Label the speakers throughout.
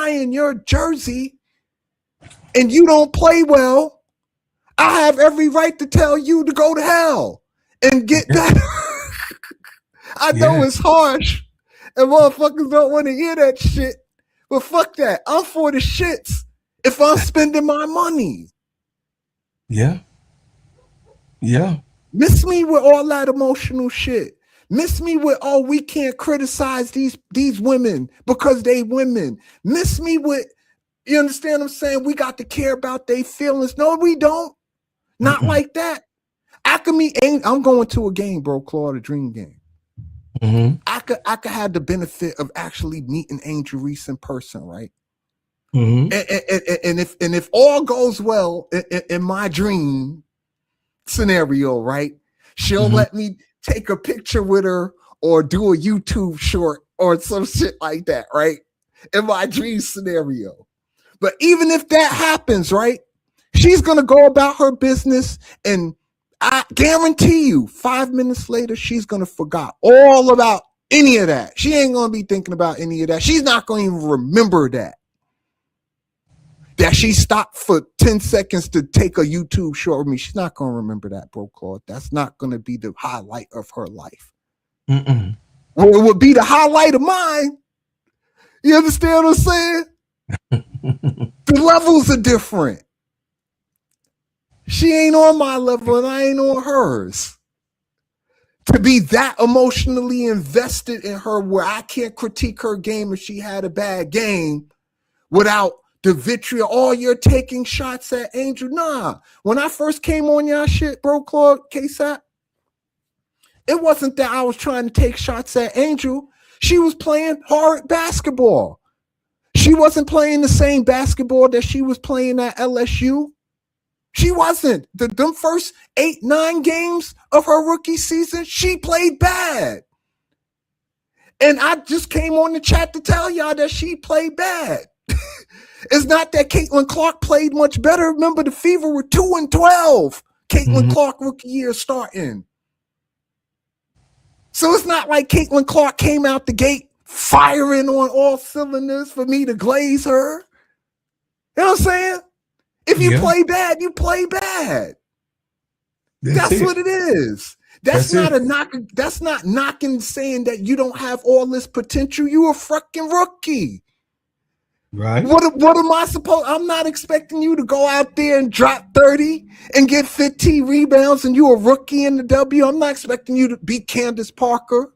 Speaker 1: buying your jersey and you don't play well, I have every right to tell you to go to hell and get better. I know it's harsh and motherfuckers don't want to hear that shit, but fuck that. I'm for the shits if I'm spending my money.
Speaker 2: Yeah.
Speaker 1: Miss me with all that emotional shit. Miss me with, oh, we can't criticize these women because they women. Miss me with, you understand what I'm saying? We got to care about their feelings. No, we don't. Not like that. Alchemy ain't, I'm going to a game, bro, Claude, a dream game. I could have the benefit of actually meeting Angel Reese in person, right? And if all goes well in my dream scenario, right? She'll let me take a picture with her or do a YouTube short or some shit like that, right? In my dream scenario. But even if that happens, right? She's going to go about her business, and I guarantee you 5 minutes later, she's going to forget all about any of that. She ain't going to be thinking about any of that. She's not going to even remember that she stopped for 10 seconds to take a YouTube short with me. She's not going to remember that, bro, Claude. That's not going to be the highlight of her life. Well, it would be the highlight of mine. You understand what I'm saying? The levels are different. She ain't on my level and I ain't on hers. To be that emotionally invested in her where I can't critique her game if she had a bad game without the vitriol. Oh, you're taking shots at Angel. Nah. When I first came on y'all shit, bro, Claude, KSAP, it wasn't that I was trying to take shots at Angel. She was playing hard basketball. She wasn't playing the same basketball that she was playing at LSU. She wasn't. Them first 8-9 games of her rookie season, she played bad. And I just came on the chat to tell y'all that she played bad. It's not that Caitlin Clark played much better. Remember, the Fever were 2-12. Caitlin Clark rookie year starting. So it's not like Caitlin Clark came out the gate firing on all cylinders for me to glaze her. You know what I'm saying? If you play bad, you play bad. That's what it is. That's not a knock. That's not knocking saying that you don't have all this potential. You a fucking rookie.
Speaker 2: Right.
Speaker 1: What am I supposed? I'm not expecting you to go out there and drop 30 and get 15 rebounds and you a rookie in the W. I'm not expecting you to beat Candace Parker.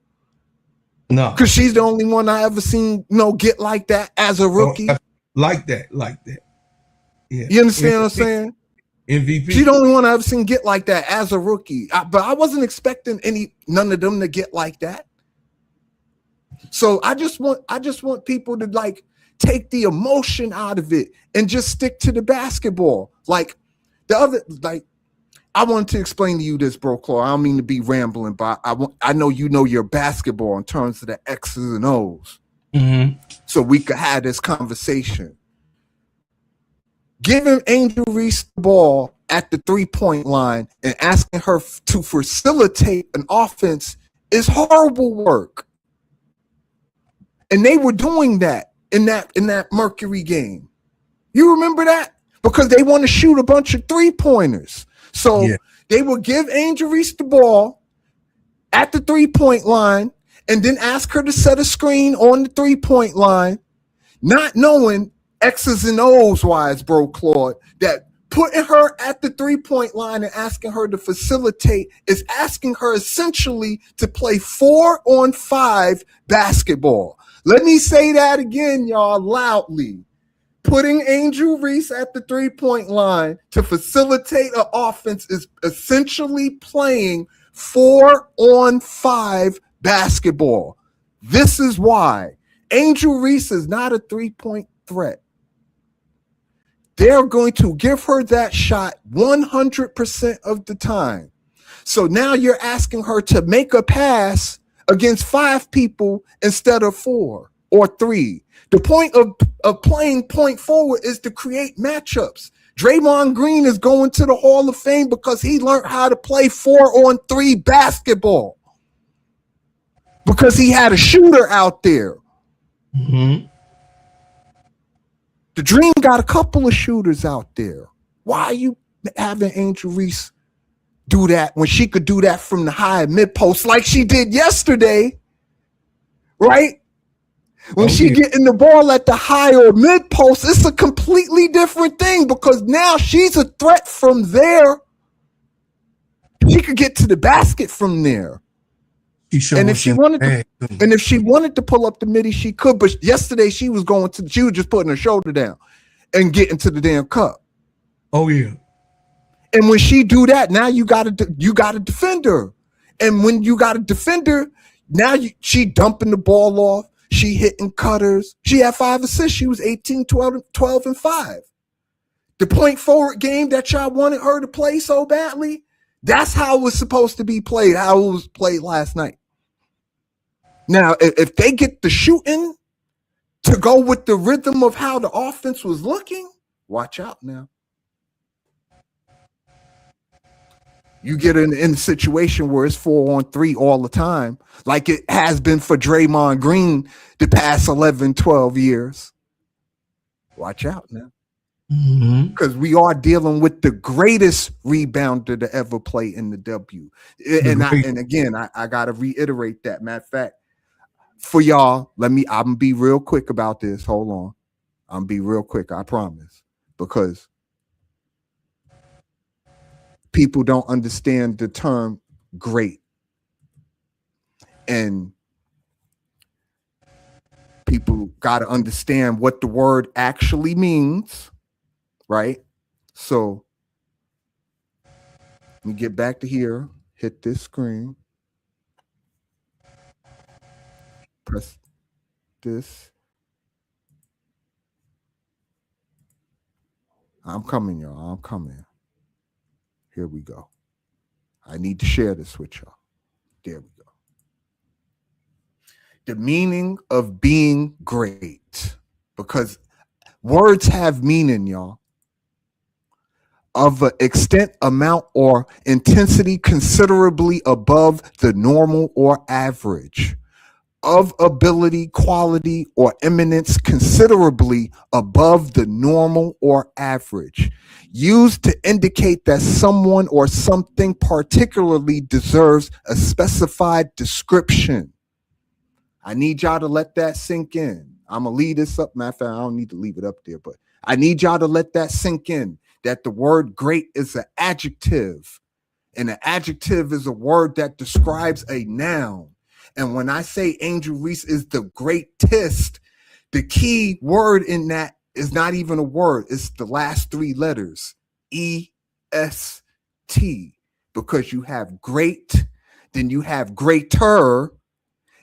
Speaker 2: No.
Speaker 1: Because she's the only one I ever seen get like that as a rookie.
Speaker 2: Like that. Yeah.
Speaker 1: You understand what I'm saying?
Speaker 2: MVP.
Speaker 1: She's the only one I ever seen get like that as a rookie. But I wasn't expecting none of them to get like that. So I just want people to like take the emotion out of it and just stick to the basketball. Like I wanted to explain to you this, bro, Claude. I don't mean to be rambling, but I know you know your basketball in terms of the X's and O's. So we could have this conversation. Giving Angel Reese the ball at the 3-point line and asking her to facilitate an offense is horrible work. And they were doing that in that Mercury game. You remember that? Because they want to shoot a bunch of 3-pointers. So they would give Angel Reese the ball at the 3-point line and then ask her to set a screen on the 3-point line, not knowing X's and O's wise, bro, Claude, that putting her at the 3-point line and asking her to facilitate is asking her essentially to play 4-on-5 basketball. Let me say that again, y'all, loudly. Putting Angel Reese at the 3-point line to facilitate an offense is essentially playing 4-on-5 basketball. This is why Angel Reese is not a 3-point threat. They're going to give her that shot 100% of the time. So now you're asking her to make a pass against 5 people instead of 4 or 3. The point of playing point forward is to create matchups. Draymond Green is going to the Hall of Fame because he learned how to play 4-on-3 basketball. Because he had a shooter out there. The Dream got a couple of shooters out there. Why are you having Angel Reese do that when she could do that from the high mid post like she did yesterday, right? When she getting the ball at the high or mid post, it's a completely different thing because now she's a threat from there. She could get to the basket from there. And if she wanted to pull up the midi, she could. But yesterday she was just putting her shoulder down and getting to the damn cup.
Speaker 2: Oh yeah.
Speaker 1: And when she do that, now you got to defend her. And when you got a defender, now she dumping the ball off. She hitting cutters. She had 5 assists. She was 18, 12, and 5. The point forward game that y'all wanted her to play so badly, that's how it was supposed to be played, how it was played last night. Now, if they get the shooting to go with the rhythm of how the offense was looking, watch out now. You get in a situation where it's 4-on-3 all the time, like it has been for Draymond Green the past 11, 12 years. Watch out now. Because we are dealing with the greatest rebounder to ever play in the W. And again, I got to reiterate that. Matter of fact, for y'all, I'm going to be real quick about this. Hold on. I'm going to be real quick, I promise. Because people don't understand the term great. And people got to understand what the word actually means, right? So let me get back to here, hit this screen, press this. I'm coming, y'all. I'm coming. Here we go. I need to share this with y'all. There we go. The meaning of being great, because words have meaning, y'all. Of an extent, amount, or intensity considerably above the normal or average. Of ability, quality, or eminence considerably above the normal or average. Used to indicate that someone or something particularly deserves a specified description. I need y'all to let that sink in. I'm going to leave this up. Matter of fact, I don't need to leave it up there, but I need y'all to let that sink in, that the word great is an adjective. And an adjective is a word that describes a noun. And when I say Angel Reese is the greatest, the key word in that is not even a word. It's the last 3 letters, E-S-T, because you have great, then you have greater,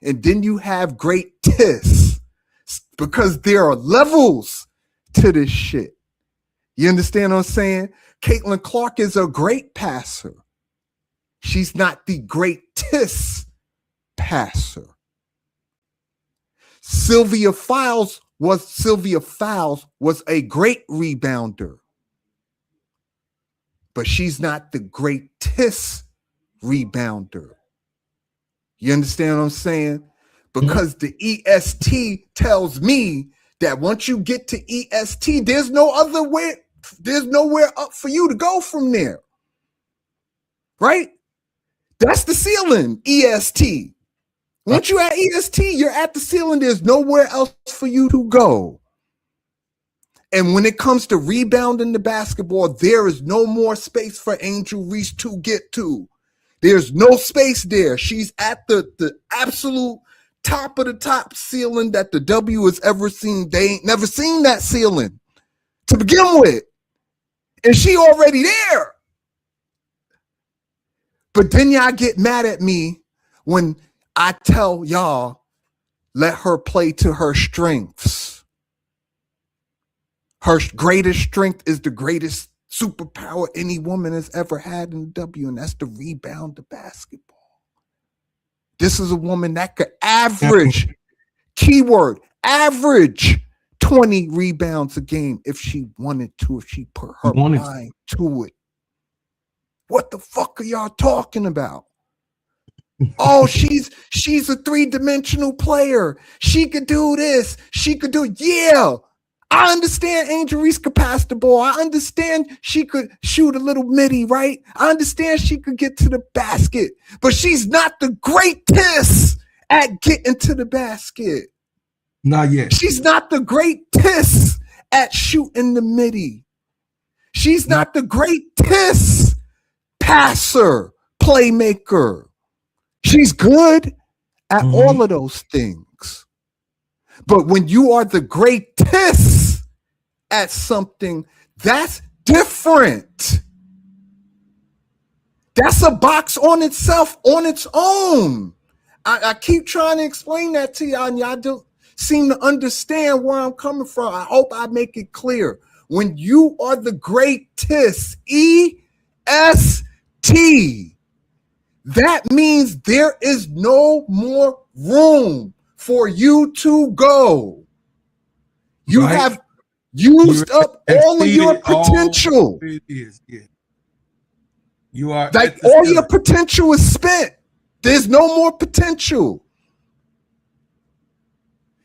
Speaker 1: and then you have greatest, because there are levels to this shit. You understand what I'm saying? Caitlin Clark is a great passer. She's not the greatest passer. Sylvia Fowles was a great rebounder, but she's not the greatest rebounder. You understand what I'm saying? Because the EST tells me that once you get to EST, there's nowhere up for you to go from there. Right? That's the ceiling, EST. Once you're at EST, you're at the ceiling. There's nowhere else for you to go. And when it comes to rebounding the basketball, there is no more space for Angel Reese to get to. There's no space there. She's at the absolute top of the top ceiling that the W has ever seen. They ain't never seen that ceiling to begin with. And she already there. But then y'all get mad at me when I tell y'all, let her play to her strengths. Her greatest strength is the greatest superpower any woman has ever had in the W, and that's to rebound the basketball. This is a woman that could average, keyword, average 20 rebounds a game if she wanted to, if she put her mind to it. What the fuck are y'all talking about? Oh, she's a 3-dimensional player. She could do this. She could do, yeah. I understand Angel Reese could pass the ball. I understand she could shoot a little midi, right? I understand she could get to the basket, but she's not the greatest at getting to the basket.
Speaker 2: Not yet.
Speaker 1: She's not the greatest at shooting the midi. She's not the greatest passer, playmaker. She's good at all of those things. But when you are the greatest at something, that's different. That's a box on itself, on its own. I keep trying to explain that to y'all, and y'all don't seem to understand where I'm coming from. I hope I make it clear. When you are the greatest, EST, that means there is no more room for you to go. You have used up all of your potential.
Speaker 2: It is, yeah. You are
Speaker 1: like all your potential is spent. There's no more potential.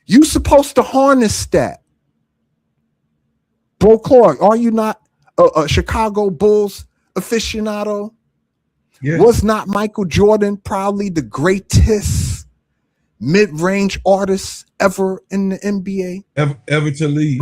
Speaker 1: You're supposed to harness that. Bro Clark, are you not a Chicago Bulls aficionado?
Speaker 2: Yeah.
Speaker 1: Was not Michael Jordan probably the greatest mid-range artist ever in the NBA?
Speaker 2: Ever to lead.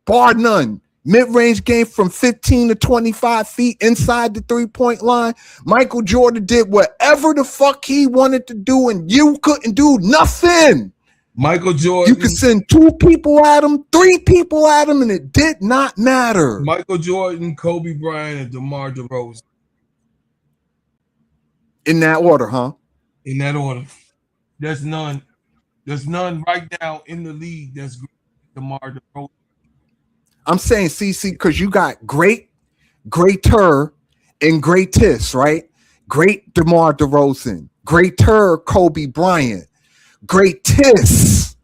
Speaker 1: Bar none. Mid-range game from 15 to 25 feet inside the three-point line. Michael Jordan did whatever the fuck he wanted to do, and you couldn't do nothing.
Speaker 2: Michael Jordan.
Speaker 1: You could send 2 people at him, 3 people at him, and it did not matter.
Speaker 2: Michael Jordan, Kobe Bryant, and DeMar DeRozan.
Speaker 1: In that order, huh?
Speaker 2: In that order. There's none. There's none right now in the league that's DeMar DeRozan.
Speaker 1: I'm saying, CC, because you got greater, and greatest, right? Great DeMar DeRozan, greater Kobe Bryant, greatest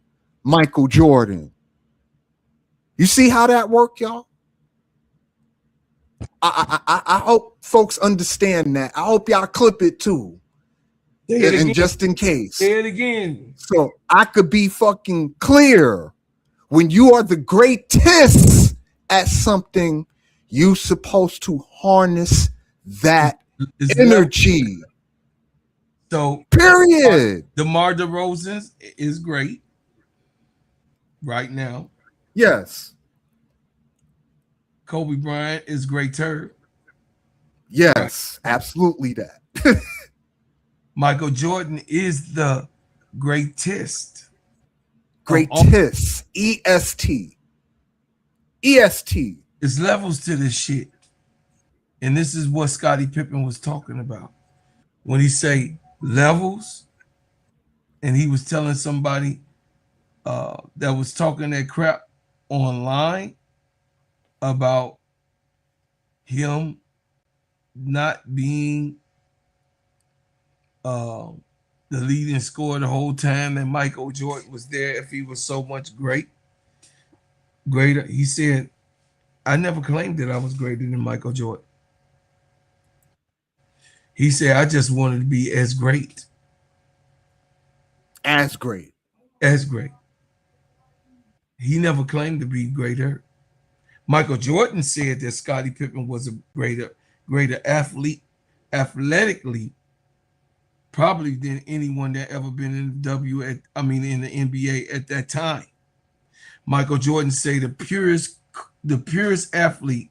Speaker 1: Michael Jordan. You see how that worked, y'all? I hope folks understand that. I hope y'all clip it too. And just in case.
Speaker 2: Say it again.
Speaker 1: So I could be fucking clear. When you are the greatest at something, you're supposed to harness that energy.
Speaker 2: So
Speaker 1: period.
Speaker 2: DeMar DeRozan is great right now.
Speaker 1: Yes.
Speaker 2: Kobe Bryant is greater.
Speaker 1: Yes, absolutely that.
Speaker 2: Michael Jordan is the greatest.
Speaker 1: Greatest. EST. EST.
Speaker 2: It's levels to this shit. And this is what Scottie Pippen was talking about. When he say levels, and he was telling somebody that was talking that crap online about him not being the leading scorer the whole time, and Michael Jordan was there if he was so much greater. He said, I never claimed that I was greater than Michael Jordan. He said, I just wanted to be as great.
Speaker 1: As great.
Speaker 2: As great. He never claimed to be greater. Michael Jordan said that Scottie Pippen was a greater athlete, athletically, probably than anyone that ever been in the in the NBA at that time. Michael Jordan said the purest athlete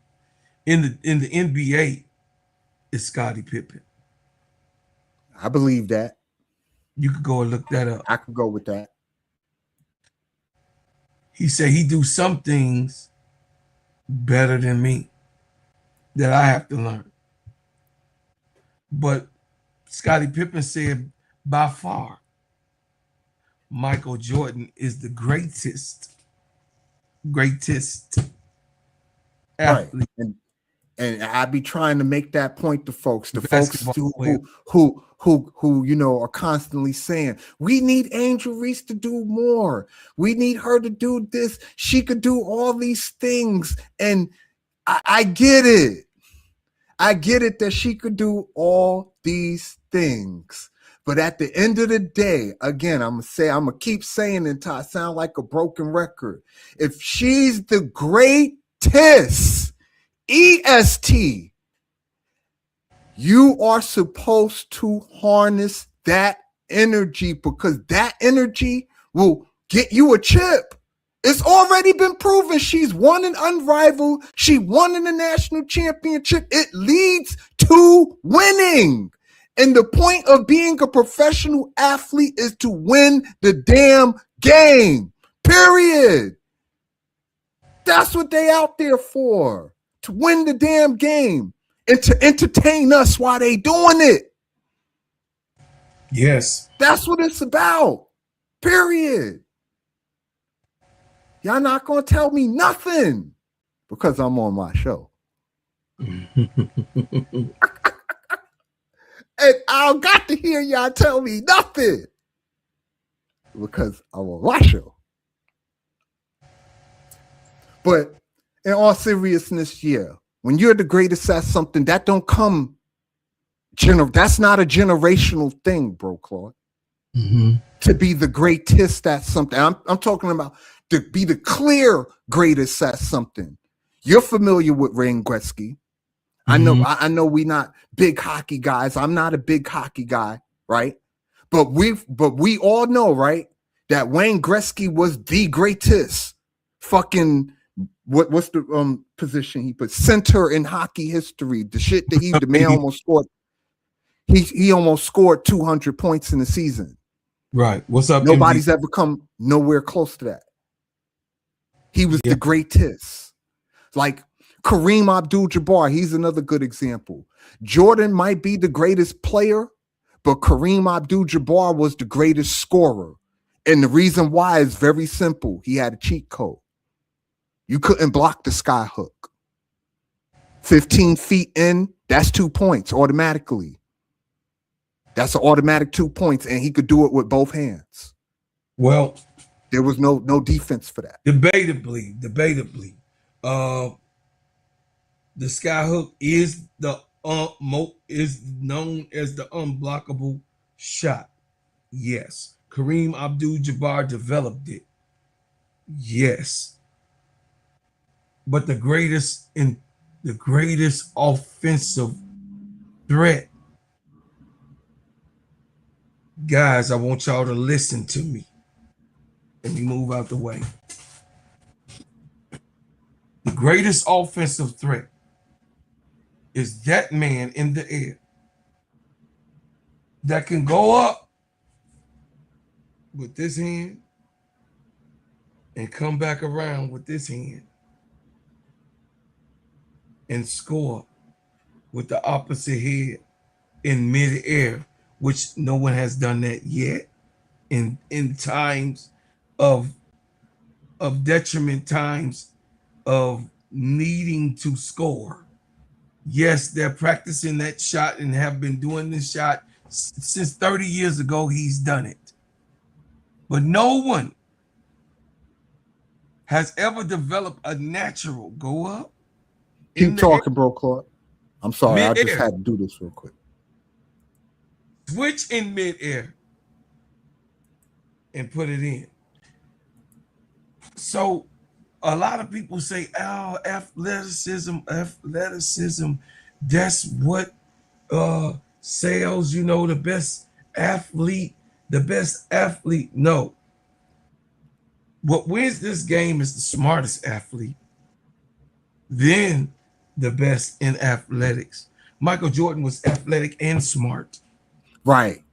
Speaker 2: in the NBA is Scottie Pippen.
Speaker 1: I believe that.
Speaker 2: You could go and look that up.
Speaker 1: I could go with that.
Speaker 2: He said he do some things better than me that I have to learn. But Scottie Pippen said, by far, Michael Jordan is the greatest athlete.
Speaker 1: Right. And I be trying to make that point to folks. The
Speaker 2: Basketball
Speaker 1: folks who you know are constantly saying, we need Angel Reese to do more. We need her to do this. She could do all these things. And I get it. I get it that she could do all these things. But at the end of the day, again, I'm gonna keep saying it until I sound like a broken record. If she's the greatest, EST, you are supposed to harness that energy, because that energy will get you a chip. It's already been proven. She's won an unrivaled. She won in the national championship. It leads to winning. And the point of being a professional athlete is to win the damn game. Period. That's what they out there for. To win the damn game and to entertain us while they doing it.
Speaker 2: Yes.
Speaker 1: That's what it's about. Period. Y'all not gonna tell me nothing because I'm on my show. And I don't got to hear y'all tell me nothing because I'm on my show. But in all seriousness, yeah, when you're the greatest at something, that don't come that's not a generational thing, bro, Claude.
Speaker 2: Mm-hmm.
Speaker 1: To be the greatest at something. I'm talking about to be the clear greatest at something. You're familiar with Wayne Gretzky.
Speaker 2: Mm-hmm.
Speaker 1: I know we not big hockey guys. I'm not a big hockey guy, right? But we all know, right, that Wayne Gretzky was the greatest fucking what's the position he put? Center in hockey history. The shit that the man almost scored. He almost scored 200 points in the season.
Speaker 2: Right. What's up?
Speaker 1: Nobody's ever come nowhere close to that. He was the greatest. Like Kareem Abdul-Jabbar, he's another good example. Jordan might be the greatest player, but Kareem Abdul-Jabbar was the greatest scorer. And the reason why is very simple. He had a cheat code. You couldn't block the sky hook. 15 feet in, that's 2 points automatically. That's an automatic 2 points, and he could do it with both hands.
Speaker 2: Well,
Speaker 1: there was no defense for that.
Speaker 2: Debatably, the sky hook is is known as the unblockable shot. Yes, Kareem Abdul-Jabbar developed it. Yes, but the greatest offensive threat. Guys, I want y'all to listen to me. Let me move out the way. The greatest offensive threat is that man in the air that can go up with this hand and come back around with this hand and score with the opposite head in midair, which no one has done that yet in times of detriment, times of needing to score. Yes, they're practicing that shot and have been doing this shot since 30 years ago. He's done it. But no one has ever developed a natural go up.
Speaker 1: Keep talking, bro, Claude. I'm sorry. I just had to do this real quick.
Speaker 2: Switch in midair and put it in. So a lot of people say, oh, athleticism, that's what sells, the best athlete. No. What wins this game is the smartest athlete, then the best in athletics. Michael Jordan was athletic and smart.
Speaker 1: Right.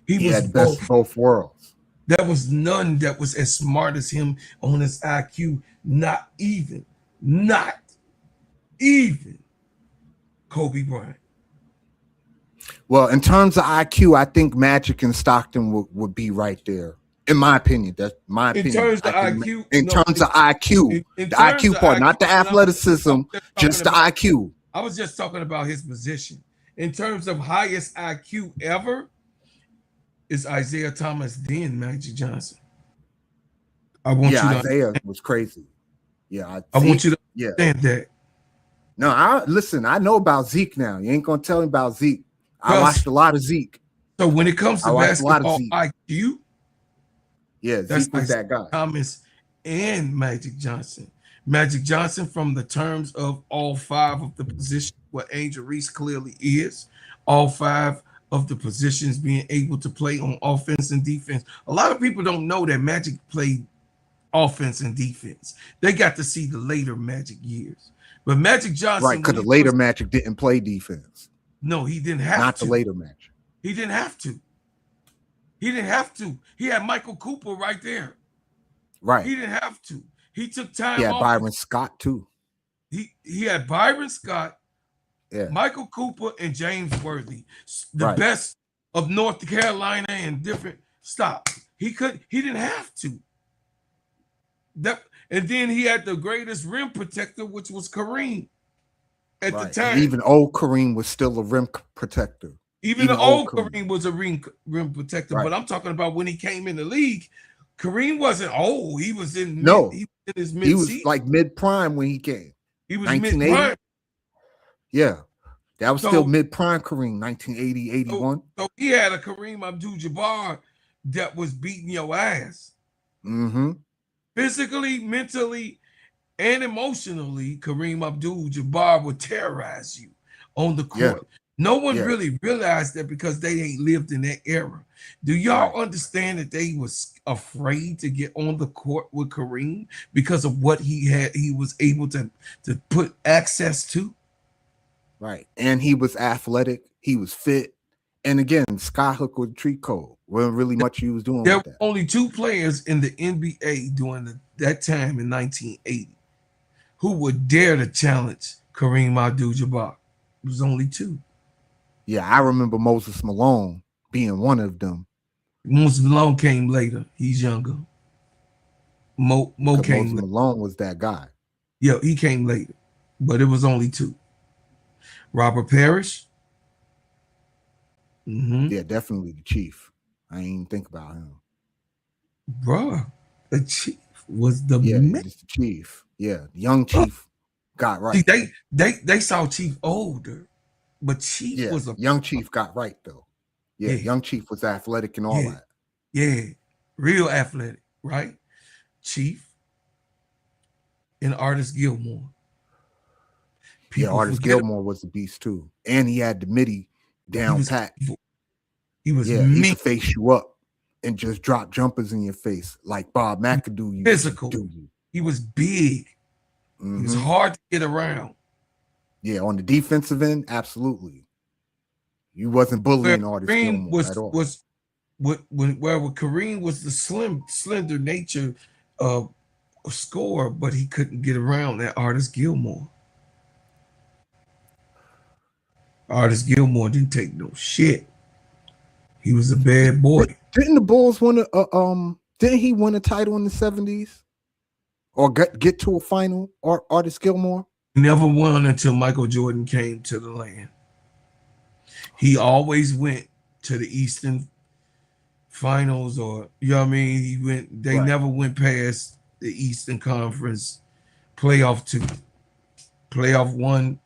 Speaker 2: He was
Speaker 1: had best of both worlds.
Speaker 2: There was none that was as smart as him on his IQ. Not even Kobe Bryant.
Speaker 1: Well, in terms of IQ, I think Magic and Stockton would be right there. In my opinion, that's my opinion.
Speaker 2: In terms of IQ,
Speaker 1: the IQ part, not the athleticism, just the IQ.
Speaker 2: I was just talking about his position. In terms of highest IQ ever, is Isaiah Thomas, then Magic Johnson.
Speaker 1: Isaiah was crazy. Yeah,
Speaker 2: I want you to understand that.
Speaker 1: No, listen, I know about Zeke now. You ain't gonna tell me about Zeke. I watched a lot of Zeke.
Speaker 2: So when it comes to
Speaker 1: I watched a lot of
Speaker 2: basketball
Speaker 1: Zeke.
Speaker 2: IQ,
Speaker 1: Yeah,
Speaker 2: that's
Speaker 1: Zeke was that guy.
Speaker 2: Thomas and Magic Johnson. Magic Johnson, from the terms of all 5 of the positions, what Angel Reese clearly is, all 5 of the positions being able to play on offense and defense. A lot of people don't know that Magic played offense and defense. They got to see the later Magic years. But Magic Johnson,
Speaker 1: Right, because the later Magic didn't play defense.
Speaker 2: No, he didn't have
Speaker 1: Not
Speaker 2: to.
Speaker 1: the later Magic.
Speaker 2: He didn't have to. He didn't have to. He had Michael Cooper right there.
Speaker 1: Right.
Speaker 2: He didn't have to. He took time off.
Speaker 1: He had Byron Scott too.
Speaker 2: He had Byron Scott,
Speaker 1: yeah,
Speaker 2: Michael Cooper, and James Worthy, the best of North Carolina and different stops. He didn't have to. And then he had the greatest rim protector, which was Kareem at the time.
Speaker 1: And even old Kareem was still a rim protector.
Speaker 2: Even the old Kareem was a rim protector. But I'm talking about when he came in the league. Kareem wasn't old. He was in his mid.
Speaker 1: He was like mid prime when he came.
Speaker 2: He was mid prime.
Speaker 1: Yeah, that was still mid prime Kareem, 1980, 81.
Speaker 2: So he had a Kareem Abdul-Jabbar that was beating your ass.
Speaker 1: Mm-hmm.
Speaker 2: Physically, mentally, and emotionally, Kareem Abdul-Jabbar would terrorize you on the court. Yeah. No one really realized that because they ain't lived in that era. Do y'all understand that they was afraid to get on the court with Kareem because of what he was able to put access to?
Speaker 1: Right. And he was athletic. He was fit. And again, skyhook with treat code. Wasn't really much he was doing.
Speaker 2: There were only 2 players in the NBA during that time in 1980 who would dare to challenge Kareem Abdul-Jabbar. It was only 2.
Speaker 1: Yeah, I remember Moses Malone being one of them.
Speaker 2: Moses Malone came later. He's younger. Mo came
Speaker 1: Moses Malone was that guy.
Speaker 2: Yeah, he came later, but it was only 2. Robert Parrish.
Speaker 1: Yeah, definitely the Chief. I ain't even think about him.
Speaker 2: Bruh, the Chief was the man.
Speaker 1: Just the Chief. Yeah, the young Chief got right.
Speaker 2: See, they saw Chief older, but Chief was a
Speaker 1: young Chief got right though. Yeah, young Chief was athletic and all that.
Speaker 2: Yeah, real athletic, right? Chief and Artis Gilmore.
Speaker 1: Artis Gilmore was the beast too, and he had the midi down pat.
Speaker 2: He was
Speaker 1: he could face you up and just drop jumpers in your face like Bob McAdoo.
Speaker 2: Physical. He was big. He was hard to get around.
Speaker 1: Yeah, on the defensive end, absolutely. You wasn't bullying Artis Gilmore at all.
Speaker 2: Where Kareem was the slender nature scorer, but he couldn't get around that Artis Gilmore. Artis Gilmore didn't take no shit. He was a bad boy.
Speaker 1: Didn't the Bulls win didn't he win a title in the 70s? Or get to a final, or Artis Gilmore?
Speaker 2: He never won until Michael Jordan came to the land. He always went to the Eastern Finals, or you know what I mean? They never went past the Eastern Conference playoff 2. Playoff 1,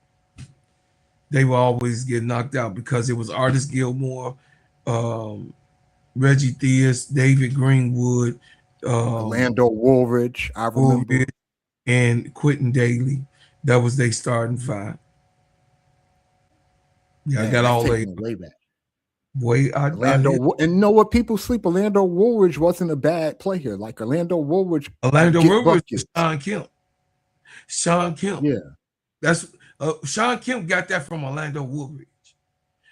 Speaker 2: they will always get knocked out because it was Artis Gilmore, Reggie Theus, David Greenwood,
Speaker 1: Orlando Woolridge, I remember,
Speaker 2: and Quentin Daly. That was their starting 5. Yeah, I got all that
Speaker 1: way back.
Speaker 2: Boy,
Speaker 1: Orlando, and you know what? People sleep. Orlando Woolridge wasn't a bad player. Like Orlando Woolridge
Speaker 2: was Sean Kemp. Sean Kemp.
Speaker 1: Yeah,
Speaker 2: that's Sean Kemp got that from Orlando Woolridge.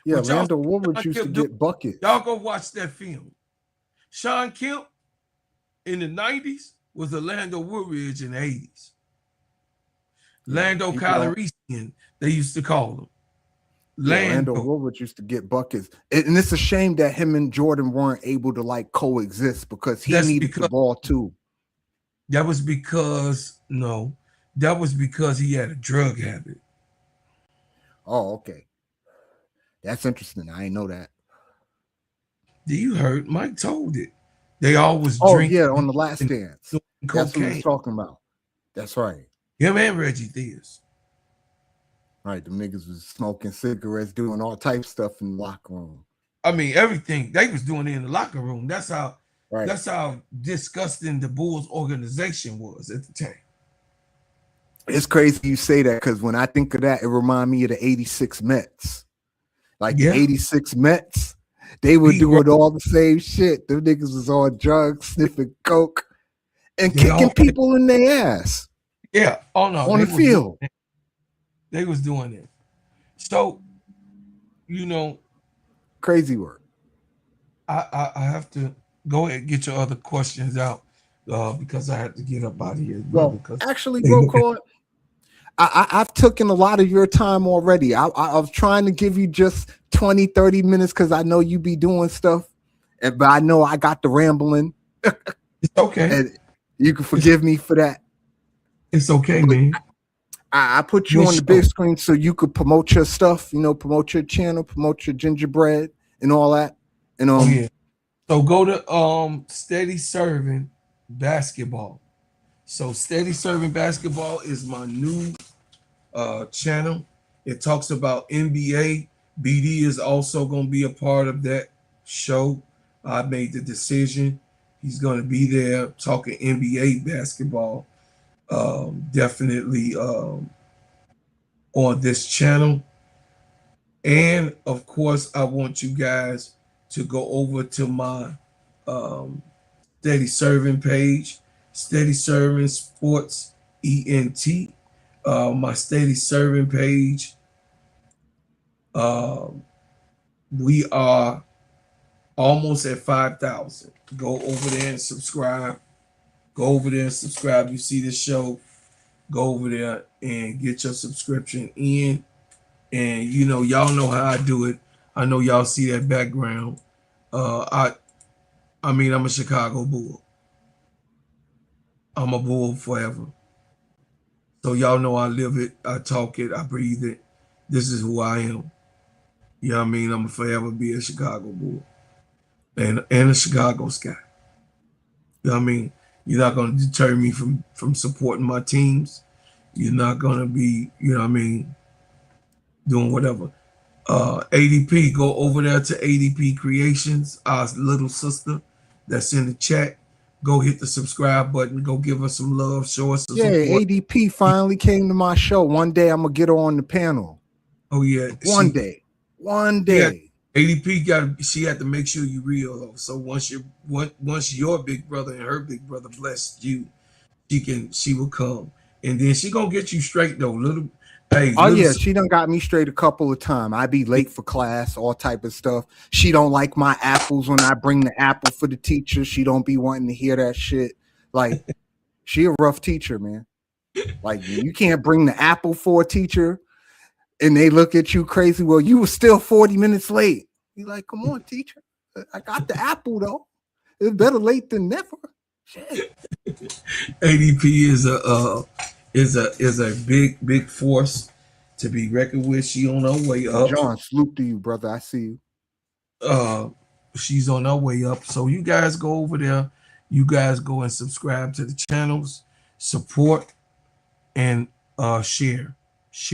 Speaker 1: Yeah, Orlando Woolridge used to get buckets.
Speaker 2: Y'all go watch that film. Sean Kemp in the 90s was Orlando Woolridge in the 80s. Lando Calrissian, they used to call him.
Speaker 1: Orlando Woolridge used to get buckets. And it's a shame that him and Jordan weren't able to like coexist because he needed the ball too.
Speaker 2: That was because he had a drug habit.
Speaker 1: Oh, okay. That's interesting. I didn't know that.
Speaker 2: You heard Mike told it. They always
Speaker 1: drink. Oh, yeah, on The Last Dance. That's what he's talking about. That's right.
Speaker 2: Him and Reggie Theus.
Speaker 1: Right, the niggas was smoking cigarettes, doing all types of stuff in the locker room.
Speaker 2: I mean, everything they was doing it in the locker room. That's how
Speaker 1: Right.
Speaker 2: that's how disgusting the Bulls organization was at the time.
Speaker 1: It's crazy you say that because when I think of that, it reminds me of the 86 Mets. Like the
Speaker 2: Yeah.
Speaker 1: 86 Mets, they were
Speaker 2: Pete Rose,
Speaker 1: doing all the same shit. Them niggas was on drugs, sniffing coke, and
Speaker 2: they all
Speaker 1: kicking people in their ass
Speaker 2: yeah. Oh no,
Speaker 1: on
Speaker 2: they
Speaker 1: the
Speaker 2: was doing
Speaker 1: field.
Speaker 2: it. They was doing it. So, you know,
Speaker 1: Crazy work.
Speaker 2: I have to go ahead and get your other questions out because I have to get up out of here, brother.
Speaker 1: Well,
Speaker 2: Because
Speaker 1: actually,
Speaker 2: they
Speaker 1: bro,
Speaker 2: looking.
Speaker 1: Claude, I've taken a lot of your time already. I was trying to give you just 20, 30 minutes because I know you be doing stuff, but I know I got the rambling,
Speaker 2: It's okay.
Speaker 1: and you can
Speaker 2: It's,
Speaker 1: forgive me for that.
Speaker 2: it's okay,
Speaker 1: But
Speaker 2: man.
Speaker 1: I put you
Speaker 2: Your
Speaker 1: on the big
Speaker 2: show.
Speaker 1: screen so you could promote your stuff, promote your channel, promote your gingerbread and all that. And
Speaker 2: Oh yeah. So go to Steady Serving Basketball. So Steady Serving Basketball is my new channel. It talks about NBA. BD is also going to be a part of that show. I made the decision. He's going to be there talking NBA basketball. Definitely on this channel. And of course, I want you guys to go over to my um, Steady Serving page, Steady Serving Sports ENT. My Steady Serving page. We are almost at 5,000. Go over there and subscribe. Go over there and subscribe. You see this show, go over there and get your subscription in. And y'all know how I do it. I know y'all see that background. I mean, I'm a Chicago Bull. I'm a Bull forever. So y'all know I live it, I talk it, I breathe it. This is who I am. You know what I mean? I'm gonna forever be a Chicago Bull and a Chicago Sky. You know what I mean? You're not gonna deter me from supporting my teams. You're not gonna be, you know what I mean, doing whatever. ADP, go over there to ADP Creations, our little sister that's in the chat. Go hit the subscribe button. Go give us some love. Show us some
Speaker 1: yeah,
Speaker 2: support.
Speaker 1: ADP finally came to my show. One day I'm gonna get her on the panel.
Speaker 2: Oh yeah,
Speaker 1: One day.
Speaker 2: yeah.
Speaker 1: Day.
Speaker 2: ADP she had to make sure you real though. So once your big brother and her big brother blessed you, she will come. And then she gonna get you straight though.
Speaker 1: Oh yeah, she done got me straight a couple of times. I be late for class, all type of stuff. She don't like my apples when I bring the apple for the teacher. She don't be wanting to hear that shit. Like, she a rough teacher, man. Like, you can't bring the apple for a teacher and they look at you crazy. Well, you were still 40 minutes late. You like, come on, teacher. I got the apple though. It's better late than never. Shit.
Speaker 2: ADP is a big force to be reckoned with. She on her way up.
Speaker 1: John, salute to you, brother. I see you.
Speaker 2: She's on her way up. So you guys go over there. You guys go and subscribe to the channels, support, and share.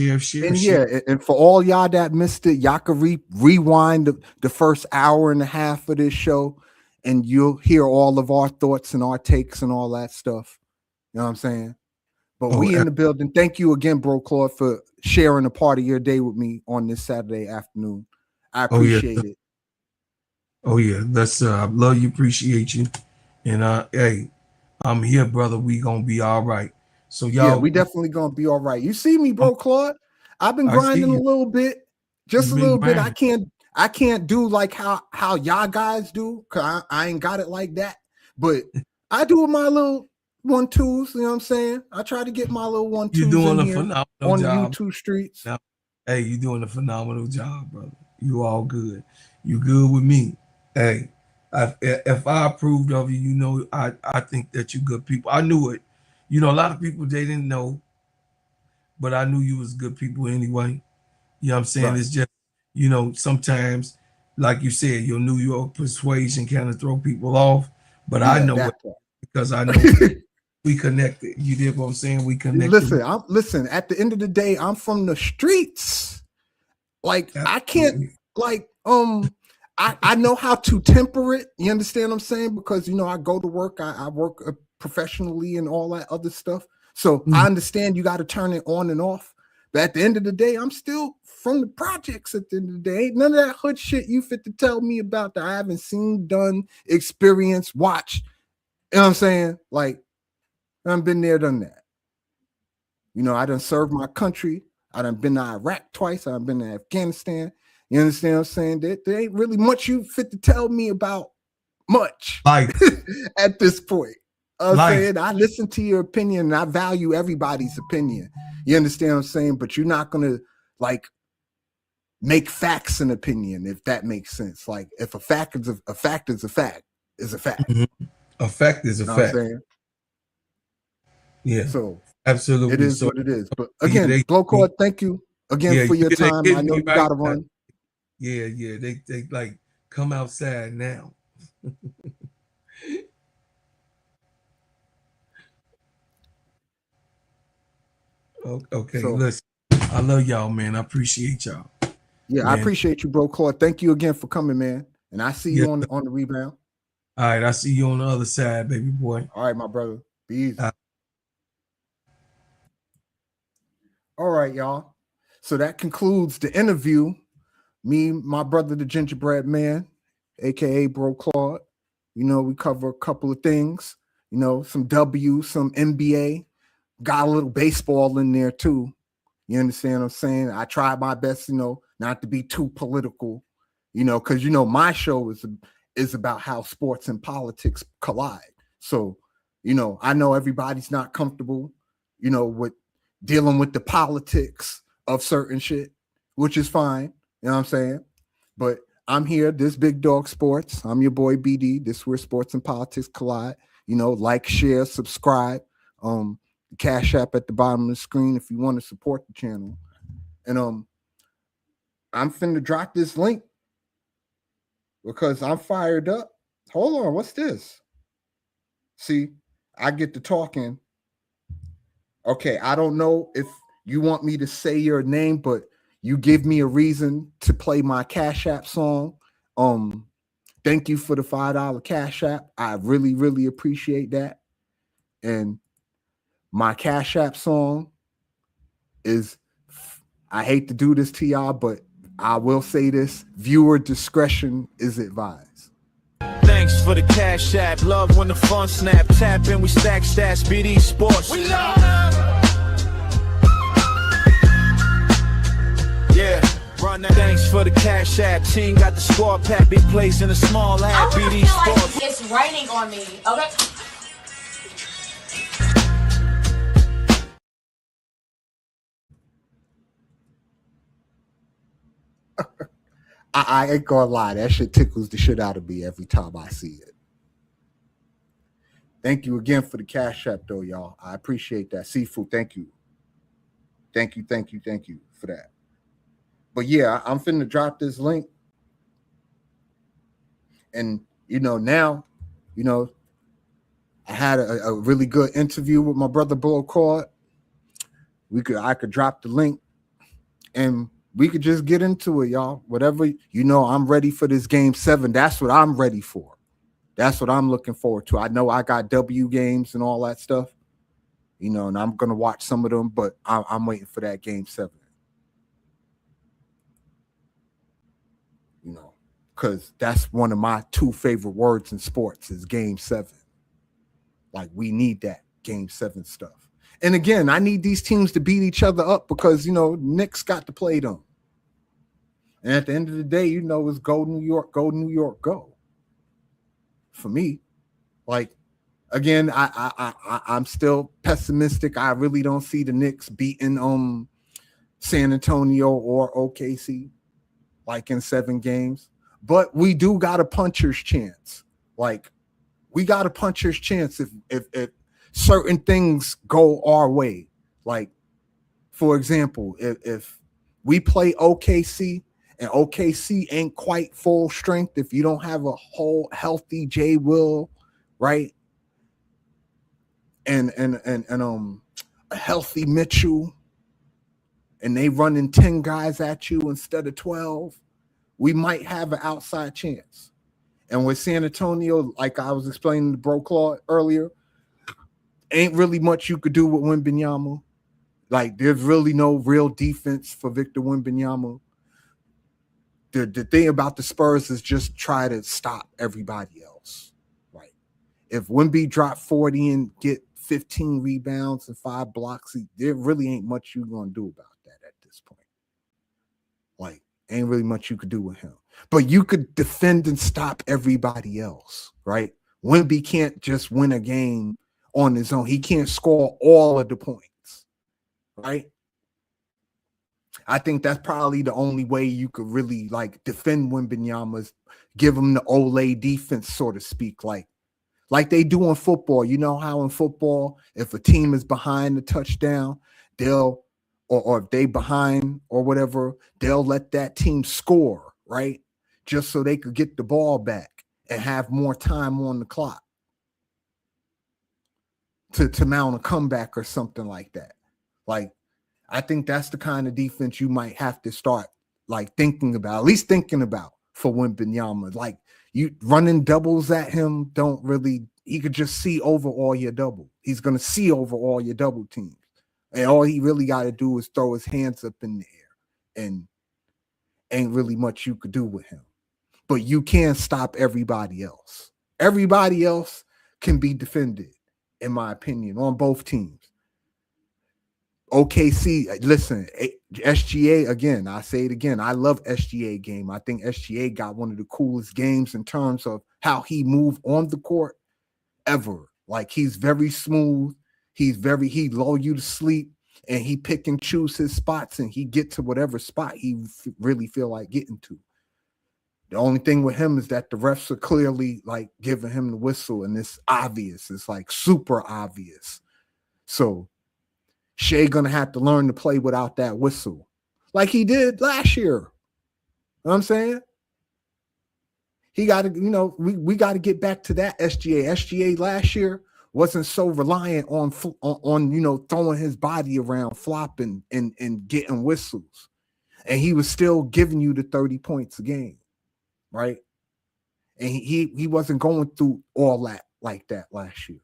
Speaker 1: And
Speaker 2: Share.
Speaker 1: yeah, and for all y'all that missed it, y'all can rewind the first hour and a half of this show, and you'll hear all of our thoughts and our takes and all that stuff. You know what I'm saying? But we in the building. Thank you again, bro, Claude, for sharing a part of your day with me on this Saturday afternoon. I appreciate it.
Speaker 2: Oh yeah, that's I love you, appreciate you, and hey, I'm here, brother. We gonna be all right. So y'all,
Speaker 1: yeah, we definitely gonna be all right. You see me, bro, Claude. I've been grinding a little bit, just a little bit. I can't do like how y'all guys do, cause I ain't got it like that. But I do my little 1-2s. You know what I'm saying? I try to get my little 1-2s.
Speaker 2: You're doing
Speaker 1: in
Speaker 2: a
Speaker 1: here
Speaker 2: phenomenal
Speaker 1: on
Speaker 2: job.
Speaker 1: the YouTube streets.
Speaker 2: Now, hey, you're doing a phenomenal job, brother. You all good. You good with me. Hey, if I approved of you, I think that you good people. I knew it. A lot of people they didn't know, but I knew you was good people anyway. You know what I'm saying?
Speaker 1: Right.
Speaker 2: It's just, sometimes, like you said, your New York persuasion kind of throw people off. But
Speaker 1: Yeah,
Speaker 2: I know it because I know we connected. You did what I'm saying? We connected.
Speaker 1: Listen, at the end of the day, I'm from the streets. Like, I can't, like, I know how to temper it. You understand what I'm saying? Because, you know, I go to work, I work professionally and all that other stuff. So I understand you got to turn it on and off. But at the end of the day, I'm still from the projects at the end of the day. Ain't none of that hood shit you fit to tell me about that I haven't seen, done, experienced, watched. You know what I'm saying? Like, I've been there, done that. You know, I done served my country. I done been to Iraq twice. I've been to Afghanistan. You understand what I'm saying? There ain't really much you fit to tell me about much at this point. I'm saying I listen to your opinion and I value everybody's opinion. You understand what I'm saying? But you're not gonna like make facts an opinion, if that makes sense. Like if a fact is a fact is a fact is a fact.
Speaker 2: Mm-hmm. A fact is a fact. Yeah.
Speaker 1: So
Speaker 2: absolutely.
Speaker 1: It is what it is. But again, Glowcord, thank you again for your time. I know you gotta run.
Speaker 2: Yeah, they like come outside now. Okay, so, listen, I love y'all, man. I appreciate y'all.
Speaker 1: Yeah, man. I appreciate you, bro. Claude. Thank you again for coming, man. And I see you on the rebound.
Speaker 2: All right, I see you on the other side, baby boy.
Speaker 1: All right, my brother. Be easy. All right, y'all. So that concludes the interview. Me, my brother, the Gingerbread Man, aka Bro Claude. You know, we cover a couple of things. You know, some W, some NBA. Got a little baseball in there too. You understand what I'm saying? I tried my best, you know, not to be too political, you know, because, you know, my show is about how sports and politics collide. So, you know, I know everybody's not comfortable, you know, with dealing with the politics of certain shit, which is fine. You know what I'm saying? But I'm here, this Big Dog Sports. I'm your boy BD. This is where sports and politics collide. You know, like, share, subscribe. Cash App at the bottom of the screen if you want to support the channel. And I'm finna drop this link because I'm fired up. Hold on, what's this? See, I get to talking. Okay, I don't know if you want me to say your name, but you give me a reason to play my Cash App song. Thank you for the $5 Cash App. I really, really appreciate that. And my Cash App song is, I hate to do this to y'all, but I will say this: viewer discretion is advised.
Speaker 3: Thanks for the Cash App. Love when the fun snap. Tap in, we stack stats. BD Sports. We love. Yeah. Run that. Thanks for the Cash App. Team got the squad pack. Big plays in a small app. BD Sports.
Speaker 4: Like it's raining on me. Okay.
Speaker 1: I ain't gonna lie, that shit tickles the shit out of me every time I see it. Thank you again for the Cash App, though, y'all. I appreciate that. Seafood, thank you. Thank you for that. But yeah, I'm finna drop this link. And, you know, now, you know, I had a really good interview with my brother, Blow Card. I could drop the link and we could just get into it, y'all. Whatever, you know, I'm ready for this Game 7. That's what I'm ready for. That's what I'm looking forward to. I know I got W games and all that stuff, you know, and I'm going to watch some of them, but I'm waiting for that Game 7. You know, because that's one of my 2 favorite words in sports is Game 7. Like, we need that Game 7 stuff. And again, I need these teams to beat each other up because, you know, Knicks got to play them. And at the end of the day, you know, it's go New York, go. For me, like, again, I'm still pessimistic. I really don't see the Knicks beating San Antonio or OKC like in 7 games. But we do got a puncher's chance. Like, we got a puncher's chance if certain things go our way. Like, for example, if we play OKC and OKC ain't quite full strength, if you don't have a whole healthy J. Will, right? And a healthy Mitchell, and they running 10 guys at you instead of 12, we might have an outside chance. And with San Antonio, like I was explaining to Bro Claude earlier, ain't really much you could do with Wembanyama. Like, there's really no real defense for Victor Wembanyama. The thing about the Spurs is just try to stop everybody else. Right. If Wemby drop 40 and get 15 rebounds and 5 blocks, there really ain't much you gonna do about that at this point. Like, ain't really much you could do with him. But you could defend and stop everybody else, right? Wemby can't just win a game on his own. He can't score all of the points, right? I think that's probably the only way you could really like defend Wembanyama, is give him the Olay defense, so to speak, like they do in football. You know how in football, if a team is behind the touchdown, they'll or if they behind or whatever, they'll let that team score, right? Just so they could get the ball back and have more time on the clock to mount a comeback or something like that. Like, I think that's the kind of defense you might have to start like thinking about, at least thinking about for Wembanyama. Like, you running doubles at him, don't really, he could just see over all your double. He's going to see over all your double teams. And all he really got to do is throw his hands up in the air, and ain't really much you could do with him. But you can stop everybody else. Everybody else can be defended, in my opinion, on both teams. OKC, listen, SGA, again, I say it again, I love SGA game. I think SGA got one of the coolest games in terms of how he moved on the court ever. Like, he's very smooth. He lull you to sleep, and he pick and choose his spots, and he get to whatever spot he really feel like getting to. The only thing with him is that the refs are clearly like giving him the whistle, and it's obvious. It's like super obvious. So Shea gonna have to learn to play without that whistle, like he did last year. You know what I'm saying? He got to, we got to get back to that SGA. SGA last year wasn't so reliant on throwing his body around, flopping and getting whistles, and he was still giving you the 30 points a game, right? And he wasn't going through all that like that last year.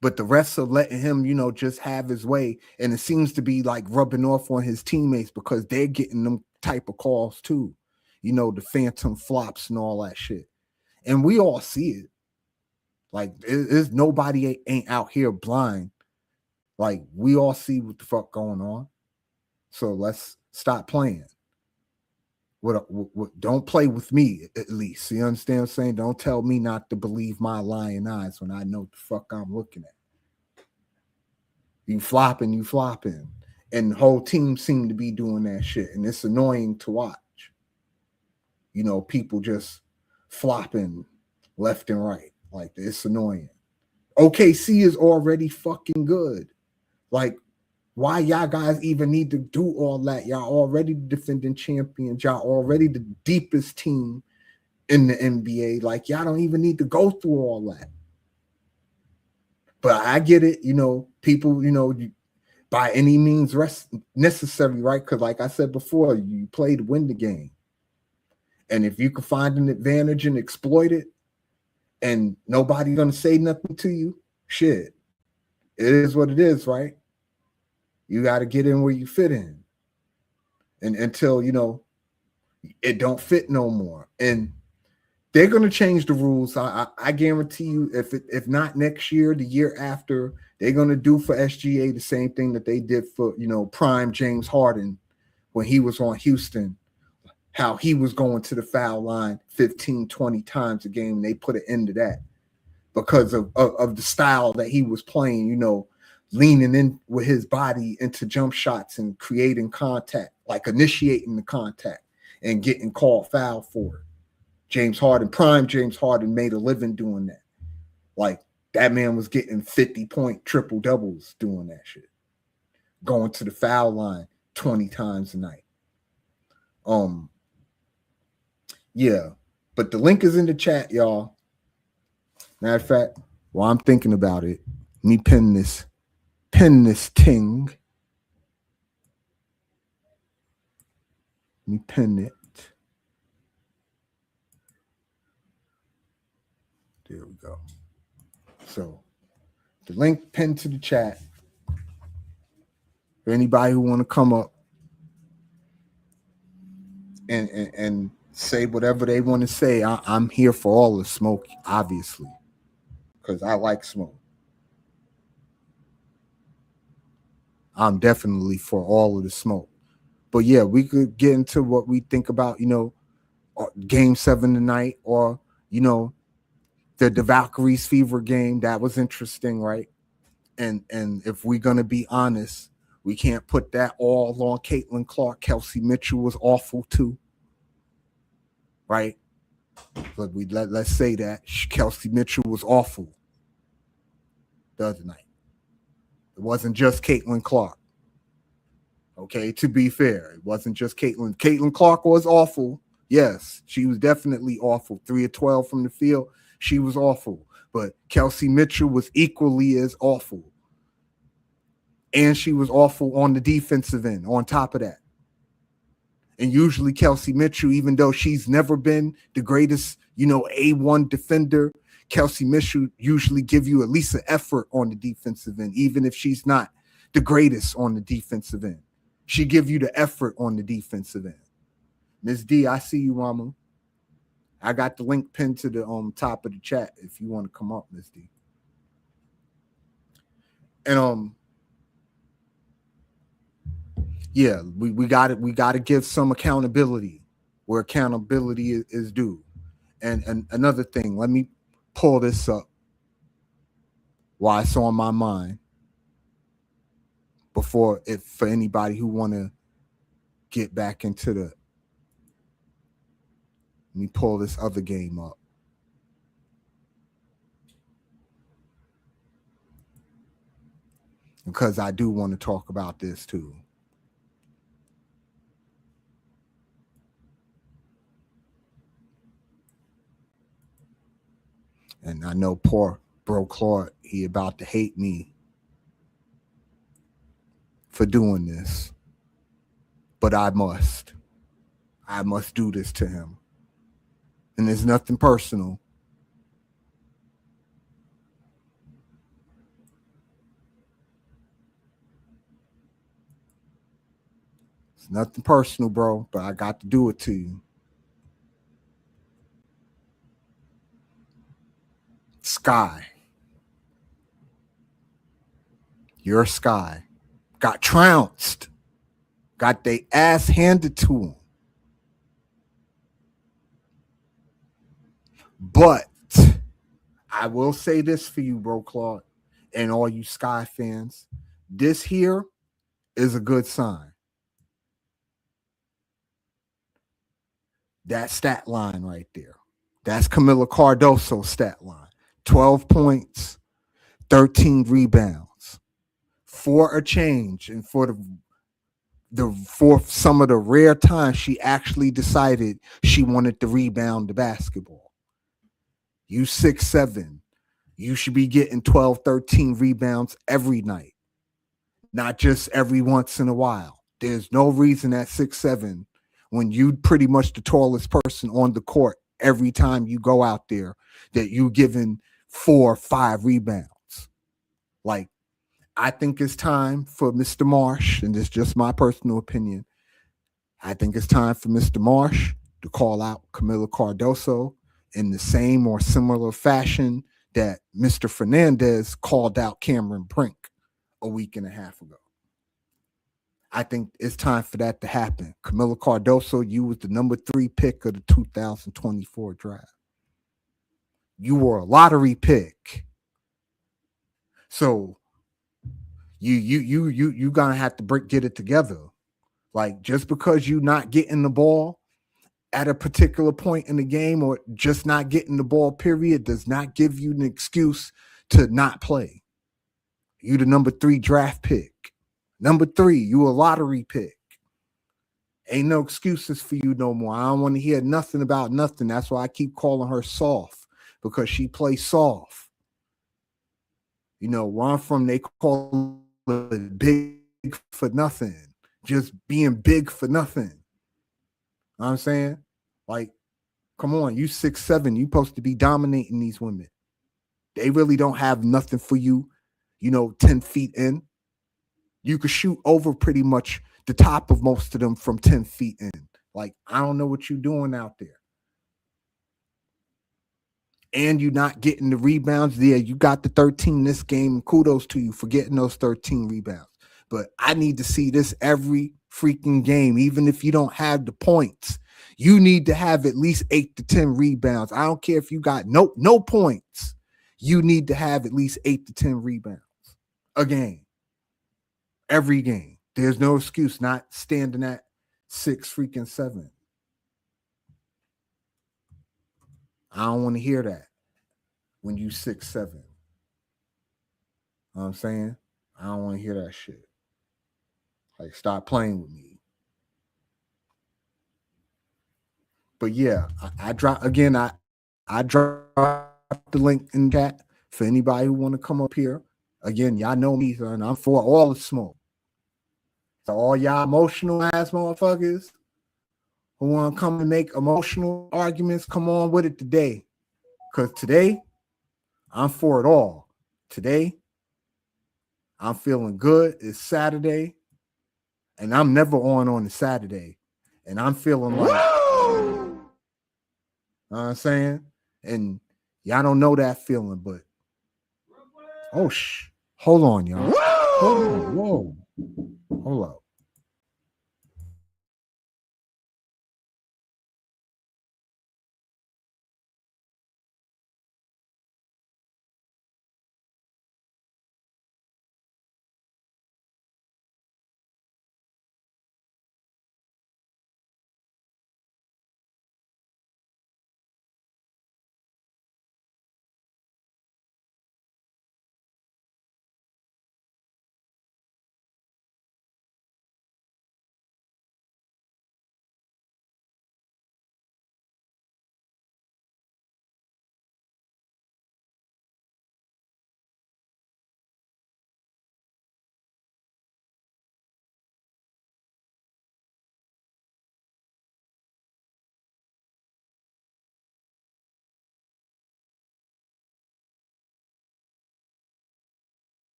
Speaker 1: But the refs are letting him, just have his way. And it seems to be like rubbing off on his teammates because they're getting them type of calls too. The phantom flops and all that shit. And we all see it. Like, there's nobody ain't out here blind. Like, we all see what the fuck going on. So let's stop playing. Don't play with me, at least. You understand what I'm saying? Don't tell me not to believe my lying eyes when I know what the fuck I'm looking at. You flopping. And the whole team seem to be doing that shit. And it's annoying to watch. People just flopping left and right. Like, it's annoying. OKC is already fucking good. Like, why y'all guys even need to do all that? Y'all already the defending champions. Y'all already the deepest team in the NBA. Like, y'all don't even need to go through all that. But I get it. People, by any means necessary, right? Because like I said before, you play to win the game. And if you can find an advantage and exploit it, and nobody's going to say nothing to you, shit, it is what it is, right? You got to get in where you fit in. And until, it don't fit no more. And they're going to change the rules. I guarantee you, if not next year, the year after, they're going to do for SGA the same thing that they did for, prime James Harden when he was on Houston, how he was going to the foul line 15, 20 times a game. And they put an end to that because of the style that he was playing, leaning in with his body into jump shots and creating contact, like initiating the contact and getting called foul for it. Prime James Harden made a living doing that. Like, that man was getting 50-point triple doubles doing that shit. Going to the foul line 20 times a night. Yeah, but the link is in the chat, y'all. Matter of fact, while I'm thinking about it, let me pin this ting. Let me pin it. go. So the link pinned to the chat. For anybody who want to come up and say whatever they want to say, I'm here for all the smoke, obviously, because I like smoke. I'm definitely for all of the smoke. But yeah, we could get into what we think about, Game 7 tonight, or, the Valkyries Fever game. That was interesting, right? And if we're going to be honest, we can't put that all on Caitlin Clark. Kelsey Mitchell was awful too, right? But let's say that Kelsey Mitchell was awful the other night. It wasn't just Caitlin Clark. Okay, to be fair, it wasn't just Caitlin. Caitlin Clark was awful. Yes, she was definitely awful. 3 of 12 from the field. She was awful. But Kelsey Mitchell was equally as awful. And she was awful on the defensive end, on top of that. And usually Kelsey Mitchell, even though she's never been the greatest, A1 defender, Kelsey Mitchell usually give you at least an effort on the defensive end, even if she's not the greatest on the defensive end. She give you the effort on the defensive end. Ms. D, I see you, Mama. I got the link pinned to the top of the chat if you want to come up, Ms. D. And yeah, we got to give some accountability where accountability is due. And another thing, let me pull this up while it's on my mind for anybody who want to get back into let me pull this other game up. Because I do want to talk about this too. And I know poor bro Claude, he about to hate me for doing this. But I must do this to him. And there's nothing personal. It's nothing personal, bro, but I got to do it to you. Sky. Your Sky. Got trounced. Got their ass handed to him. But I will say this for you, bro, Claude, and all you Sky fans. This here is a good sign. That stat line right there. That's Camila Cardoso's stat line. 12 points, 13 rebounds. For a change, and for some of the rare times she actually decided she wanted to rebound the basketball. You 6'7", you should be getting 12, 13 rebounds every night, not just every once in a while. There's no reason at 6'7", when you pretty much the tallest person on the court every time you go out there, that you giving 4 or 5 rebounds. Like, I think it's time for Mr. Marsh, and this is just my personal opinion. I think it's time for Mr. Marsh to call out Camila Cardoso in the same or similar fashion that Mr. Fernandez called out Cameron Brink a week and a half ago. I think it's time for that to happen. Camila Cardoso, you was the number 3 pick of the 2024 draft. You were a lottery pick. So you gonna have to get it together. Like, just because you not getting the ball at a particular point in the game, or just not getting the ball, period, does not give you an excuse to not play. You the number 3 draft pick. Number 3, you a lottery pick. Ain't no excuses for you no more. I don't want to hear nothing about nothing. That's why I keep calling her soft, because she plays soft. Where I'm from, they call it big for nothing. Just being big for nothing. You know what I'm saying? Like, come on, you 6'7", you supposed to be dominating these women. They really don't have nothing for you, 10 feet in. You could shoot over pretty much the top of most of them from 10 feet in. Like, I don't know what you're doing out there. And you're not getting the rebounds. Yeah, you got the 13 this game. Kudos to you for getting those 13 rebounds. But I need to see this every freaking game, even if you don't have the points. You need to have at least 8 to 10 rebounds. I don't care if you got no points. You need to have at least 8 to 10 rebounds a game. Every game. There's no excuse not standing at 6-7. I don't want to hear that when you 6-7. You know what I'm saying? I don't want to hear that shit. Like, stop playing with me. But yeah, I drop again. I drop the link in chat for anybody who want to come up here. Again, y'all know me, son. I'm for all the smoke. So all y'all emotional ass motherfuckers who want to come and make emotional arguments, come on with it today. Because today, I'm for it all. Today, I'm feeling good. It's Saturday. And I'm never on a Saturday. And I'm feeling like, know what I'm saying? And y'all don't know that feeling, but hold on, y'all. Hold on. Whoa. Hold up.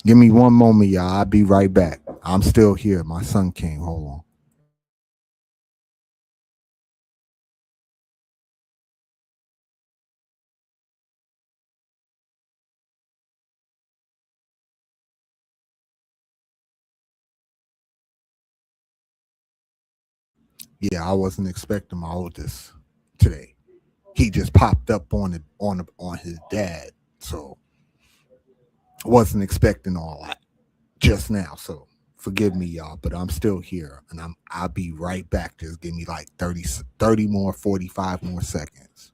Speaker 1: Give me one moment, y'all. I'll be right back. I'm still here. My son came. Hold on. Yeah, I wasn't expecting my oldest today. He just popped up on his dad, so I wasn't expecting all that just now. So forgive me, y'all, but I'm still here, and I'll be right back. Just give me like 30 more, 45 more seconds.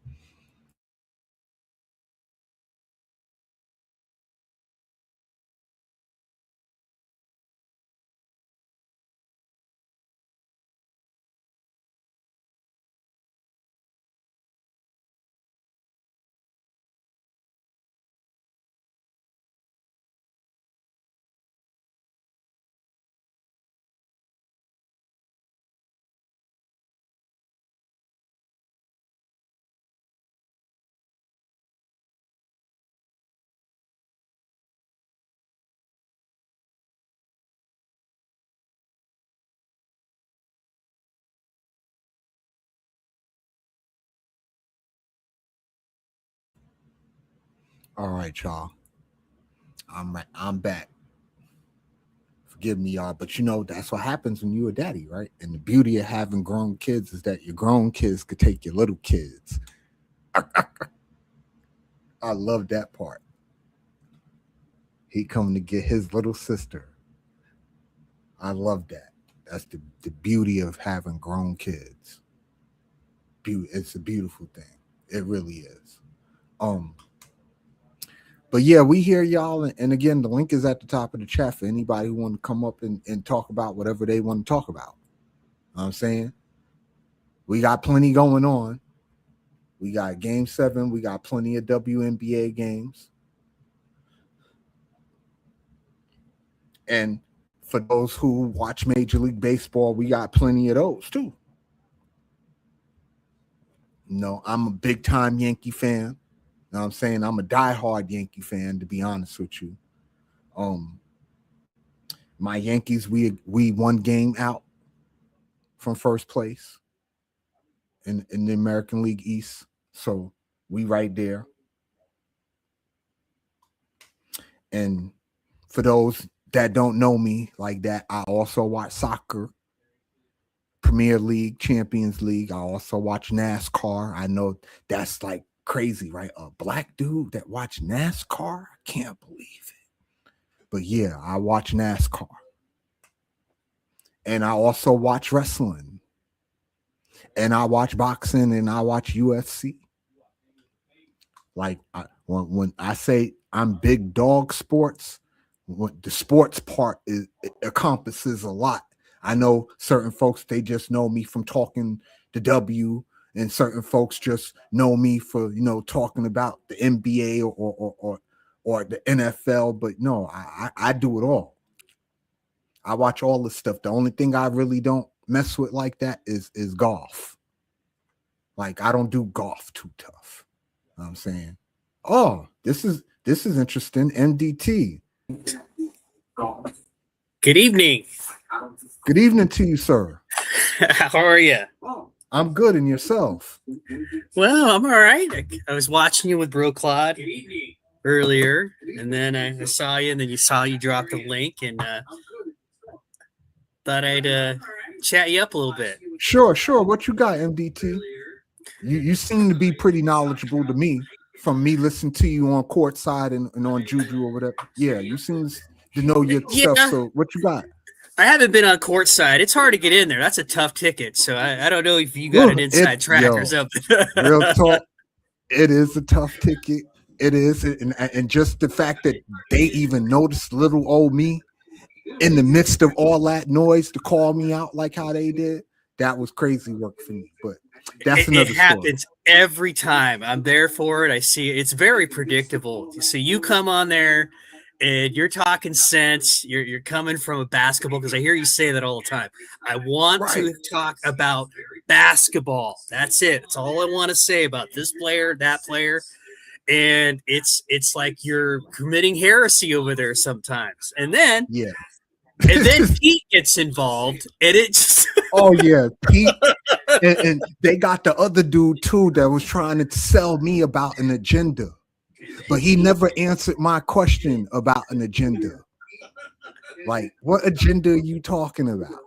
Speaker 1: All right, y'all. I'm back. Forgive me, y'all, but that's what happens when you're a daddy, right? And the beauty of having grown kids is that your grown kids could take your little kids. I love that part. He coming to get his little sister. I love that. That's the beauty of having grown kids. It's a beautiful thing. It really is. But yeah, we hear y'all, and again, the link is at the top of the chat for anybody who want to come up and talk about whatever they want to talk about. You know what I'm saying? We got plenty going on. We got Game 7. We got plenty of WNBA games. And for those who watch Major League Baseball, we got plenty of those too. No, I'm a big time Yankee fan. You know what I'm saying? I'm a diehard Yankee fan, to be honest with you. My Yankees, we one game out from first place in the American League East. So we right there. And for those that don't know me like that, I also watch soccer, Premier League, Champions League. I also watch NASCAR. I know that's like crazy, right? A black dude that watch NASCAR? I can't believe it. But yeah, I watch NASCAR. And I also watch wrestling. And I watch boxing and I watch UFC. Like when I say I'm big dog sports, what the sports part is, it encompasses a lot. I know certain folks, they just know me from talking to W, and certain folks just know me for, talking about the NBA or the NFL. But no, I do it all. I watch all this stuff. The only thing I really don't mess with like that is golf. Like, I don't do golf too tough. You know what I'm saying? Oh, this is interesting. MDT.
Speaker 5: Good evening.
Speaker 1: Good evening to you, sir.
Speaker 5: How are you?
Speaker 1: I'm good, and yourself?
Speaker 5: Well, I'm all right. I was watching you with Bro Claude earlier, and then I saw you, and then you drop the link, and thought I'd chat you up a little bit.
Speaker 1: Sure. What you got, MDT? You seem to be pretty knowledgeable to me from me listening to you on courtside and on Juju or whatever. Yeah, you seem to know your stuff. So what you got?
Speaker 5: I haven't been on courtside. It's hard to get in there. That's a tough ticket. So I don't know if you got an inside track or something.
Speaker 1: Real talk. It is a tough ticket. It is. And just the fact that they even noticed little old me in the midst of all that noise to call me out like how they did, that was crazy work for me. But that's another
Speaker 5: story. It happens every time. I'm there for it. I see it. It's very predictable. So you come on there and you're talking sense. You're coming from a basketball, because I hear you say that all the time. I want to talk about basketball. That's it. That's all I want to say about this player, that player. And it's like you're committing heresy over there sometimes. And then Pete gets involved, and it just
Speaker 1: Pete and they got the other dude too that was trying to sell me about an agenda, but he never answered my question about an agenda. Like, what agenda are you talking about?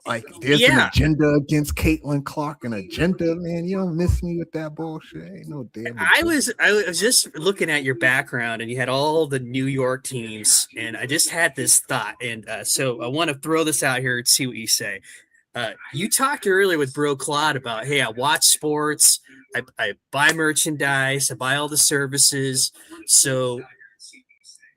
Speaker 1: Like, there's an agenda against Caitlin Clark, an agenda, man. You don't miss me with that bullshit. Ain't no damn.
Speaker 5: I was just looking at your background, and you had all the New York teams, and I just had this thought, and so I want to throw this out here and see what you say. You talked earlier with Bro Claude about, hey, I watch sports, I buy merchandise, I buy all the services. So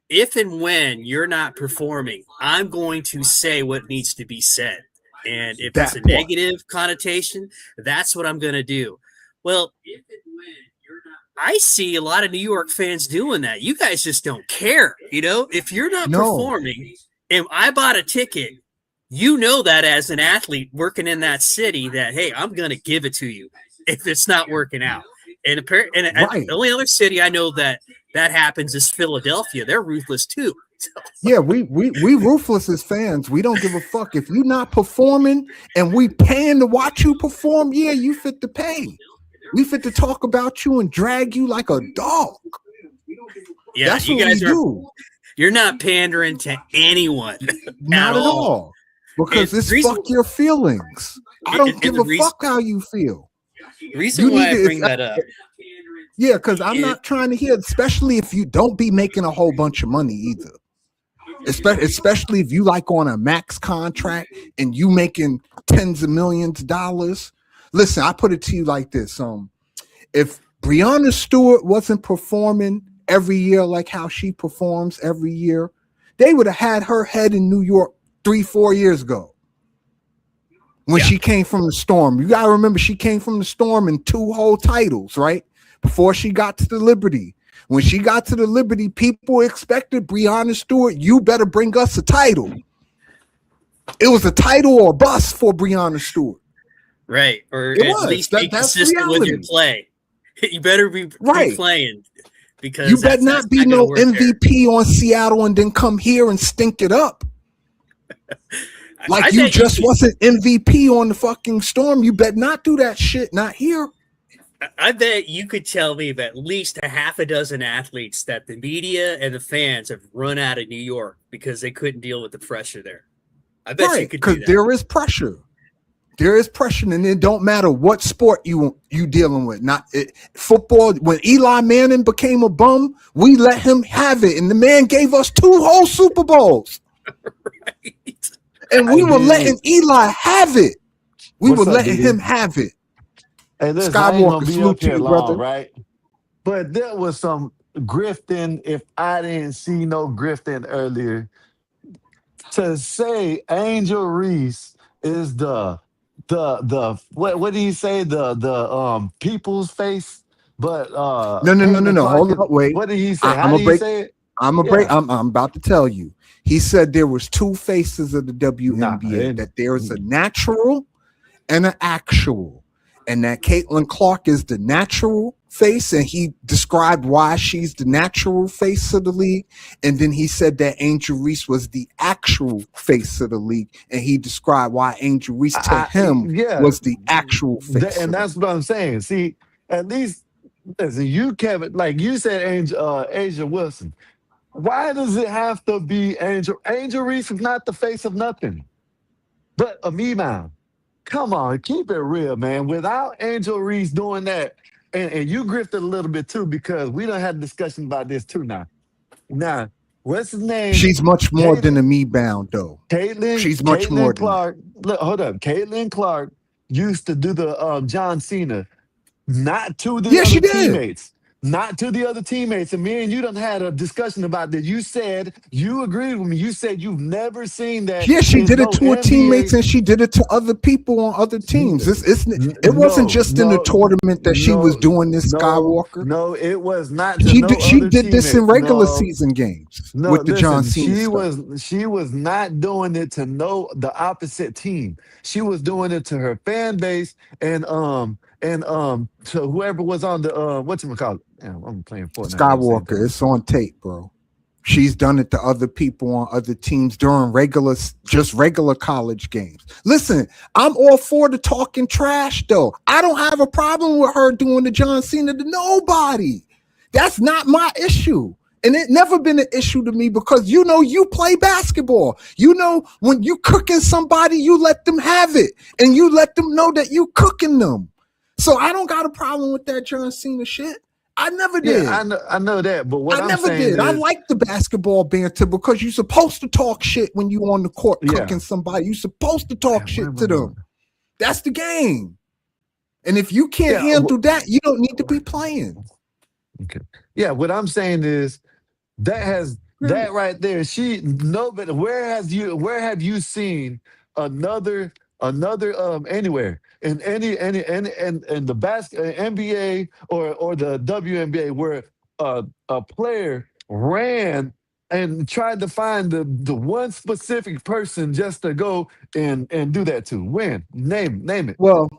Speaker 5: if and when you're not performing, I'm going to say what needs to be said. And if it's a negative connotation, that's what I'm going to do. Well, I see a lot of New York fans doing that. You guys just don't care. If you're not performing and I bought a ticket, that as an athlete working in that city, that, hey, I'm going to give it to you if it's not working out. And the only other city I know that happens is Philadelphia. They're ruthless too.
Speaker 1: Yeah, we ruthless as fans. We don't give a fuck if you're not performing, and we paying to watch you perform. Yeah, you fit to pay. We fit to talk about you and drag you like a dog.
Speaker 5: Yeah,
Speaker 1: that's
Speaker 5: you
Speaker 1: what
Speaker 5: guys
Speaker 1: we do.
Speaker 5: You're not pandering to anyone.
Speaker 1: Not at all. Because it's fuck your feelings. I don't give a fuck how you feel.
Speaker 5: The reason why I bring that up.
Speaker 1: Yeah, because I'm not trying to hear, especially if you don't be making a whole bunch of money either. especially if you like on a max contract and you making tens of millions of dollars. Listen, I put it to you like this: if Breonna Stewart wasn't performing every year like how she performs every year, they would have had her head in New York 3-4 years ago when she came from the Storm. You gotta remember, she came from the Storm in 2 whole titles, right? Before she got to the Liberty. When she got to the Liberty, people expected Breonna Stewart, you better bring us a title. It was a title or bust for Breonna Stewart.
Speaker 5: Right. Or
Speaker 1: It
Speaker 5: at
Speaker 1: was.
Speaker 5: least be consistent with your play. You better be playing, because
Speaker 1: you better not be no MVP on Seattle and then come here and stink it up. Like you just wasn't MVP on the fucking Storm. You better not do that shit. Not here.
Speaker 5: I bet you could tell me of at least a half a dozen athletes that the media and the fans have run out of New York because they couldn't deal with the pressure there. I bet you could do that.
Speaker 1: Because there is pressure. There is pressure, and it don't matter what sport you dealing with. Football. When Eli Manning became a bum, we let him have it, and the man gave us 2 whole Super Bowls.
Speaker 5: Right.
Speaker 1: And we were letting Eli have it. We were letting him have it.
Speaker 6: Hey, listen,
Speaker 1: Skywalker, salute
Speaker 6: to you,
Speaker 1: brother.
Speaker 6: Right? But there was some grifting. If I didn't see no grifting earlier, to say Angel Reese is the what do you say, the people's face? But
Speaker 1: no. Hold up, wait.
Speaker 6: What did he say? How did he say it?
Speaker 1: I'm about to tell you. He said there was 2 faces of the WNBA. That there is a natural and an actual. And that Caitlin Clark is the natural face, and he described why she's the natural face of the league. And then he said that Angel Reese was the actual face of the league, and he described why Angel Reese to him was the actual face.
Speaker 6: And that's what I'm saying. See, at least listen, you, Kevin, like you said, Asia Wilson. Why does it have to be Angel? Angel Reese is not the face of nothing, but a me-man. Come on, keep it real, man. Without Angel Reese doing that, and you grifted a little bit too, because we done had a discussion about this too now. Now, what's his name?
Speaker 1: She's much more than a me-bound, though. She's much more than
Speaker 6: Clark. Look, hold up. Caitlin Clark used to do the John Cena, not to the other teammates. Not to the other teammates. And me and you done had a discussion about that. You said, you agreed with me. You said you've never seen that.
Speaker 1: Yeah, she did it to her teammates, and she did it to other people on other teams. It wasn't just in the tournament that she was doing this, Skywalker.
Speaker 6: No, it was not.
Speaker 1: She did this in regular season games with the John Cena.
Speaker 6: She was not doing it to the opposite team. She was doing it to her fan base and to whoever was on the whatchamacallit. I'm playing Fortnite.
Speaker 1: Skywalker, it's on tape, bro. She's done it to other people on other teams during regular college games. Listen, I'm all for the talking trash, though. I don't have a problem with her doing the John Cena to nobody. That's not my issue. And it never been an issue to me, because you play basketball. When you cooking somebody, you let them have it, and you let them know that you cooking them. So I don't got a problem with that John Cena shit. I never did.
Speaker 6: Yeah, I know that, but what
Speaker 1: I never did. I like the basketball banter, because you're supposed to talk shit when you on the court cooking somebody. You're supposed to talk shit to them. That's the game. And if you can't handle that, you don't need to be playing.
Speaker 6: Okay. Yeah, what I'm saying is that right there. Nobody. Where have you seen another anywhere in any and the NBA or the WNBA where a player ran and tried to find the one specific person just to go and do that to? When? Name it.
Speaker 1: Well,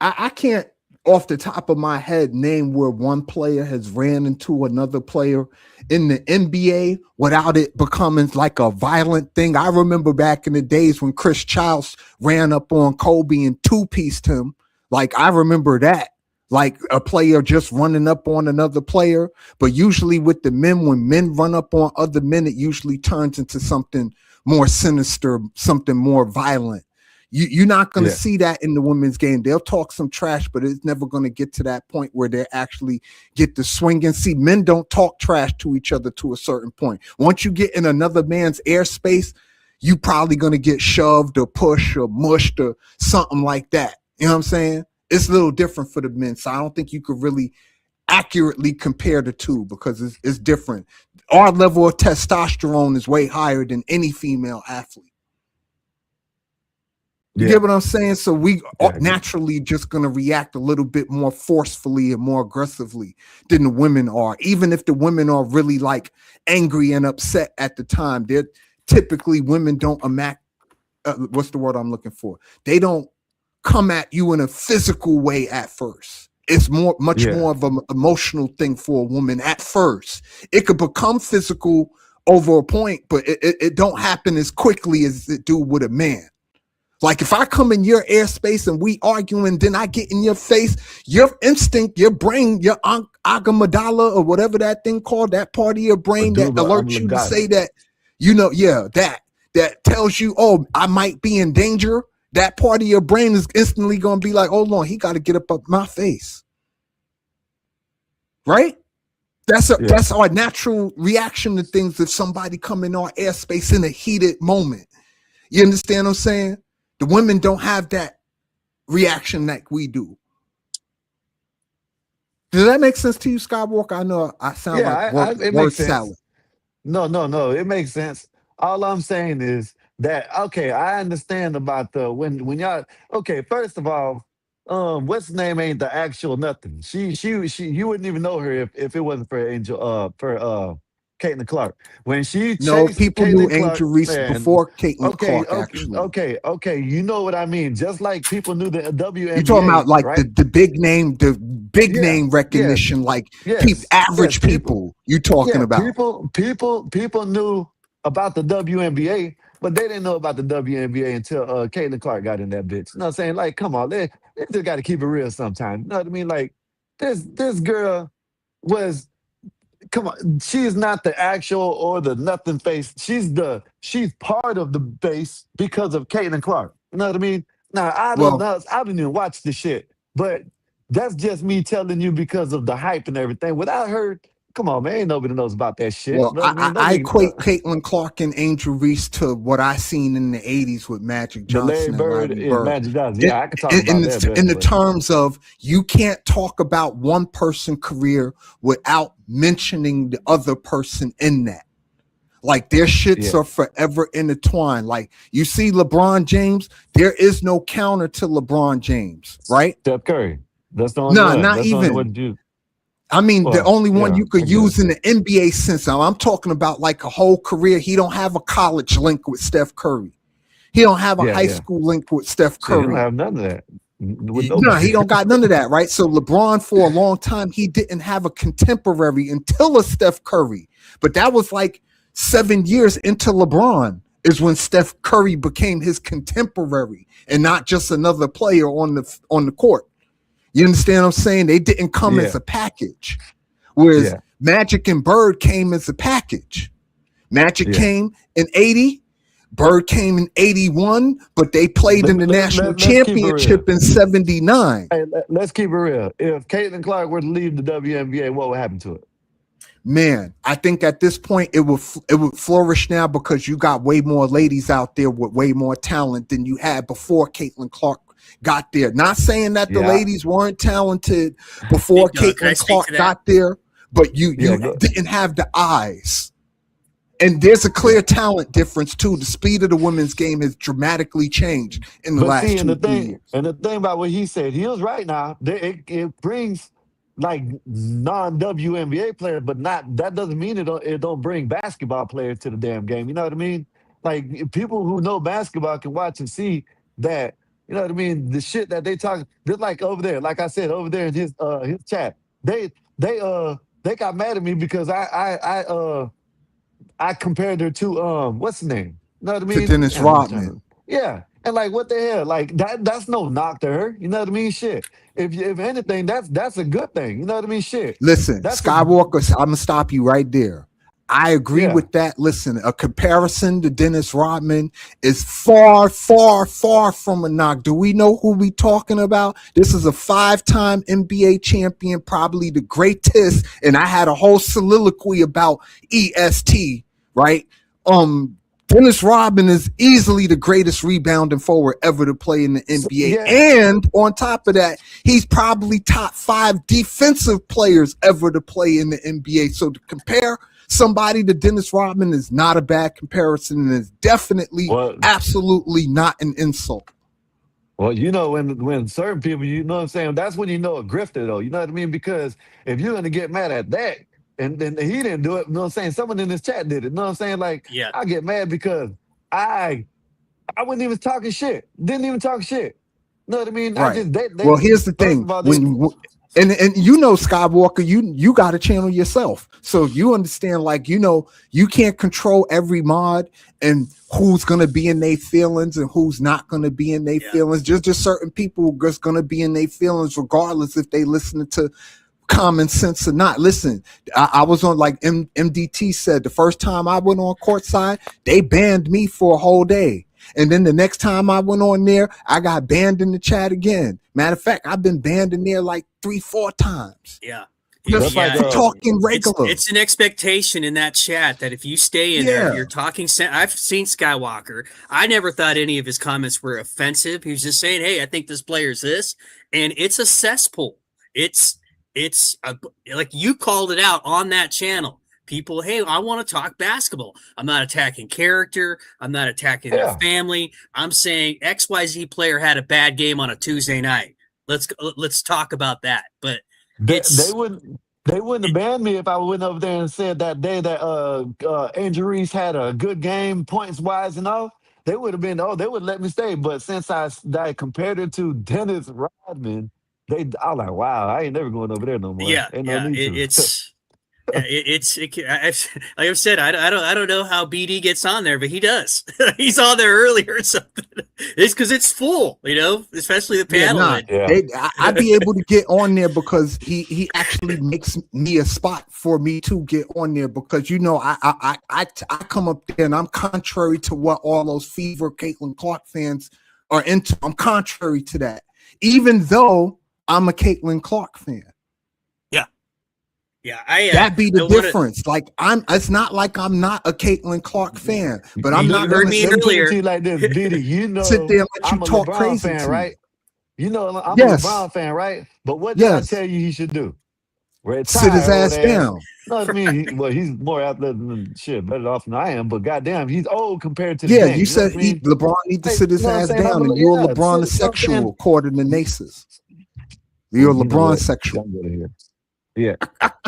Speaker 1: I can't off the top of my head name where one player has ran into another player in the NBA without it becoming like a violent thing. I remember back in the days when Chris Childs ran up on Kobe and two-pieced him. Like, I remember that. Like a player just running up on another player. But usually with the men, when men run up on other men, it usually turns into something more sinister, something more violent. You're not going to
Speaker 6: Yeah.
Speaker 1: see that in the women's game. They'll talk some trash, but it's never going to get to that point where they actually get the swing. And see, men don't talk trash to each other to a certain point. Once you get in another man's airspace, you probably going to get shoved or pushed or mushed or something like that. You know what I'm saying? It's a little different for the men. So I don't think you could really accurately compare the two because it's different. Our level of testosterone is way higher than any female athlete. You get what I'm saying? So we are naturally just going to react a little bit more forcefully and more aggressively than the women are. Even if the women are really like angry and upset at the time, they're typically women don't what's the word I'm looking for? They don't come at you in a physical way at first. It's much more of an emotional thing for a woman at first. It could become physical over a point, but it don't happen as quickly as it do with a man. Like if I come in your airspace and we arguing, then I get in your face, your instinct, your brain, your amygdala or whatever that thing called, that part of your brain that alerts you to say that, that tells you, oh, I might be in danger. That part of your brain is instantly going to be like, hold on, he got to get up my face. Right? That's our natural reaction to things if somebody come in our airspace in a heated moment. You understand what I'm saying? The women don't have that reaction like we do. Does that make sense to you, Skywalker? I know I sound like word salad.
Speaker 6: No. It makes sense. All I'm saying is that, okay, I understand about the when y'all, okay, first of all, what's the name ain't the actual nothing. She you wouldn't even know her if it wasn't for Caitlin Clark. When she
Speaker 1: people
Speaker 6: Caitlin
Speaker 1: knew
Speaker 6: Clark,
Speaker 1: Angel Reese
Speaker 6: man,
Speaker 1: before Caitlin Clark, actually.
Speaker 6: Okay, you know what I mean. Just like people knew the WNBA.
Speaker 1: You're talking about like
Speaker 6: right?
Speaker 1: the big name, name recognition, average people. You talking about
Speaker 6: people knew about the WNBA, but they didn't know about the WNBA until Caitlin Clark got in that bitch. You know what I'm saying? Like, come on, they just got to keep it real sometimes. You know what I mean? Like, this girl was. Come on, she's not the actual or the nothing face. She's part of the base because of Caitlin Clark. You know what I mean? Now I didn't even watch the shit, but that's just me telling you because of the hype and everything. Without her, come on, man, ain't nobody knows about that shit.
Speaker 1: Well,
Speaker 6: you know what I mean?
Speaker 1: I equate Caitlin Clark and Angel Reese to what I seen in the 80s with Magic Johnson
Speaker 6: the Larry Bird and Magic Johnson. Yeah, I can talk about that.
Speaker 1: In the terms of you can't talk about one person's career without mentioning the other person in that. Like their shits are forever intertwined. Like you see LeBron James, there is no counter to LeBron James, right?
Speaker 6: Steph Curry. That's the only one.
Speaker 1: Not
Speaker 6: That's
Speaker 1: even.
Speaker 6: The only one
Speaker 1: I mean, the only one you could use in the NBA sense. Now, I'm talking about like a whole career. He don't have a college link with Steph Curry. He don't have a high school link with Steph Curry.
Speaker 6: He don't have none of that.
Speaker 1: No, he don't got none of that, right? So LeBron, for a long time, he didn't have a contemporary until a Steph Curry. But that was like 7 years into LeBron is when Steph Curry became his contemporary and not just another player on the court. You understand what I'm saying? They didn't come as a package. Whereas Magic and Bird came as a package. Magic came in 80, Bird came in 81, but they played in the national championship in 79.
Speaker 6: Hey, let's keep it real. If Caitlin Clark were to leave the WNBA, what would happen to it?
Speaker 1: Man, I think at this point it would flourish now because you got way more ladies out there with way more talent than you had before Caitlin Clark got there. Not saying that the ladies weren't talented before Caitlin Clark got there, but you didn't have the eyes. And there's a clear talent difference too. The speed of the women's game has dramatically changed in the last 2 years.
Speaker 6: And the thing about what he said, he was right now. It brings like non-WNBA players, but that doesn't mean it don't bring basketball players to the damn game. You know what I mean? Like people who know basketball can watch and see that. You know what I mean? The shit that they talk, they're like over there, like I said, over there in his chat. They got mad at me because I compared her to what's the name? You know what I mean?
Speaker 1: To Dennis Rodman.
Speaker 6: Yeah. And like what the hell? Like that's no knock to her. You know what I mean? Shit. If anything, that's a good thing. You know what I mean? Shit.
Speaker 1: Listen, Skywalker, I'm gonna stop you right there. I agree
Speaker 6: Yeah.
Speaker 1: with that. Listen, a comparison to Dennis Rodman is far, far, far from a knock. Do we know who we talking about? This is a 5-time NBA champion, probably the greatest. And I had a whole soliloquy about EST, right? Dennis Rodman is easily the greatest rebounding forward ever to play in the NBA.
Speaker 6: Yeah.
Speaker 1: And on top of that, he's probably top 5 defensive players ever to play in the NBA. So to compare somebody to Dennis Rodman is not a bad comparison, and is definitely absolutely not an insult.
Speaker 6: Well, when certain people, you know what I'm saying, that's when you know a grifter, though. You know what I mean? Because if you're going to get mad at that, and then he didn't do it, you know what I'm saying? Someone in this chat did it. You know what I'm saying? Like,
Speaker 5: Yeah.
Speaker 6: I get mad because I wasn't even talking shit. Didn't even talk shit. You know what I mean?
Speaker 1: Right.
Speaker 6: They
Speaker 1: well, here's the thing.
Speaker 6: All,
Speaker 1: and you know, Skywalker, you got a channel yourself. So you understand, like, you can't control every mod and who's going to be in their feelings and who's not going to be in their feelings. Just certain people are just going to be in their feelings regardless if they listen to common sense or not. Listen, I was on, like MDT said, the first time I went on courtside, they banned me for a whole day. And then the next time I went on there, I got banned in the chat again. Matter of fact, I've been banned in there like 3-4 times.
Speaker 5: Yeah.
Speaker 1: Just
Speaker 6: like
Speaker 1: talking regular.
Speaker 5: It's an expectation in that chat that if you stay in there, you're talking. I've seen Skywalker. I never thought any of his comments were offensive. He was just saying, "Hey, I think this player's this," and it's a cesspool. It's like you called it out on that channel. People, hey, I want to talk basketball. I'm not attacking character. I'm not attacking their family. I'm saying XYZ player had a bad game on a Tuesday night. Let's talk about that. But they
Speaker 6: wouldn't have banned me if I went over there and said that day that Andrew Reese had a good game points wise and all. They would have been, they would let me stay. But since I compared it to Dennis Rodman, I was like, wow, I ain't never going over there no more.
Speaker 5: Yeah, like I've said, I don't know how BD gets on there, but he does. He's on there earlier or something. It's because it's full, especially the panel.
Speaker 1: I'd be able to get on there because he actually makes me a spot for me to get on there because I come up there and I'm contrary to what all those Fever Caitlin Clark fans are into. I'm contrary to that, even though I'm a Caitlin Clark fan.
Speaker 5: Yeah,
Speaker 1: that'd be the difference. Like it's not like I'm not a Caitlin Clark fan, but I'm not
Speaker 5: heard me earlier
Speaker 6: like this, Diddy.
Speaker 1: Sit there and let you
Speaker 6: I'm
Speaker 1: talk
Speaker 6: a LeBron
Speaker 1: crazy
Speaker 6: fan, right? I'm a LeBron fan, right? But what did I tell you he should do?
Speaker 1: Sit his ass down.
Speaker 6: No, I mean, he's more athletic than shit, better off than I am. But goddamn, he's old compared to the game.
Speaker 1: You said LeBron needs to sit his ass down, and you're a LeBron sexual, according to Naces. You're a LeBron sexual.
Speaker 6: Yeah,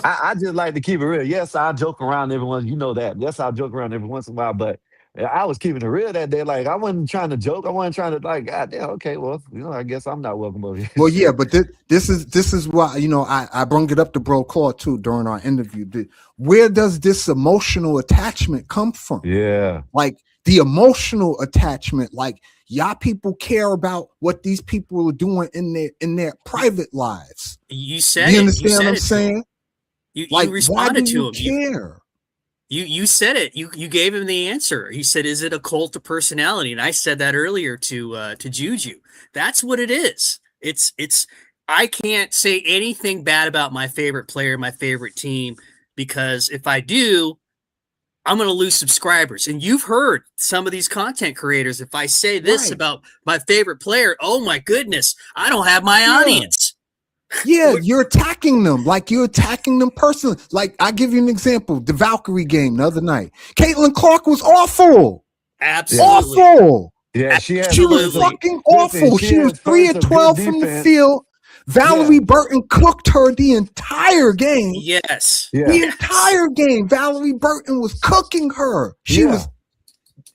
Speaker 6: I just like to keep it real. Yes, I joke around every once. You know that. Yes, I'll joke around every once in a while, but I was keeping it real that day. Like I wasn't trying to joke. I wasn't trying to like, goddamn. Okay, well, I guess I'm not welcome over here.
Speaker 1: Well, yeah, but this is why I brung it up to Bro Claw too during our interview. Where does this emotional attachment come from?
Speaker 6: Yeah,
Speaker 1: like the emotional attachment, like. Y'all people care about what these people are doing in their private lives.
Speaker 5: You said
Speaker 1: you understand what I'm saying?
Speaker 5: You responded to him.
Speaker 1: Care?
Speaker 5: You said it. You gave him the answer. He said, "Is it a cult of personality?" And I said that earlier to Juju. That's what it is. It's. I can't say anything bad about my favorite player, my favorite team, because if I do, I'm going to lose subscribers. And you've heard some of these content creators. If I say this about my favorite player, oh my goodness, I don't have my audience.
Speaker 1: Yeah, you're attacking them. Like you're attacking them personally. Like I give you an example, the Valkyrie game the other night. Caitlin Clark was awful.
Speaker 5: Absolutely.
Speaker 1: Awful.
Speaker 6: Yeah,
Speaker 1: she was fucking awful. She was 3 of 12 from the field. Valerie Burton cooked her the entire game.
Speaker 5: Yes.
Speaker 1: The entire game. Valerie Burton was cooking her. She was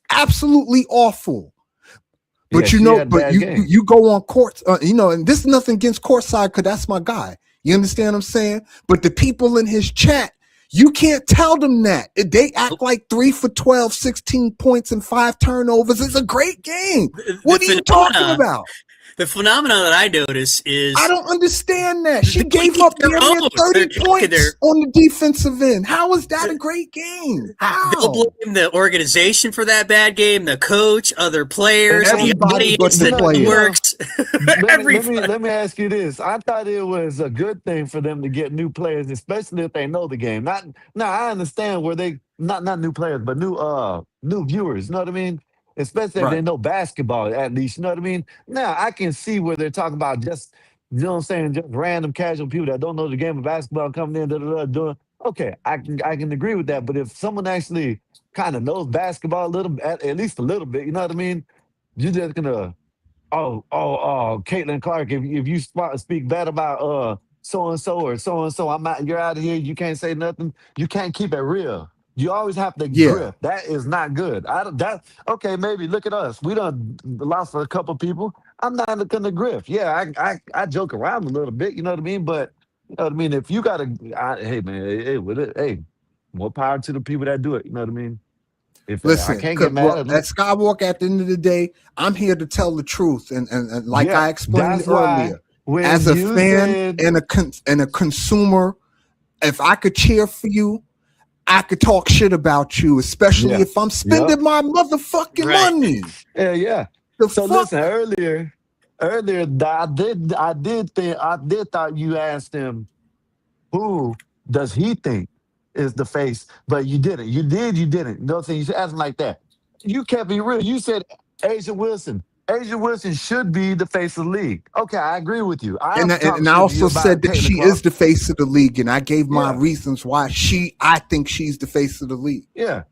Speaker 1: absolutely awful. But you go on court, and this is nothing against courtside because that's my guy. You understand what I'm saying? But the people in his chat, you can't tell them that. They act like 3 for 12, 16 points and 5 turnovers. It's a great game. What are you talking about?
Speaker 5: The phenomenon that I notice is
Speaker 1: I don't understand that. She
Speaker 5: they
Speaker 1: gave
Speaker 5: keep
Speaker 1: up
Speaker 5: their
Speaker 1: damn near
Speaker 5: own.
Speaker 1: 30
Speaker 5: They're-
Speaker 1: points
Speaker 5: they're-
Speaker 1: on the defensive end. How is that a great game?
Speaker 5: They'll
Speaker 1: How?
Speaker 5: blame the organization for that bad game, the coach, other players, the
Speaker 1: Everybody but
Speaker 5: audience
Speaker 1: the
Speaker 5: that
Speaker 1: player.
Speaker 5: works.
Speaker 6: Let me ask you this. I thought it was a good thing for them to get new players, especially if they know the game. Not now I understand where they not new players, but new viewers, you know what I mean? Especially if they
Speaker 1: Right.
Speaker 6: know basketball at least, you know what I mean? Now I can see where they're talking about just, you know what I'm saying, just random casual people that don't know the game of basketball coming in, doing. Okay, I can agree with that. But if someone actually kind of knows basketball a little, at least a little bit, you know what I mean? You're just gonna Caitlin Clark, if you speak bad about so and so or so and so, you're out of here. You can't say nothing. You can't keep it real. You always have to
Speaker 1: Yeah.
Speaker 6: grip. That is not good. Okay. Maybe look at us. We done lost a couple people. I'm not gonna grip. Yeah, I joke around a little bit. You know what I mean? But you know what I mean. If you gotta, hey man, hey, more power to the people that do it. You know what I mean? If I
Speaker 1: Listen,
Speaker 6: can't get mad at them.
Speaker 1: at Skywalk, at the end of the day, I'm here to tell the truth. And like I explained
Speaker 6: that's why
Speaker 1: earlier,
Speaker 6: when
Speaker 1: as a
Speaker 6: you
Speaker 1: fan
Speaker 6: said-
Speaker 1: and a consumer, if I could cheer for you, I could talk shit about you, especially
Speaker 6: Yeah.
Speaker 1: if I'm spending my motherfucking
Speaker 5: Right.
Speaker 1: money.
Speaker 6: Yeah.
Speaker 1: The
Speaker 6: So
Speaker 1: fuck?
Speaker 6: listen, earlier, I did thought you asked him who does he think is the face, but you didn't. You didn't. You know what I'm saying? You should ask him like that. You kept it real. You said Asia Wilson. Asia Wilson should be the face of the league. Okay, I agree with you.
Speaker 1: And I also said that she is the face of the league, and I gave my reasons why I think she's the face of the league.
Speaker 6: Yeah.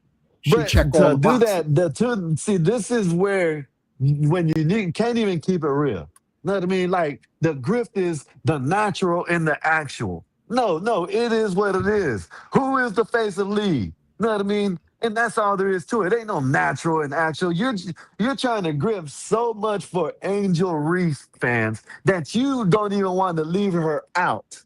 Speaker 1: She
Speaker 6: But
Speaker 1: checked all
Speaker 6: to
Speaker 1: the
Speaker 6: do
Speaker 1: boxes.
Speaker 6: see, this is where when can't even keep it real. You know what I mean? Like the grift is the natural and the actual. No, it is what it is. Who is the face of the league? You know what I mean? And that's all there is to it. Ain't no natural and actual. You're trying to grip so much for Angel Reese fans that you don't even want to leave her out.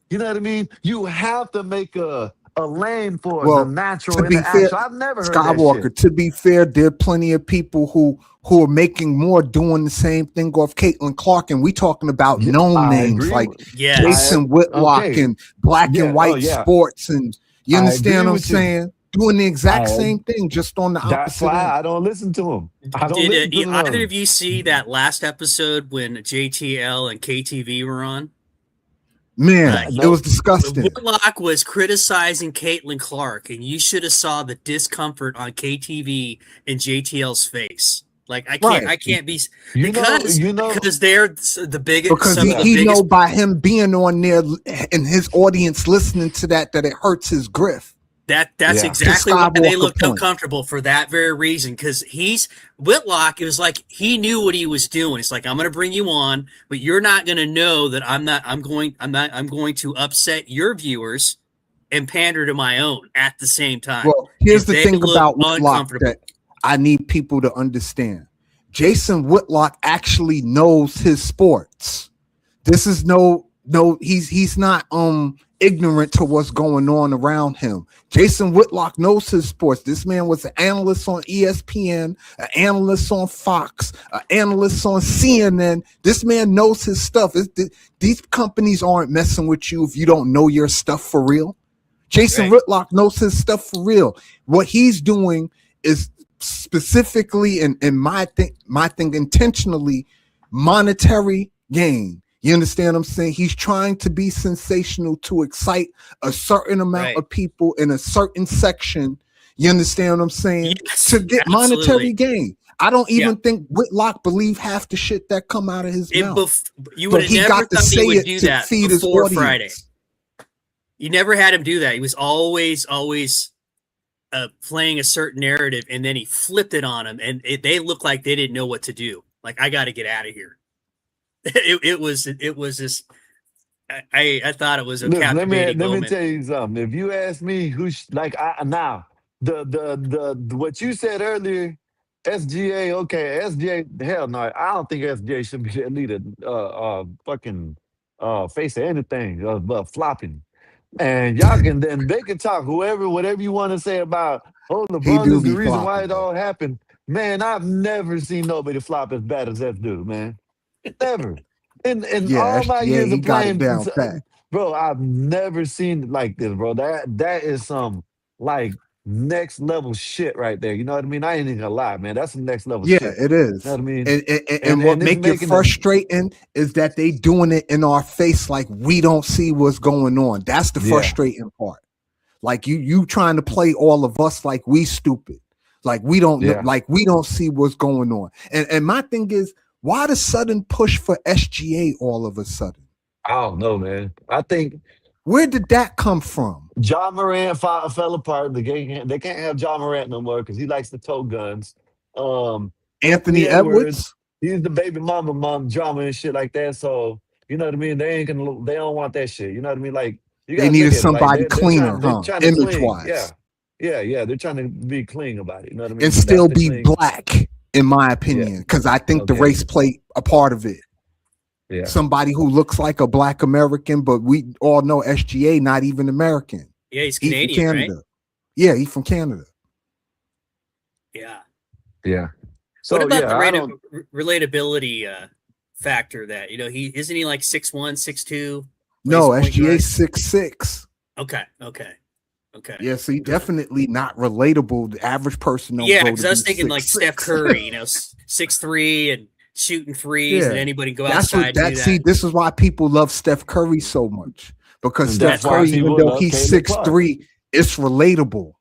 Speaker 6: You know what I mean? You have to make a lane for the natural
Speaker 1: to
Speaker 6: and
Speaker 1: be
Speaker 6: the
Speaker 1: fair,
Speaker 6: actual. I've never heard
Speaker 1: Skywalker,
Speaker 6: that shit.
Speaker 1: to be fair, there are plenty of people who are making more doing the same thing off Caitlin Clark, and we talking about known
Speaker 6: I
Speaker 1: names
Speaker 6: agree
Speaker 1: like
Speaker 6: with-
Speaker 5: Yes.
Speaker 1: Jason Whitlock
Speaker 6: okay.
Speaker 1: and Black
Speaker 6: Yeah,
Speaker 1: and White
Speaker 6: yeah.
Speaker 1: Sports, and you
Speaker 6: I
Speaker 1: understand
Speaker 6: agree
Speaker 1: what I'm
Speaker 6: with you.
Speaker 1: saying? Doing the exact
Speaker 6: I-
Speaker 1: same thing, just on the
Speaker 6: That's
Speaker 1: opposite
Speaker 6: why
Speaker 1: end.
Speaker 6: I don't listen to him. I don't listen
Speaker 5: Did
Speaker 6: to
Speaker 5: either
Speaker 6: them.
Speaker 5: of you see that last episode when JTL and KTV were on?
Speaker 1: Man, it
Speaker 6: no.
Speaker 1: was disgusting.
Speaker 5: Whitlock was criticizing Caitlin Clark, and you should have saw the discomfort on KTV and JTL's face. Like I can't be because they're the biggest.
Speaker 1: Because
Speaker 5: some of the
Speaker 1: he
Speaker 5: biggest,
Speaker 1: know by him being on there and his audience listening to that it hurts his griff.
Speaker 5: That's
Speaker 6: Yeah.
Speaker 5: exactly why they
Speaker 1: Skywalker
Speaker 5: looked
Speaker 1: point.
Speaker 5: uncomfortable for that very reason. Because Whitlock, it was like he knew what he was doing. It's like, I'm going to bring you on, but you're not going to know that I'm going to upset your viewers and pander to my own at the same time.
Speaker 1: Well, here's the
Speaker 5: They
Speaker 1: thing
Speaker 5: look
Speaker 1: about Whitlock
Speaker 5: uncomfortable.
Speaker 1: that I need people to understand. Jason Whitlock actually knows his sports. This is he's not ignorant to what's going on around him. Jason Whitlock knows his sports. This man was an analyst on ESPN, an analyst on Fox, an analyst on CNN. This man knows his stuff. These companies aren't messing with you if you don't know your stuff for real. Jason Whitlock knows his stuff for real. What he's doing is specifically and my thing intentionally monetary gain. You understand what I'm saying? He's trying to be sensational to excite a certain amount of people in a certain section. You understand what I'm saying?
Speaker 5: Yes,
Speaker 1: to get
Speaker 5: absolutely.
Speaker 1: monetary gain. I don't even think Whitlock believe half the shit that come out of his mouth.
Speaker 5: You
Speaker 1: But
Speaker 5: would have
Speaker 1: he
Speaker 5: never
Speaker 1: got to
Speaker 5: thought
Speaker 1: say
Speaker 5: he would
Speaker 1: it
Speaker 5: do
Speaker 1: to
Speaker 5: that
Speaker 1: feed his
Speaker 5: before
Speaker 1: audience.
Speaker 5: Friday. You never had him do that. He was always playing a certain narrative, and then he flipped it on him, and they looked like they didn't know what to do. Like, I got to get out of here. It was just. I thought it was a
Speaker 6: Look,
Speaker 5: captivating
Speaker 6: let me
Speaker 5: moment.
Speaker 6: tell you something. If you ask me what you said earlier, SGA, okay, SGA, hell no, I don't think SGA should be the leader, fucking face of anything, but flopping. And y'all can then they can talk whatever you want to say about LeBron
Speaker 1: do
Speaker 6: is the
Speaker 1: be
Speaker 6: reason why
Speaker 1: flopping,
Speaker 6: it all happened. Man, I've never seen nobody flop as bad as that dude, man. Never. In
Speaker 1: Yeah,
Speaker 6: all my
Speaker 1: SGA,
Speaker 6: years
Speaker 1: he
Speaker 6: of
Speaker 1: got it
Speaker 6: playing,
Speaker 1: down pat.
Speaker 6: bro, I've never seen it like this, bro. That is some like next level shit right there. You know what I mean? I ain't even gonna lie, man. That's some next level
Speaker 1: Yeah,
Speaker 6: shit.
Speaker 1: it
Speaker 6: You know
Speaker 1: is.
Speaker 6: what I mean?
Speaker 1: And what
Speaker 6: And it's
Speaker 1: make it
Speaker 6: making them,
Speaker 1: frustrating is that they doing it in our face like we don't see what's going on. That's the
Speaker 6: yeah,
Speaker 1: frustrating part. Like you trying to play all of us like we stupid. Like we don't know,
Speaker 6: yeah.
Speaker 1: like we don't see what's going on. And my thing is, why the sudden push for SGA all of a sudden?
Speaker 6: I don't know, man. I think
Speaker 1: Where did that come from?
Speaker 6: John Morant fell apart. They can't have John Morant no more because he likes to tow guns. Anthony
Speaker 1: Anthony
Speaker 6: Edwards,
Speaker 1: Edwards?
Speaker 6: he's the baby mom drama and shit like that. So you know what I mean. They don't want that shit. You know what I mean. Like you
Speaker 1: They
Speaker 6: got to look
Speaker 1: needed
Speaker 6: at it. Like
Speaker 1: somebody cleaner,
Speaker 6: they're
Speaker 1: huh?
Speaker 6: trying to
Speaker 1: Image
Speaker 6: cling.
Speaker 1: wise.
Speaker 6: Yeah, yeah. They're trying to be clean about it. You know what I
Speaker 1: And
Speaker 6: mean. That's
Speaker 1: still
Speaker 6: the
Speaker 1: be
Speaker 6: clean.
Speaker 1: black, in my
Speaker 6: Yeah.
Speaker 1: opinion, because I think the
Speaker 6: Okay.
Speaker 1: race played a part of it.
Speaker 6: Yeah.
Speaker 1: Somebody who looks like a black American, but we all know SGA not even American.
Speaker 5: Yeah, he's
Speaker 1: He from
Speaker 5: Canadian, right?
Speaker 1: Canada. Yeah, he's from Canada.
Speaker 5: Yeah.
Speaker 6: Yeah.
Speaker 5: What
Speaker 6: So
Speaker 5: about the
Speaker 6: yeah, I don't.
Speaker 5: relatability factor that, he isn't he like 6'1", 6'2",
Speaker 1: No,
Speaker 5: plays point
Speaker 1: SGA
Speaker 5: guard?
Speaker 1: 6'6".
Speaker 5: Okay.
Speaker 1: Yeah, so he definitely not relatable. The average person don't
Speaker 5: Yeah,
Speaker 1: grow
Speaker 5: because
Speaker 1: to
Speaker 5: I was
Speaker 1: be
Speaker 5: thinking like
Speaker 1: 6'6".
Speaker 5: Steph Curry, 6'3" and shooting threes, and
Speaker 1: Yeah.
Speaker 5: anybody go
Speaker 1: That's
Speaker 5: outside
Speaker 1: what
Speaker 5: and do
Speaker 1: see,
Speaker 5: that.
Speaker 1: this is why people love Steph Curry so much. Because
Speaker 6: And
Speaker 1: Steph
Speaker 6: that's why
Speaker 1: Curry, even
Speaker 6: people
Speaker 1: though
Speaker 6: love
Speaker 1: he's
Speaker 6: Caitlin Clark.
Speaker 1: 6'3", it's relatable.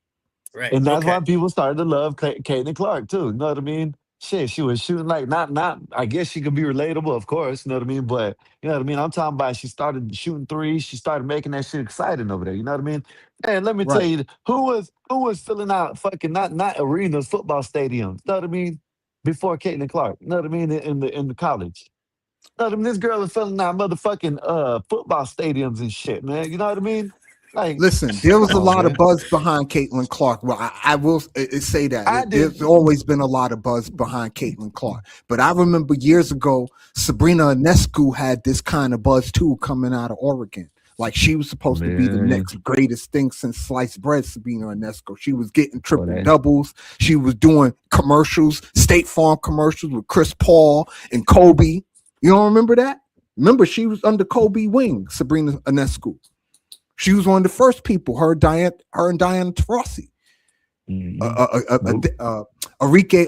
Speaker 5: Right.
Speaker 6: And that's
Speaker 5: Okay.
Speaker 6: why people started to love Caitlin Clark too. You know what I mean? Shit, she was shooting like not. I guess she could be relatable, of course. You know what I mean? But you know what I mean. I'm talking about she started shooting threes. She started making that shit exciting over there. You know what I mean? And let me tell
Speaker 1: Right.
Speaker 6: you, who was filling out fucking not arenas, football stadiums. You know what I mean? Before Caitlin Clark. You know what I mean? In the college. You know what I mean? This girl is filling out motherfucking football stadiums and shit, man. You know what I mean? Like,
Speaker 1: Listen, there was
Speaker 6: come
Speaker 1: a
Speaker 6: on,
Speaker 1: lot of
Speaker 6: man.
Speaker 1: buzz behind Caitlin Clark. Well, I will say that
Speaker 6: I did.
Speaker 1: there's always been a lot of buzz behind Caitlin Clark. But I remember years ago, Sabrina Ionescu had this kind of buzz too coming out of Oregon. Like she was supposed to be the
Speaker 6: Man.
Speaker 1: next greatest thing since sliced bread, Sabrina Ionescu. She was getting
Speaker 6: Oh,
Speaker 1: triple
Speaker 6: that.
Speaker 1: doubles. She was doing commercials, State Farm commercials with Chris Paul and Kobe. You don't remember that? Remember, she was under Kobe wing, Sabrina Ionescu. She was one of the first people, her and Diana Taurasi.
Speaker 6: Mhm. Nope.
Speaker 1: Arike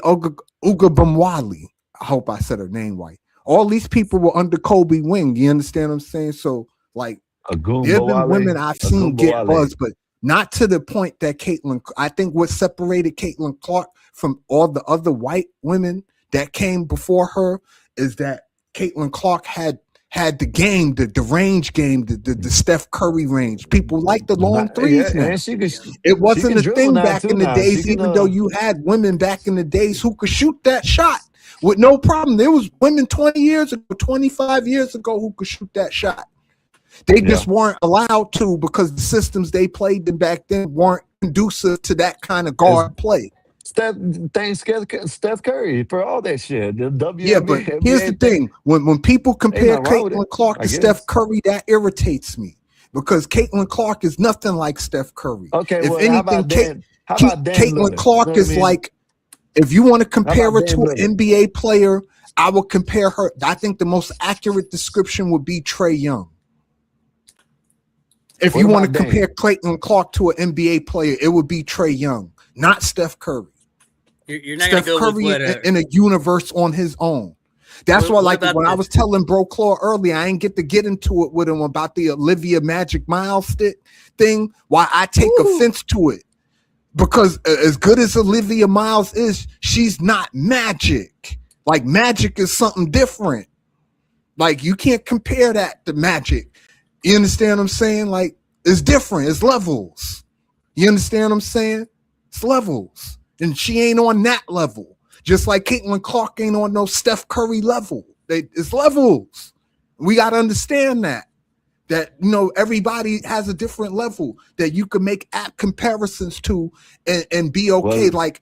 Speaker 1: Ugabamwali. I hope I said her name right. All these people were under Kobe wing. You understand what I'm saying? So, like, there have been women I've seen get
Speaker 6: Wale.
Speaker 1: buzz, but not to the point that Caitlin. I think what separated Caitlin Clark from all the other white women that came before her is that Caitlin Clark had the game, the range game, the Steph Curry range. People like the long threes now.
Speaker 6: And she can
Speaker 1: It wasn't a
Speaker 6: dribble
Speaker 1: thing
Speaker 6: now
Speaker 1: back
Speaker 6: too
Speaker 1: in the
Speaker 6: now.
Speaker 1: days, even though you had women back in the days who could shoot that shot with no problem. There was women 20 years ago, 25 years ago who could shoot that shot. They just weren't allowed to because the systems they played in back then weren't conducive to that kind of guard play.
Speaker 6: Steph Curry for all that shit. The
Speaker 1: Yeah, but
Speaker 6: WNBA
Speaker 1: here's the thing. When people compare
Speaker 6: nothing wrong with
Speaker 1: Caitlin
Speaker 6: it,
Speaker 1: Clark
Speaker 6: I
Speaker 1: to Steph
Speaker 6: guess.
Speaker 1: Curry, that irritates me because Caitlin Clark is nothing like Steph Curry.
Speaker 6: Okay,
Speaker 1: If
Speaker 6: well,
Speaker 1: anything,
Speaker 6: how about Dan
Speaker 1: Caitlin
Speaker 6: Lillard?
Speaker 1: Clark
Speaker 6: You know what I
Speaker 1: is
Speaker 6: mean?
Speaker 1: like, if you want to
Speaker 6: How
Speaker 1: compare
Speaker 6: about
Speaker 1: her to
Speaker 6: Dan
Speaker 1: an
Speaker 6: Lillard?
Speaker 1: NBA player, I would compare her. I think the most accurate description would be Trae Young. If
Speaker 6: What
Speaker 1: you want to
Speaker 6: about Dame?
Speaker 1: compare Caitlin Clark to an NBA player, it would be Trae Young, not Steph Curry.
Speaker 5: You're not going
Speaker 1: Steph
Speaker 5: to go with
Speaker 1: Curry
Speaker 5: what?
Speaker 1: in a universe on his own. That's why,
Speaker 5: What
Speaker 1: like,
Speaker 5: about
Speaker 1: when I
Speaker 5: the-
Speaker 1: was telling Bro Claw earlier, I ain't get into it with him about the Olivia Magic Miles thing. Why I take offense to it. Because as good as Olivia Miles is, she's not Magic. Like, Magic is something different. Like, you can't compare that to Magic. You understand what I'm saying? Like, it's different. It's levels. You understand what I'm saying? It's levels. And she ain't on that level. Just like Caitlin Clark ain't on no Steph Curry level. It's levels. We got to understand that. That, everybody has a different level that you can make app comparisons to and be okay.
Speaker 6: Well,
Speaker 1: Like,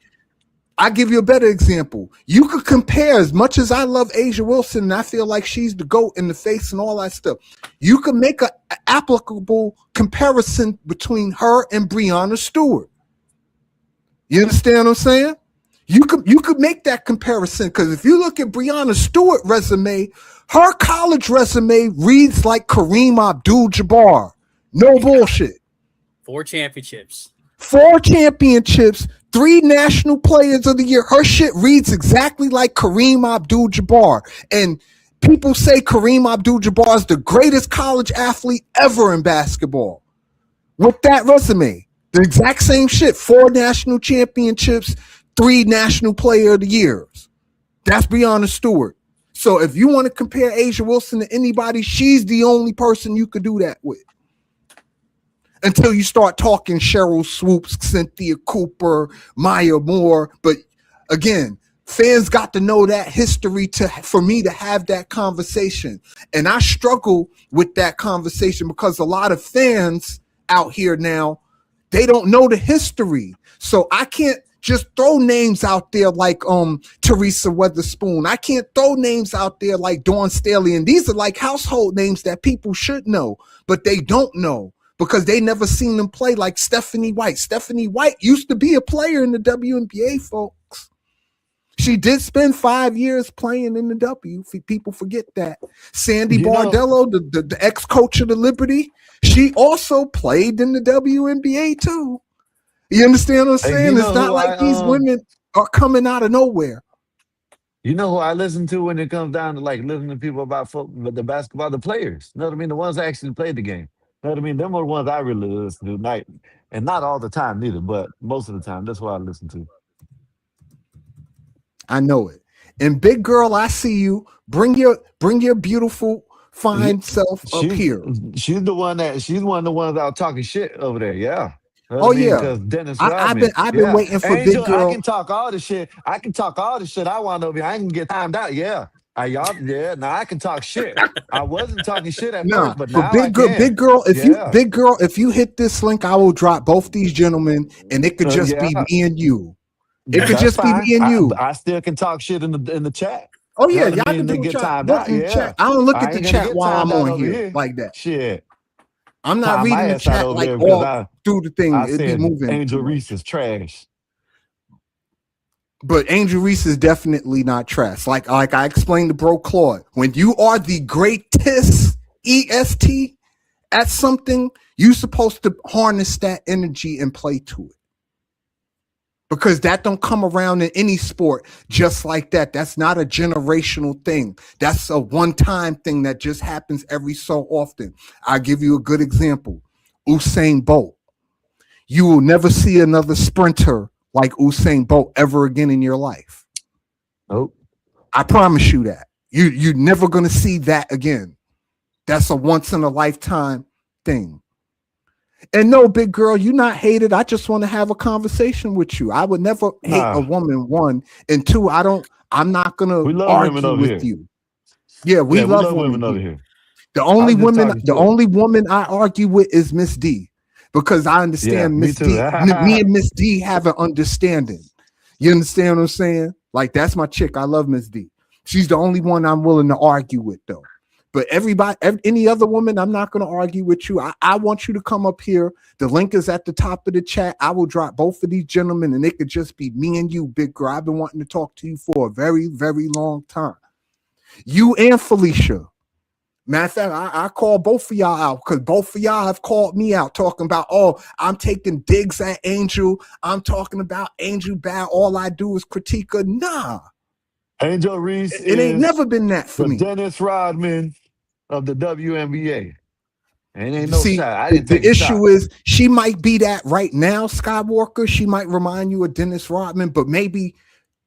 Speaker 1: I give you a better example. You could compare, as much as I love Asia Wilson and I feel like she's the GOAT in the face and all that stuff. You can make an applicable comparison between her and Breonna Stewart. You understand what I'm saying? You could make that comparison, because if you look at Breonna Stewart's resume, her college resume reads like Kareem Abdul-Jabbar. No bullshit.
Speaker 5: 4 championships.
Speaker 1: 4 championships, 3 national players of the year. Her shit reads exactly like Kareem Abdul-Jabbar. And people say Kareem Abdul-Jabbar is the greatest college athlete ever in basketball. With that resume, the exact same shit. 4 national championships, 3 national player of the years. That's Breonna Stewart. So if you want to compare A'ja Wilson to anybody, she's the only person you could do that with. Until you start talking Cheryl Swoops, Cynthia Cooper, Maya Moore. But again, fans got to know that history for me to have that conversation. And I struggle with that conversation because a lot of fans out here now, they don't know the history. So I can't just throw names out there like Teresa Weatherspoon. I can't throw names out there like Dawn Staley. And these are like household names that people should know, but they don't know because they never seen them play, like Stephanie White. Stephanie White used to be a player in the WNBA, folks. She did spend 5 years playing in the W. People forget that. Sandy Bardello, the ex-coach of the Liberty, she also played in the WNBA too. You understand what I'm saying? It's not like these women are coming out of nowhere.
Speaker 6: You know who I listen to when it comes down to like listening to people about the basketball, the players. You know what I mean? The ones that actually played the game. You know what I mean? Them are the ones I really listen to. And not all the time neither, but most of the time. That's what I listen to.
Speaker 1: I know it. And big girl, I see you. Bring your beautiful, fine self up here.
Speaker 6: She's one of the ones out talking shit over there. Yeah.
Speaker 1: Oh yeah,
Speaker 6: because Dennis Rodman.
Speaker 1: I've been waiting for
Speaker 6: Angel,
Speaker 1: big girl.
Speaker 6: I can talk all the shit. I want over here. I can get timed out. Yeah. Now I can talk shit. I wasn't talking shit at first, but now
Speaker 1: big girl, if you hit this link, I will drop both these gentlemen, and it could just be me and you. It could just be me and you.
Speaker 6: I still can talk shit in the chat.
Speaker 1: Oh yeah, y'all can do get timed out. Yeah. I don't look at the chat while I'm on here like that.
Speaker 6: Shit.
Speaker 1: I'm not reading the chat like all through the thing. It'd be moving.
Speaker 6: Angel Reese is trash.
Speaker 1: But Angel Reese is definitely not trash. Like I explained to Bro Claude, when you are the greatest EST at something, you're supposed to harness that energy and play to it. Because that don't come around in any sport just like that. That's not a generational thing. That's a one-time thing that just happens every so often. I'll give you a good example. Usain Bolt. You will never see another sprinter like Usain Bolt ever again in your life.
Speaker 6: Nope.
Speaker 1: I promise you that. You're never going to see that again. That's a once-in-a-lifetime thing. And no, big girl, you're not hated. I just want to have a conversation with you. I would never hate a woman, 1. And 2, I'm not gonna argue with you. Yeah, we love women over here. The only woman I argue with is Miss D, because I understand Miss D. Me and Miss D have an understanding. You understand what I'm saying? Like, that's my chick. I love Miss D. She's the only one I'm willing to argue with, though. But any other woman, I'm not going to argue with you. I want you to come up here. The link is at the top of the chat. I will drop both of these gentlemen, and it could just be me and you, big girl. I've been wanting to talk to you for a very, very long time. You and Felicia. Matter of fact, I call both of y'all out because both of y'all have called me out talking about, I'm taking digs at Angel. I'm talking about Angel bad. All I do is critique her. Nah.
Speaker 6: Angel Reese.
Speaker 1: It ain't never been that for me.
Speaker 6: Dennis Rodman of the WNBA. And ain't no
Speaker 1: See,
Speaker 6: shot.
Speaker 1: The issue is she might be that right now, Skywalker. She might remind you of Dennis Rodman, but maybe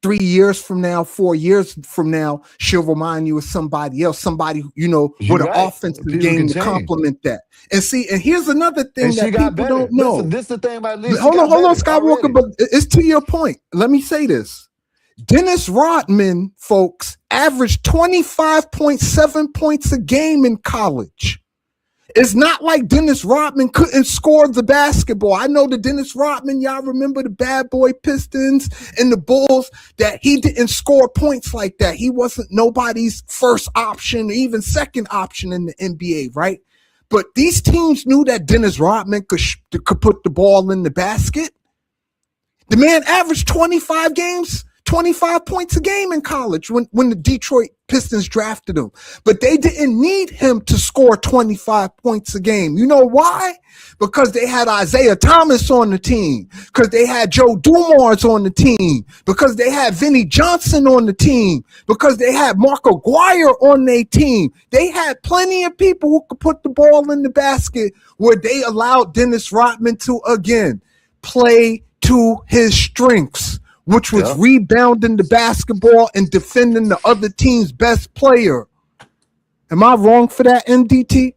Speaker 1: 3 years from now, 4 years from now, she'll remind you of somebody else, somebody, with an offensive game to complement that. And see, and here's another thing that people don't know.
Speaker 6: Listen, this is the thing about Lisa.
Speaker 1: Hold on, Skywalker, but it's to your point. Let me say this. Dennis Rodman, folks, averaged 25.7 points a game in college. It's not like Dennis Rodman couldn't score the basketball. I know the Dennis Rodman, y'all remember the bad boy Pistons and the Bulls, that he didn't score points like that. He wasn't nobody's first option, even second option in the NBA, right? But these teams knew that Dennis Rodman could put the ball in the basket. The man averaged 25 25 points a game in college when the Detroit Pistons drafted him. But they didn't need him to score 25 points a game. You know why? Because they had Isaiah Thomas on the team. Because they had Joe Dumars on the team. Because they had Vinnie Johnson on the team. Because they had Mark Aguirre on their team. They had plenty of people who could put the ball in the basket, where they allowed Dennis Rodman to, again, play to his strengths, which was rebounding the basketball and defending the other team's best player. Am I wrong for that, MDT?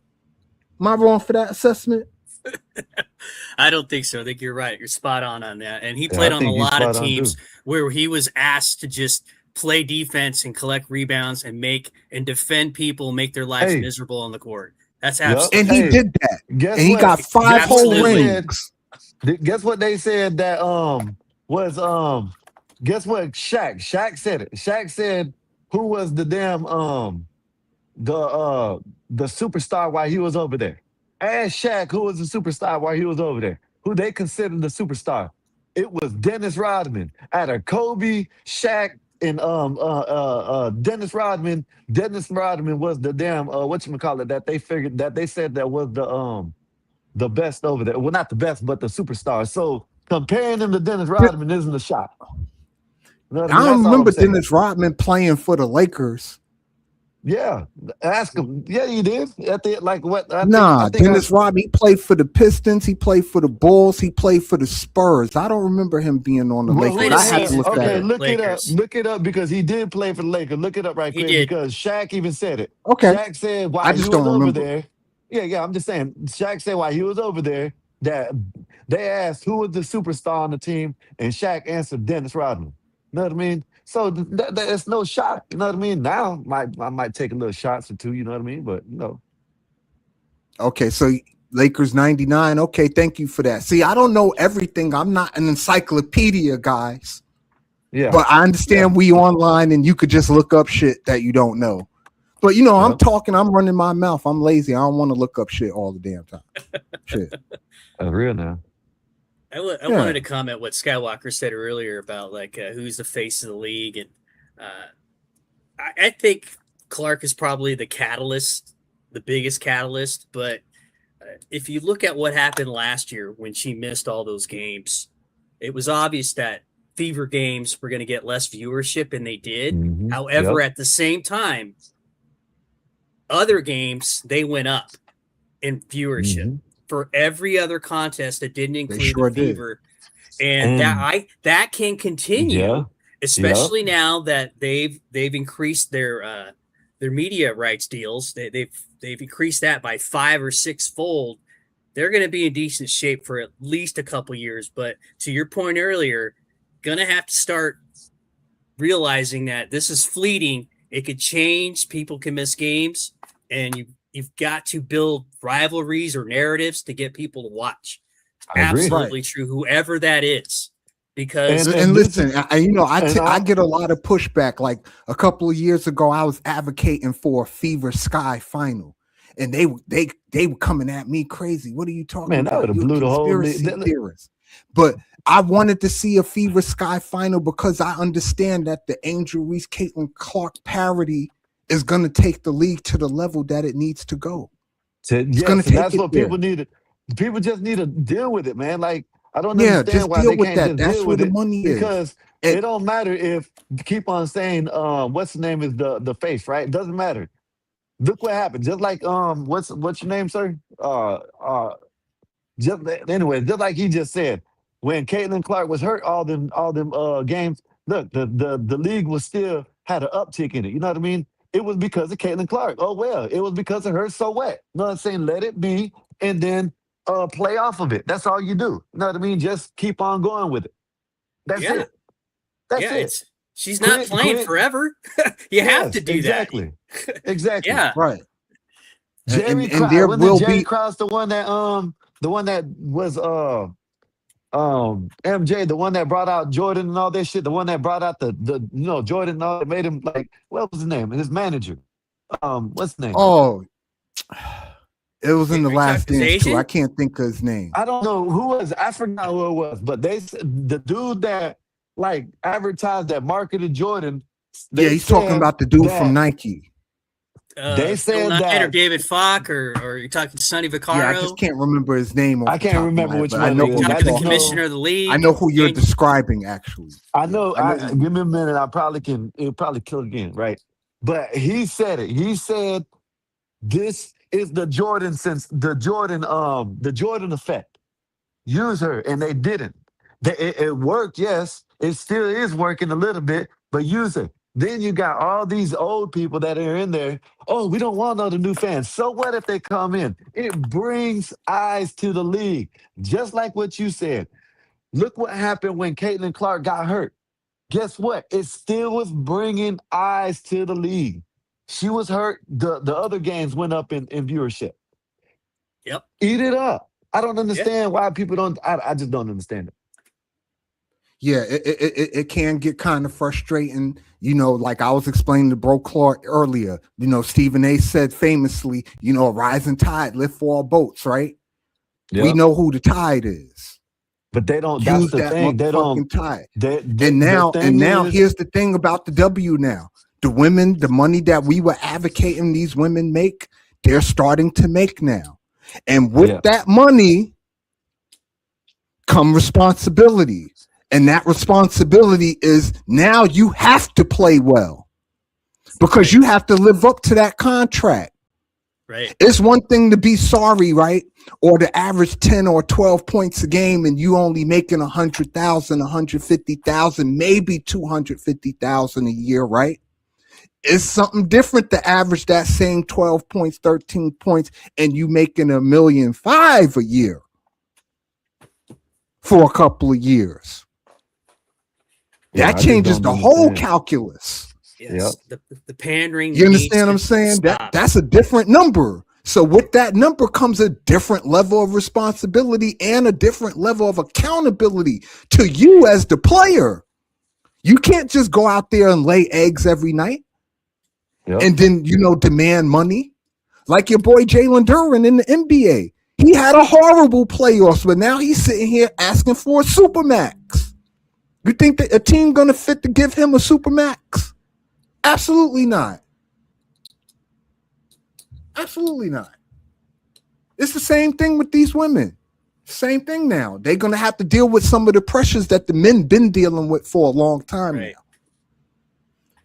Speaker 1: Am I wrong for that assessment?
Speaker 5: I don't think so. I think you're right. You're spot on that. And he played on a lot of teams where he was asked to just play defense and collect rebounds and defend people, make their lives miserable on the court. That's absolutely.
Speaker 1: And he did that. And he got 5 whole rings.
Speaker 6: Guess what they said that guess what Shaq said it. Shaq said who was the damn the superstar while he was over there. Ask Shaq who was the superstar while he was over there. Who they considered the superstar. It was Dennis Rodman. Out of Kobe, Shaq, and Dennis Rodman. Dennis Rodman was the damn whatchamacallit that they figured that they said that was the best over there. Well, not the best, but the superstar. So comparing him to Dennis Rodman isn't a shot. You know what I mean?
Speaker 1: I remember Dennis Rodman playing for the Lakers.
Speaker 6: Yeah, ask him. Yeah, he did.
Speaker 1: Dennis Rodman, he played for the Pistons. He played for the Bulls. He played for the Spurs. I don't remember him being on the Lakers. I had to look that up.
Speaker 6: Look it up because he did play for the Lakers. Look it up right quick because Shaq even said it.
Speaker 1: Okay.
Speaker 6: Shaq said while he was over there. Yeah, I'm just saying. Shaq said while he was over there that they asked who was the superstar on the team, and Shaq answered Dennis Rodman. You know what I mean? So that's no shot. You know what I mean? Now I might take a little shots or two. You know what I mean? But no.
Speaker 1: Okay, so Lakers 99. Okay, thank you for that. See, I don't know everything. I'm not an encyclopedia, guys.
Speaker 6: Yeah.
Speaker 1: But I understand we online and you could just look up shit that you don't know. But I'm talking, I'm running my mouth. I'm lazy. I don't want to look up shit all the damn time. Shit.
Speaker 6: That's real now.
Speaker 5: I wanted to comment what Skywalker said earlier about who's the face of the league, and I think Clark is probably the catalyst, the biggest catalyst. But if you look at what happened last year when she missed all those games, it was obvious that Fever games were going to get less viewership, and they did. Mm-hmm. However, at the same time, other games they went up in viewership. Mm-hmm. For every other contest that didn't include the Fever, and that can continue, especially now that they've increased their media rights deals. They've increased that by 5 or 6 fold. They're going to be in decent shape for at least a couple years. But to your point earlier, going to have to start realizing that this is fleeting. It could change. People can miss games, and You've got to build rivalries or narratives to get people to watch. Absolutely true, whoever that is. Because
Speaker 1: and listen, I get a lot of pushback. Like a couple of years ago, I was advocating for a Fever Sky final, and they were coming at me crazy. What are you talking about?
Speaker 6: That would have blew the whole
Speaker 1: theorist. But I wanted to see a Fever Sky final because I understand that the Angel Reese Caitlin Clark parody is going to take the league to the level that it needs to go.
Speaker 6: That's what people need. People just need to deal with it, man. Like, I don't understand why they can't just deal with it. Because it don't matter if keep on saying what's the name is the face, right? It doesn't matter. Look what happened. Just like what's your name, sir? Just like he just said, when Caitlin Clark was hurt all them games, look, the league was still had an uptick in it. You know what I mean? It was because of Caitlin Clark. Oh, well, it was because of her. So what? You know what I'm saying? Let it be and then play off of it. That's all you do. You know what I mean? Just keep on going with it. That's it. That's it.
Speaker 5: She's not playing forever. You have to do that.
Speaker 6: Exactly.
Speaker 5: Yeah.
Speaker 1: Right.
Speaker 6: Jerry Krause, there will Jerry Krause the one that was MJ, the one that brought out Jordan and all that shit, the one that brought out the Jordan and all that made him like, what was his name? And his manager. What's his name?
Speaker 1: Oh, it was in The Last Dance too. I can't think of his name.
Speaker 6: I don't know who was. I forgot who it was, but the dude that like advertised that marketed Jordan.
Speaker 1: Yeah, he's talking about the dude from Nike.
Speaker 6: They
Speaker 5: Phil
Speaker 6: said
Speaker 5: Knight
Speaker 6: that
Speaker 5: or David Falk, or you're talking Sonny Vaccaro.
Speaker 1: Yeah, I just can't remember his name.
Speaker 6: I can't remember which one
Speaker 5: You're
Speaker 6: it is.
Speaker 5: talking
Speaker 6: I
Speaker 5: the
Speaker 6: just
Speaker 5: commissioner
Speaker 6: know.
Speaker 5: of the league.
Speaker 1: I know who you're describing. Actually,
Speaker 6: I know.
Speaker 1: I know
Speaker 6: Give me a minute. I probably can. It'll probably kill again, right? But he said it. He said this is the Jordan the Jordan effect. Use her, and they didn't. It worked, yes. It still is working a little bit, but use her. Then you got all these old people that are in there. Oh, we don't want other new fans. So what if they come in? It brings eyes to the league, just like what you said. Look what happened when Caitlin Clark got hurt. Guess what? It still was bringing eyes to the league. She was hurt. The other games went up in viewership.
Speaker 5: Yep.
Speaker 6: Eat it up. I don't understand why people don't. I just don't understand it.
Speaker 1: Yeah, it can get kind of frustrating. You know, like I was explaining to Bro Clark earlier, you know, Stephen A said famously, you know, a rising tide lift all boats, right?
Speaker 6: Yep.
Speaker 1: We know who the tide is.
Speaker 6: But they don't.
Speaker 1: Use
Speaker 6: That's the
Speaker 1: that
Speaker 6: thing. They don't.
Speaker 1: motherfucking tide.
Speaker 6: And
Speaker 1: now here's the thing about the W now. The women, the money that we were advocating these women make, they're starting to make now. And with that money come responsibility. And that responsibility is now you have to play well because you have to live up to that contract.
Speaker 5: Right.
Speaker 1: It's one thing to be sorry, right? Or to average 10 or 12 points a game and you only making 100,000, 150,000, maybe 250,000 a year, right? It's something different to average that same 12 points, 13 points, and you making $1.5 million a year for a couple of years. That changes the whole calculus.
Speaker 5: Yes. The pandering.
Speaker 1: You understand what I'm saying? That's a different number. So with that number comes a different level of responsibility and a different level of accountability to you as the player. You can't just go out there and lay eggs every night and then, you know, demand money. Like your boy Jalen Duren in the NBA. He had a horrible playoffs, but now he's sitting here asking for a supermax. You think that a team gonna fit to give him a supermax? Absolutely not. Absolutely not. It's the same thing with these women. Same thing now. They're gonna have to deal with some of the pressures that the men been dealing with for a long time now.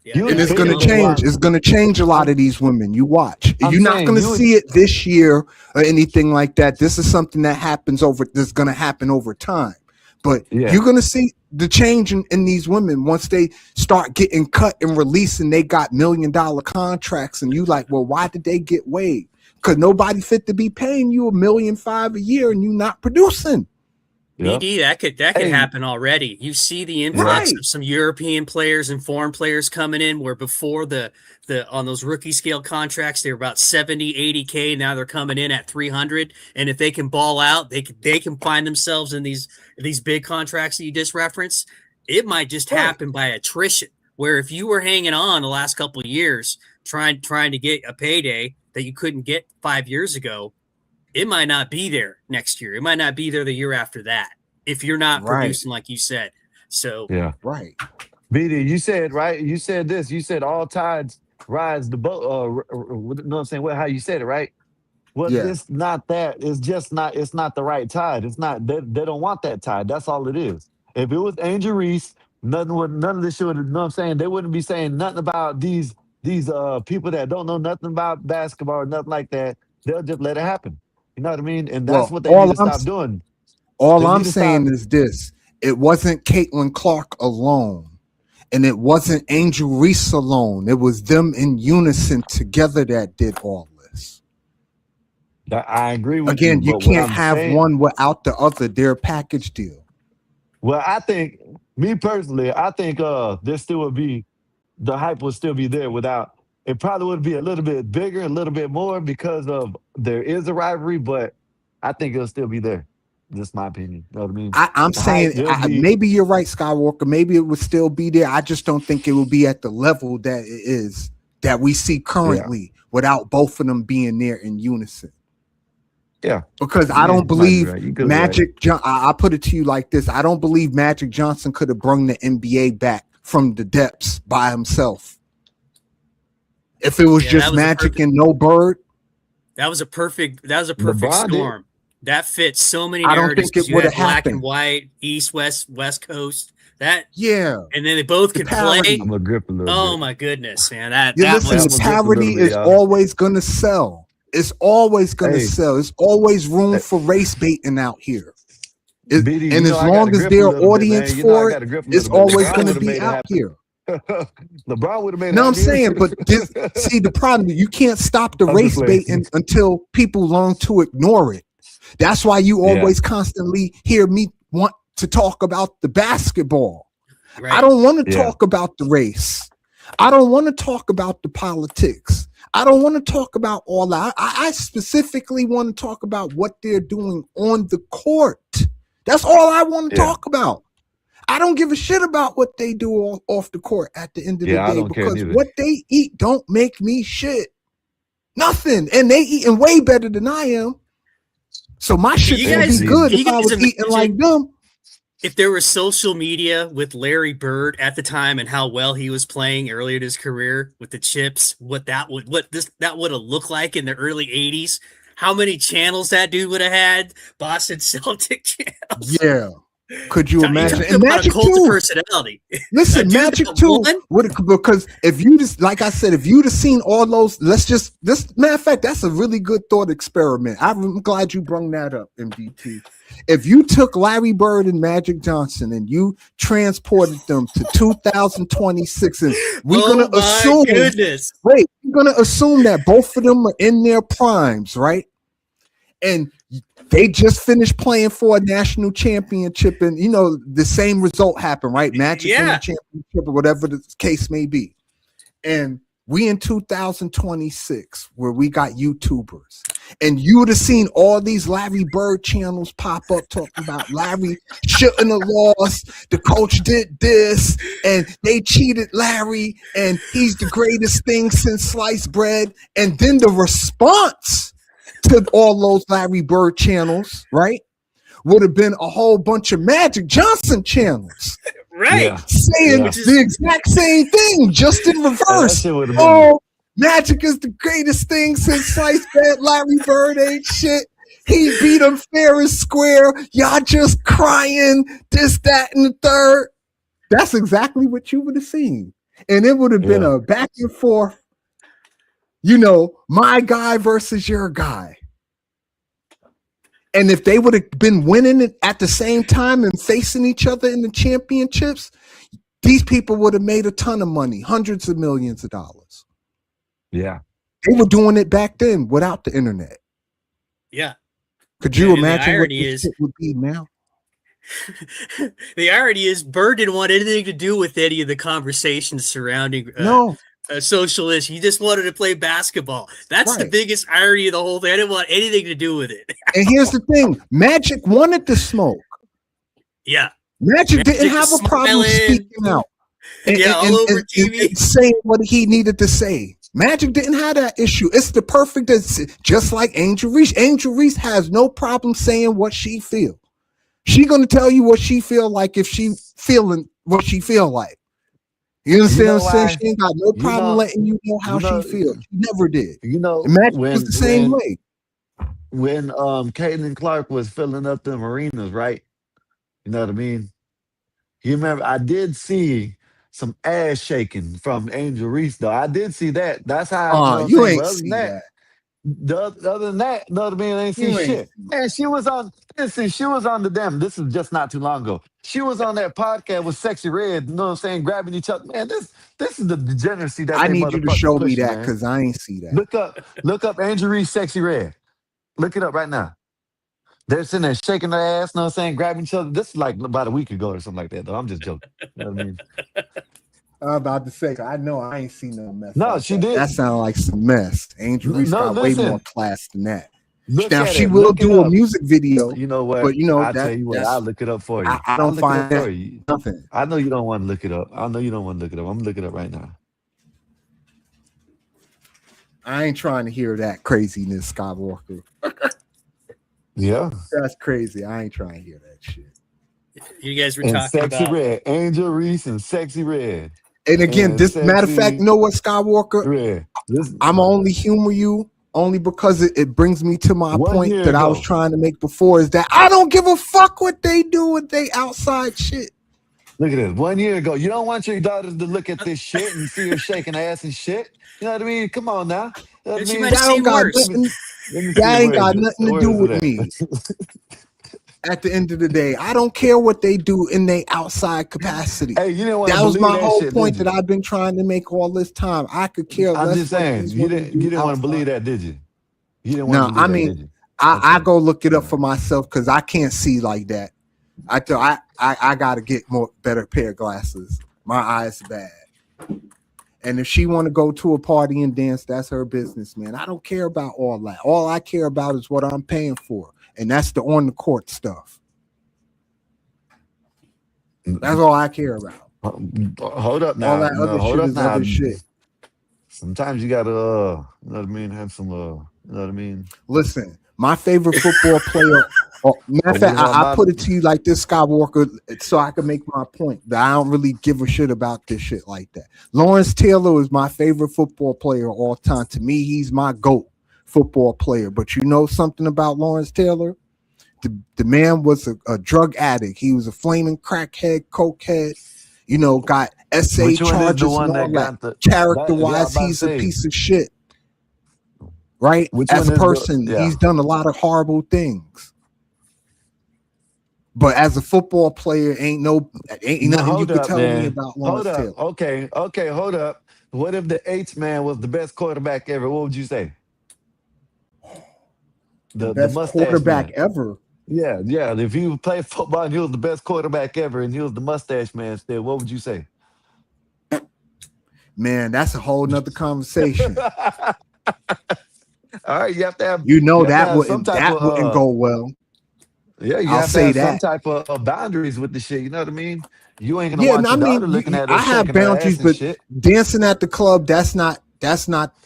Speaker 5: Yeah,
Speaker 1: and it's gonna change. It's gonna change a lot of these women. You watch. You're not gonna see it this year or anything like that. This is something that happens that's gonna happen over time. But you're going to see the change in these women once they start getting cut and released and they got $1 million contracts. And you like, well, why did they get waived? Because nobody fit to be paying you $1.5 million a year and you not producing.
Speaker 5: BD, that could happen already. You see the influx of some European players and foreign players coming in where before the on those rookie scale contracts, they were about 70, 80K. Now they're coming in at 300. And if they can ball out, they can find themselves in these big contracts that you just referenced. It might just happen by attrition, where if you were hanging on the last couple of years, trying to get a payday that you couldn't get 5 years ago, it might not be there next year. It might not be there the year after that if you're not producing like you said. So
Speaker 1: right.
Speaker 6: BD, you said You said this. You said all tides rise the boat. You know what I'm saying? Well, how you said it, right? Well, it's not that. It's just not. It's not the right tide. It's not. They don't want that tide. That's all it is. If it was Angel Reese, none of this shit would. You know what I'm saying? They wouldn't be saying nothing about these people that don't know nothing about basketball or nothing like that. They'll just let it happen. You know what I mean? And that's what they need to stop doing.
Speaker 1: All I'm saying is this. It wasn't Caitlin Clark alone. And it wasn't Angel Reese alone. It was them in unison together that did all this.
Speaker 6: I agree with you.
Speaker 1: Again, you can't have one without the other. They're a package deal.
Speaker 6: Well, I think, me personally, I think there still would be, the hype would still be there without. It probably would be a little bit bigger, a little bit more because of there is a rivalry, but I think it'll still be there. Just my opinion. You know what I mean?
Speaker 1: I'm saying maybe you're right, Skywalker. Maybe it would still be there. I just don't think it will be at the level that it is that we see currently without both of them being there in unison.
Speaker 6: Yeah.
Speaker 1: Because
Speaker 6: Yeah,
Speaker 1: I
Speaker 6: you
Speaker 1: don't
Speaker 6: might be
Speaker 1: believe
Speaker 6: right. You could be
Speaker 1: Magic. I put it to you like this: I don't believe Magic Johnson could have brung the NBA back from the depths by himself. If it was just Magic and no Bird,
Speaker 5: that was a perfect
Speaker 6: LeBron did.
Speaker 5: storm. That fits so many
Speaker 1: I don't
Speaker 5: narratives.
Speaker 1: think it
Speaker 5: 'Cause you
Speaker 1: would
Speaker 5: had
Speaker 1: have
Speaker 5: black and
Speaker 1: happened.
Speaker 5: white, East, West Coast. That
Speaker 1: Yeah,
Speaker 5: and then they both
Speaker 1: the
Speaker 5: could
Speaker 1: parody.
Speaker 5: play.
Speaker 6: I'm gonna grip a little
Speaker 5: Oh
Speaker 6: bit.
Speaker 5: my goodness, man! That
Speaker 1: You
Speaker 5: that
Speaker 1: listen,
Speaker 5: was
Speaker 1: the
Speaker 6: I'm gonna grip a little
Speaker 1: parody
Speaker 6: bit,
Speaker 1: is
Speaker 6: y'all.
Speaker 1: always gonna sell. It's always gonna
Speaker 6: Hey,
Speaker 1: sell. It's always room
Speaker 6: hey,
Speaker 1: for race baiting out here.
Speaker 6: BD,
Speaker 1: And
Speaker 6: you know
Speaker 1: as
Speaker 6: I got to
Speaker 1: long as
Speaker 6: grip a
Speaker 1: there are
Speaker 6: little bit,
Speaker 1: audience
Speaker 6: man. You know I
Speaker 1: for
Speaker 6: got
Speaker 1: it,
Speaker 6: to grip a
Speaker 1: it's
Speaker 6: little bit.
Speaker 1: always
Speaker 6: LeBron
Speaker 1: gonna
Speaker 6: would have
Speaker 1: be
Speaker 6: made it
Speaker 1: out
Speaker 6: happen.
Speaker 1: here.
Speaker 6: LeBron would have made it
Speaker 1: No, I'm
Speaker 6: happen.
Speaker 1: saying, but see, the problem, you can't stop the
Speaker 6: I'm just
Speaker 1: race
Speaker 6: playing.
Speaker 1: baiting until people learn to ignore it. That's why you
Speaker 6: Yeah.
Speaker 1: always constantly hear me want to talk about the basketball.
Speaker 5: right.
Speaker 1: I don't want to
Speaker 6: Yeah.
Speaker 1: talk about the race. I don't want to talk about the politics. I don't want to talk about all that. I specifically want to talk about what they're doing on the court. That's all I want to
Speaker 6: Yeah.
Speaker 1: talk about. I don't give a shit about what they do off the court at the end of
Speaker 6: Yeah, I
Speaker 1: the day,
Speaker 6: don't care
Speaker 1: because
Speaker 6: neither.
Speaker 1: what they eat don't make me shit. Nothing. And they eating way better than I am. So my shit's
Speaker 5: you
Speaker 1: gonna
Speaker 5: guys-
Speaker 1: be good
Speaker 5: can
Speaker 1: if
Speaker 5: you
Speaker 1: I
Speaker 5: guys
Speaker 1: was eating
Speaker 5: imagine-
Speaker 1: like them.
Speaker 5: If there was social media with Larry Bird at the time and how well he was playing earlier in his career with the chips, that would have looked like in the early 80s, how many channels that dude would have had, Boston Celtic channels.
Speaker 1: Yeah. Could you
Speaker 5: You
Speaker 1: imagine?
Speaker 5: talk
Speaker 1: And
Speaker 5: about a
Speaker 1: Magic
Speaker 5: cult of
Speaker 1: too.
Speaker 5: personality.
Speaker 1: Listen,
Speaker 5: dude
Speaker 1: Magic
Speaker 5: that
Speaker 1: too.
Speaker 5: won?
Speaker 1: Because if you just, like I said, if you'd have seen all those, matter of fact, that's a really good thought experiment. I'm glad you brung that up, MDT. If you took Larry Bird and Magic Johnson and you transported them to 2026, and we're gonna assume,
Speaker 5: goodness.
Speaker 1: we're gonna assume that both of them are in their primes, right? And they just finished playing for a national championship, and the same result happened, right? Magic won the championship or whatever the case may be. And we in 2026, where we got YouTubers, and you would have seen all these Larry Bird channels pop up talking about Larry shouldn't have lost. The coach did this, and they cheated Larry, and he's the greatest thing since sliced bread. And then the response to all those Larry Bird channels, right, would have been a whole bunch of Magic Johnson channels,
Speaker 5: Right.
Speaker 6: Yeah.
Speaker 1: saying
Speaker 6: Yeah.
Speaker 1: the exact same thing, just in
Speaker 6: That
Speaker 1: reverse.
Speaker 6: shit would have been.
Speaker 1: Oh, Magic is the greatest thing since sliced bread. Larry Bird ain't shit. He beat him fair and square. Y'all just crying, this, that, and the third. That's exactly what you would have seen. And it would have been
Speaker 6: Yeah.
Speaker 1: a back and forth, my guy versus your guy. And if they would have been winning it at the same time and facing each other in the championships, these people would have made a ton of money, hundreds of millions of dollars.
Speaker 6: Yeah.
Speaker 1: They were doing it back then without the internet.
Speaker 5: Yeah.
Speaker 1: Could you
Speaker 5: And the
Speaker 1: imagine what
Speaker 5: irony
Speaker 1: this
Speaker 5: is-
Speaker 1: shit would be now?
Speaker 5: The irony is Bird didn't want anything to do with any of the conversations surrounding
Speaker 1: No.
Speaker 5: social issue. He just wanted to play basketball. That's the
Speaker 1: Right.
Speaker 5: biggest irony of the whole thing. I didn't want anything to do with it.
Speaker 1: And here's the thing: Magic wanted to smoke.
Speaker 5: Yeah.
Speaker 1: Magic didn't
Speaker 5: Magic
Speaker 1: have a
Speaker 5: was
Speaker 1: problem
Speaker 5: smiling.
Speaker 1: speaking out.
Speaker 5: Yeah, all over TV.
Speaker 1: And saying what he needed to say. Magic didn't have that issue. It's the perfect, just like Angel Reese. Angel Reese has no problem saying what she feel. She gonna tell you what she feel like if she feeling what she feel like. You understand
Speaker 6: know
Speaker 1: what I'm saying?
Speaker 6: why?
Speaker 1: She ain't got no
Speaker 6: You
Speaker 1: problem
Speaker 6: know-
Speaker 1: letting you know how
Speaker 6: you know-
Speaker 1: she feels. She never did.
Speaker 6: You know,
Speaker 1: And Magic was the same way.
Speaker 6: when Caitlin Clark was filling up the arenas, right? You know what I mean? You remember I did see some ass shaking from Angel Reese, though. I did see that. That's how I
Speaker 1: You ain't
Speaker 6: But other
Speaker 1: see
Speaker 6: than
Speaker 1: that.
Speaker 6: other than that, no, I mean, I ain't see
Speaker 1: You ain't
Speaker 6: shit. Man, she was on. Listen, she was on the damn. This is just not too long ago. She was on that podcast with Sexy Red. You know what I'm saying? Grabbing each other. Man, this is the degeneracy that
Speaker 1: I
Speaker 6: they
Speaker 1: need you to
Speaker 6: motherfucking
Speaker 1: show me
Speaker 6: pushing,
Speaker 1: that
Speaker 6: man.
Speaker 1: because I ain't see that.
Speaker 6: Look up Angel Reese, Sexy Red. Look it up right now. They're sitting there shaking their ass, know what I'm saying, grabbing each other. This is like about a week ago or something like that, though. I'm just joking. You know what I mean?
Speaker 1: I'm about to say, I know I ain't seen no mess.
Speaker 6: No,
Speaker 1: like
Speaker 6: she
Speaker 1: that.
Speaker 6: did.
Speaker 1: That sounded like some mess. Angel Reese
Speaker 6: No,
Speaker 1: got way
Speaker 6: listen.
Speaker 1: more class than that.
Speaker 6: Look
Speaker 1: Now
Speaker 6: at
Speaker 1: she
Speaker 6: it.
Speaker 1: will
Speaker 6: Look it
Speaker 1: do a
Speaker 6: up.
Speaker 1: music video,
Speaker 6: You know what?
Speaker 1: but
Speaker 6: I'll tell you what, I'll look it up for you.
Speaker 1: I don't
Speaker 6: I'll look it
Speaker 1: find
Speaker 6: up
Speaker 1: that
Speaker 6: for you.
Speaker 1: nothing.
Speaker 6: I know you don't want to look it up. I know you don't want to look it up. I'm gonna look it up right now.
Speaker 1: I ain't trying to hear that craziness, Skywalker.
Speaker 6: Yeah.
Speaker 1: That's crazy. I ain't trying to hear that shit.
Speaker 5: You guys were
Speaker 6: And
Speaker 5: talking
Speaker 6: Sexy
Speaker 5: about
Speaker 6: Red. Angel Reese and Sexy Red.
Speaker 1: And again,
Speaker 6: And
Speaker 1: this matter of fact,
Speaker 6: Sexy
Speaker 1: you know what, Skywalker?
Speaker 6: Red. This
Speaker 1: I'm only humor you only because it brings me to my
Speaker 6: 1
Speaker 1: point
Speaker 6: year
Speaker 1: that I was
Speaker 6: ago.
Speaker 1: trying to make before, is that I don't give a fuck what they do with they outside shit.
Speaker 6: Look at this. 1 year ago. You don't want your daughters to look at this shit and see her shaking ass and shit. You know what I mean? Come on now. You know what I
Speaker 5: She
Speaker 6: mean?
Speaker 5: might have
Speaker 1: That don't
Speaker 5: seen
Speaker 1: got
Speaker 5: worse.
Speaker 1: nothing,
Speaker 6: Let me see.
Speaker 1: that ain't
Speaker 6: Where is
Speaker 1: got
Speaker 6: it?
Speaker 1: nothing to
Speaker 6: Where
Speaker 1: do
Speaker 6: is
Speaker 1: with
Speaker 6: it
Speaker 1: me.
Speaker 6: at?
Speaker 1: At the end of the day, I don't care what they do in their outside capacity.
Speaker 6: Hey, you didn't want to
Speaker 1: That was
Speaker 6: believe
Speaker 1: my
Speaker 6: that
Speaker 1: whole
Speaker 6: shit,
Speaker 1: point
Speaker 6: did
Speaker 1: that
Speaker 6: you?
Speaker 1: I've been trying to make all this time. I could care
Speaker 6: I'm
Speaker 1: less
Speaker 6: just
Speaker 1: what
Speaker 6: saying.
Speaker 1: these
Speaker 6: You
Speaker 1: women
Speaker 6: didn't
Speaker 1: do
Speaker 6: want to believe
Speaker 1: outside.
Speaker 6: that, did you? You didn't want to
Speaker 1: No,
Speaker 6: believe
Speaker 1: I
Speaker 6: that,
Speaker 1: mean,
Speaker 6: did you?
Speaker 1: I
Speaker 6: Okay.
Speaker 1: go look it up
Speaker 6: All
Speaker 1: for
Speaker 6: right.
Speaker 1: myself because I can't see like that. I gotta get better pair of glasses. My eyes bad. And if she want to go to a party and dance, that's her business, man. I don't care about all that. All I care about is what I'm paying for, and that's the on the court stuff. That's all I care about.
Speaker 6: Hold up
Speaker 1: All
Speaker 6: now.
Speaker 1: that
Speaker 6: No,
Speaker 1: other
Speaker 6: hold
Speaker 1: shit
Speaker 6: up
Speaker 1: is
Speaker 6: now.
Speaker 1: other shit.
Speaker 6: Sometimes you gotta, you know what I mean, have some, you know what I mean.
Speaker 1: Listen, my favorite football player. Matter of
Speaker 6: You
Speaker 1: fact,
Speaker 6: know, a
Speaker 1: I
Speaker 6: lot
Speaker 1: put
Speaker 6: of
Speaker 1: it to you like this, Skywalker, so I can make my point that I don't really give a shit about this shit like that. Lawrence Taylor is my favorite football player of all time. To me, he's my GOAT football player. But you know something about Lawrence Taylor? The man was a drug addict. He was a flaming crackhead, cokehead. You know, got SA
Speaker 6: which one is the
Speaker 1: charges and
Speaker 6: one
Speaker 1: all
Speaker 6: that
Speaker 1: that.
Speaker 6: got the
Speaker 1: Character
Speaker 6: that? Yeah, I'm
Speaker 1: wise,
Speaker 6: about to
Speaker 1: he's a
Speaker 6: say.
Speaker 1: piece of shit. Right?
Speaker 6: Which
Speaker 1: As
Speaker 6: one
Speaker 1: a
Speaker 6: is the?
Speaker 1: person,
Speaker 6: Yeah.
Speaker 1: he's done a lot of horrible things. But as a football player, ain't
Speaker 6: No,
Speaker 1: nothing you
Speaker 6: hold
Speaker 1: could
Speaker 6: up,
Speaker 1: tell me
Speaker 6: man.
Speaker 1: about
Speaker 6: Hold
Speaker 1: Lawrence
Speaker 6: up.
Speaker 1: Taylor.
Speaker 6: Okay, hold up. What if the H man was the best quarterback ever? What would you say?
Speaker 1: The
Speaker 6: The
Speaker 1: best
Speaker 6: mustache
Speaker 1: quarterback
Speaker 6: man.
Speaker 1: ever.
Speaker 6: Yeah, yeah. If you played football and he was the best quarterback ever and he was the mustache man still, what would you say?
Speaker 1: Man, that's a whole nother conversation.
Speaker 6: All right,
Speaker 1: You
Speaker 6: you
Speaker 1: know
Speaker 6: have to
Speaker 1: that
Speaker 6: have some
Speaker 1: wouldn't
Speaker 6: type
Speaker 1: that
Speaker 6: of
Speaker 1: wouldn't go well.
Speaker 6: yeah, you
Speaker 1: I'll
Speaker 6: have to
Speaker 1: say
Speaker 6: have some
Speaker 1: that.
Speaker 6: type of boundaries with the shit. You know what I mean? You ain't gonna
Speaker 1: Yeah,
Speaker 6: want
Speaker 1: I
Speaker 6: your daughter
Speaker 1: mean,
Speaker 6: looking at her
Speaker 1: I have
Speaker 6: shaking her
Speaker 1: boundaries,
Speaker 6: ass and
Speaker 1: but
Speaker 6: shit.
Speaker 1: dancing at the club, that's not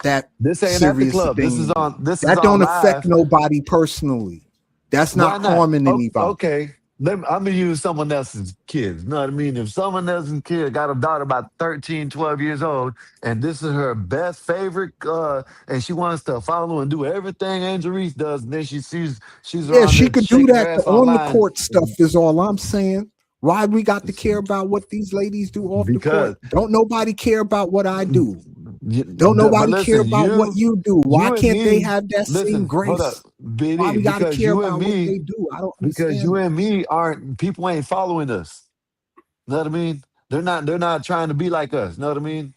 Speaker 1: that
Speaker 6: This ain't at the
Speaker 1: serious a
Speaker 6: club.
Speaker 1: thing to me.
Speaker 6: This is
Speaker 1: That
Speaker 6: on
Speaker 1: don't affect
Speaker 6: live.
Speaker 1: nobody personally. That's
Speaker 6: Why
Speaker 1: not
Speaker 6: not?
Speaker 1: harming anybody.
Speaker 6: Okay. I'm gonna use someone else's kids. You know what I mean? If someone else's kid got a daughter about 13, 12 years old, and this is her best favorite, and she wants to follow and do everything Angel Reese does, and then she's
Speaker 1: Yeah,
Speaker 6: around
Speaker 1: she
Speaker 6: there
Speaker 1: could do
Speaker 6: shaking her
Speaker 1: that. The
Speaker 6: ass
Speaker 1: on the
Speaker 6: online
Speaker 1: court stuff is all I'm saying. Why we got to care about what these ladies do off the
Speaker 6: because
Speaker 1: court? Don't nobody care about what I do. Don't
Speaker 6: but
Speaker 1: nobody care
Speaker 6: listen,
Speaker 1: about what you do. Why
Speaker 6: you and
Speaker 1: can't they
Speaker 6: me,
Speaker 1: have that same
Speaker 6: listen, hold up,
Speaker 1: grace? Why
Speaker 6: BD,
Speaker 1: we got to care about what they do? I don't
Speaker 6: because
Speaker 1: understand
Speaker 6: you
Speaker 1: that.
Speaker 6: and me aren't people ain't following us. Know what I mean? They're not trying to be like us. Know what I mean?